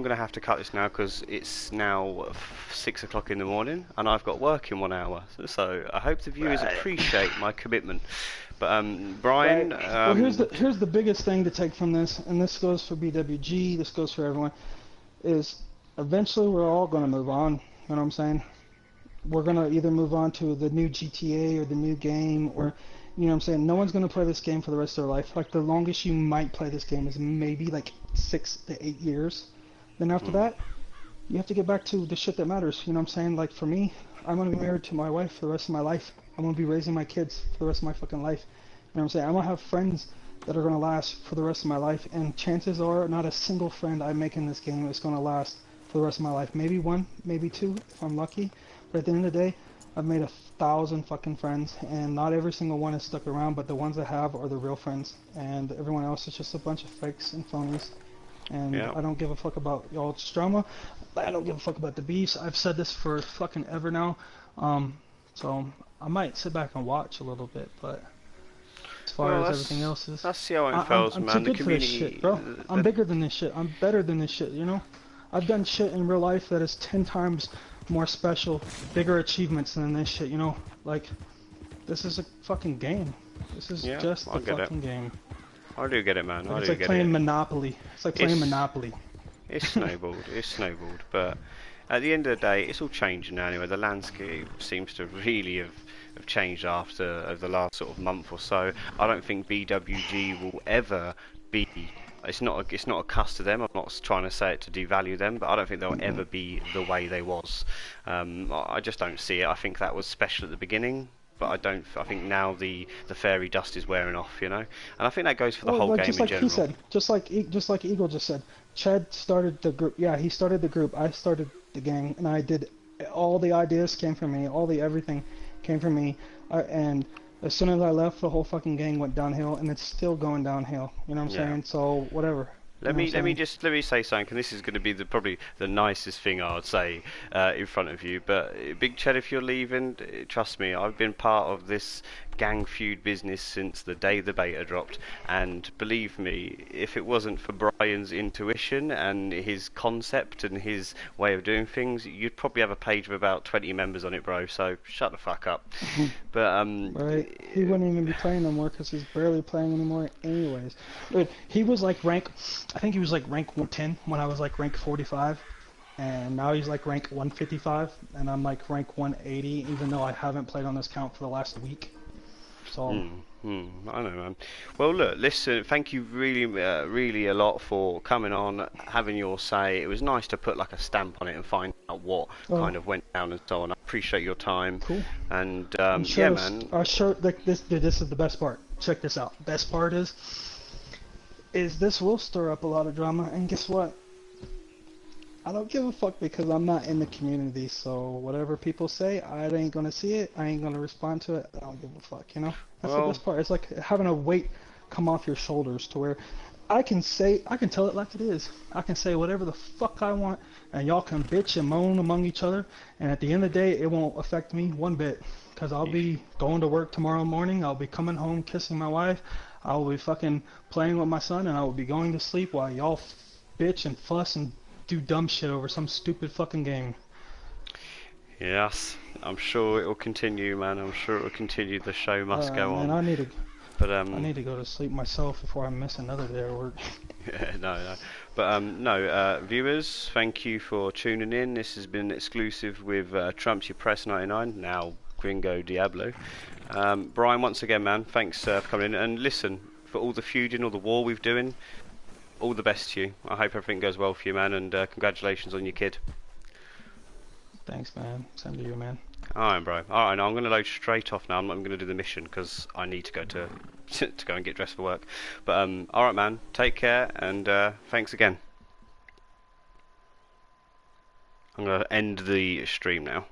gonna have to cut this now because it's now 6 o'clock in the morning and I've got work in 1 hour. So I hope the viewers appreciate my commitment. But Brian, well, here's the biggest thing to take from this, and this goes for BWG. This goes for everyone. Is eventually we're all gonna move on. You know what I'm saying? We're gonna either move on to the new GTA or the new game, or, you know what I'm saying? No one's gonna play this game for the rest of their life. Like, the longest you might play this game is maybe like 6 to 8 years. Then after that, you have to get back to the shit that matters. You know what I'm saying? Like, for me, I'm gonna be married to my wife for the rest of my life. I'm gonna be raising my kids for the rest of my fucking life. You know what I'm saying? I'm gonna have friends that are gonna last for the rest of my life, and chances are not a single friend I make in this game is gonna last for the rest of my life. Maybe one, maybe two, if I'm lucky. But at the end of the day, I've made 1,000 fucking friends, and not every single one is stuck around, but the ones that have are the real friends, and everyone else is just a bunch of fakes and phonies. And I don't give a fuck about y'all's drama. I don't give a fuck about the beefs. I've said this for fucking ever now. So I might sit back and watch a little bit, but as far as everything else is, that's how it feels, I'm man. too good for this shit, bro. I'm bigger than this shit. I'm better than this shit, you know? I've done shit in real life that is 10 times more special, bigger achievements than this shit, you know? Like, this is a fucking game. This is just a fucking game. I do get it, man. Like, it's like playing Monopoly. It's like playing Monopoly. It's snowballed. It's snowballed. But at the end of the day, it's all changing now anyway. The landscape seems to really have changed over the last sort of month or so. I don't think BWG will ever be... It's not a cuss to them. I'm not trying to say it to devalue them, but I don't think they'll ever be the way they was. I just don't see it. I think that was special at the beginning, but I think now the fairy dust is wearing off, you know. And I think that goes for the whole game in general. He said, just like Eagle just said. Chad started the group. Yeah, he started the group. I started the gang, and I did all the ideas came from me. All the everything came from me. And as soon as I left, the whole fucking gang went downhill, and it's still going downhill. You know what I'm saying? So whatever. Let me say something, and this is going to be probably the nicest thing I would say in front of you. But Big Ched, if you're leaving, trust me, I've been part of this gang feud business since the day the beta dropped, and believe me, if it wasn't for Brian's intuition and his concept and his way of doing things, you'd probably have a page of about 20 members on it, bro. So shut the fuck up. But right, he wouldn't even be playing no more because he's barely playing anymore, anyways. Dude, he was like I think he was like rank 110 when I was like rank 45, and now he's like rank 155, and I'm like rank 180, even though I haven't played on this count for the last week. So. I know, man. Well, look, listen, thank you really a lot for coming on, having your say. It was nice to put like a stamp on it and find out what kind of went down and so on. I appreciate your time. Cool. And sure yeah, man. Like this is the best part. Check this out. Best part is this will stir up a lot of drama, and guess what? I don't give a fuck because I'm not in the community, so whatever people say, I ain't gonna see it, I ain't gonna respond to it, I don't give a fuck, you know? That's the best part. It's like having a weight come off your shoulders to where I can tell it like it is. I can say whatever the fuck I want, and y'all can bitch and moan among each other, and at the end of the day, it won't affect me one bit. Because I'll be going to work tomorrow morning, I'll be coming home kissing my wife, I will be fucking playing with my son, and I will be going to sleep while y'all bitch and fuss and do dumb shit over some stupid fucking game. Yes, I'm sure it will continue, man. I'm sure it will continue. The show must go Man, on. I need to. But I need to go to sleep myself before I miss another day of work. yeah, no. But viewers, thank you for tuning in. This has been exclusive with Trumpizurprez99, now Gringo Diablo. Brian, once again, man, thanks for coming in. And listen, for all the feuding, all the war we've doing, all the best to you. I hope everything goes well for you, man, and congratulations on your kid. Thanks, man. Same to you, man. Alright, bro. Alright, now I'm going to load straight off now. I'm not even going to do the mission because I need to go to go and get dressed for work. But alright, man. Take care and thanks again. I'm going to end the stream now.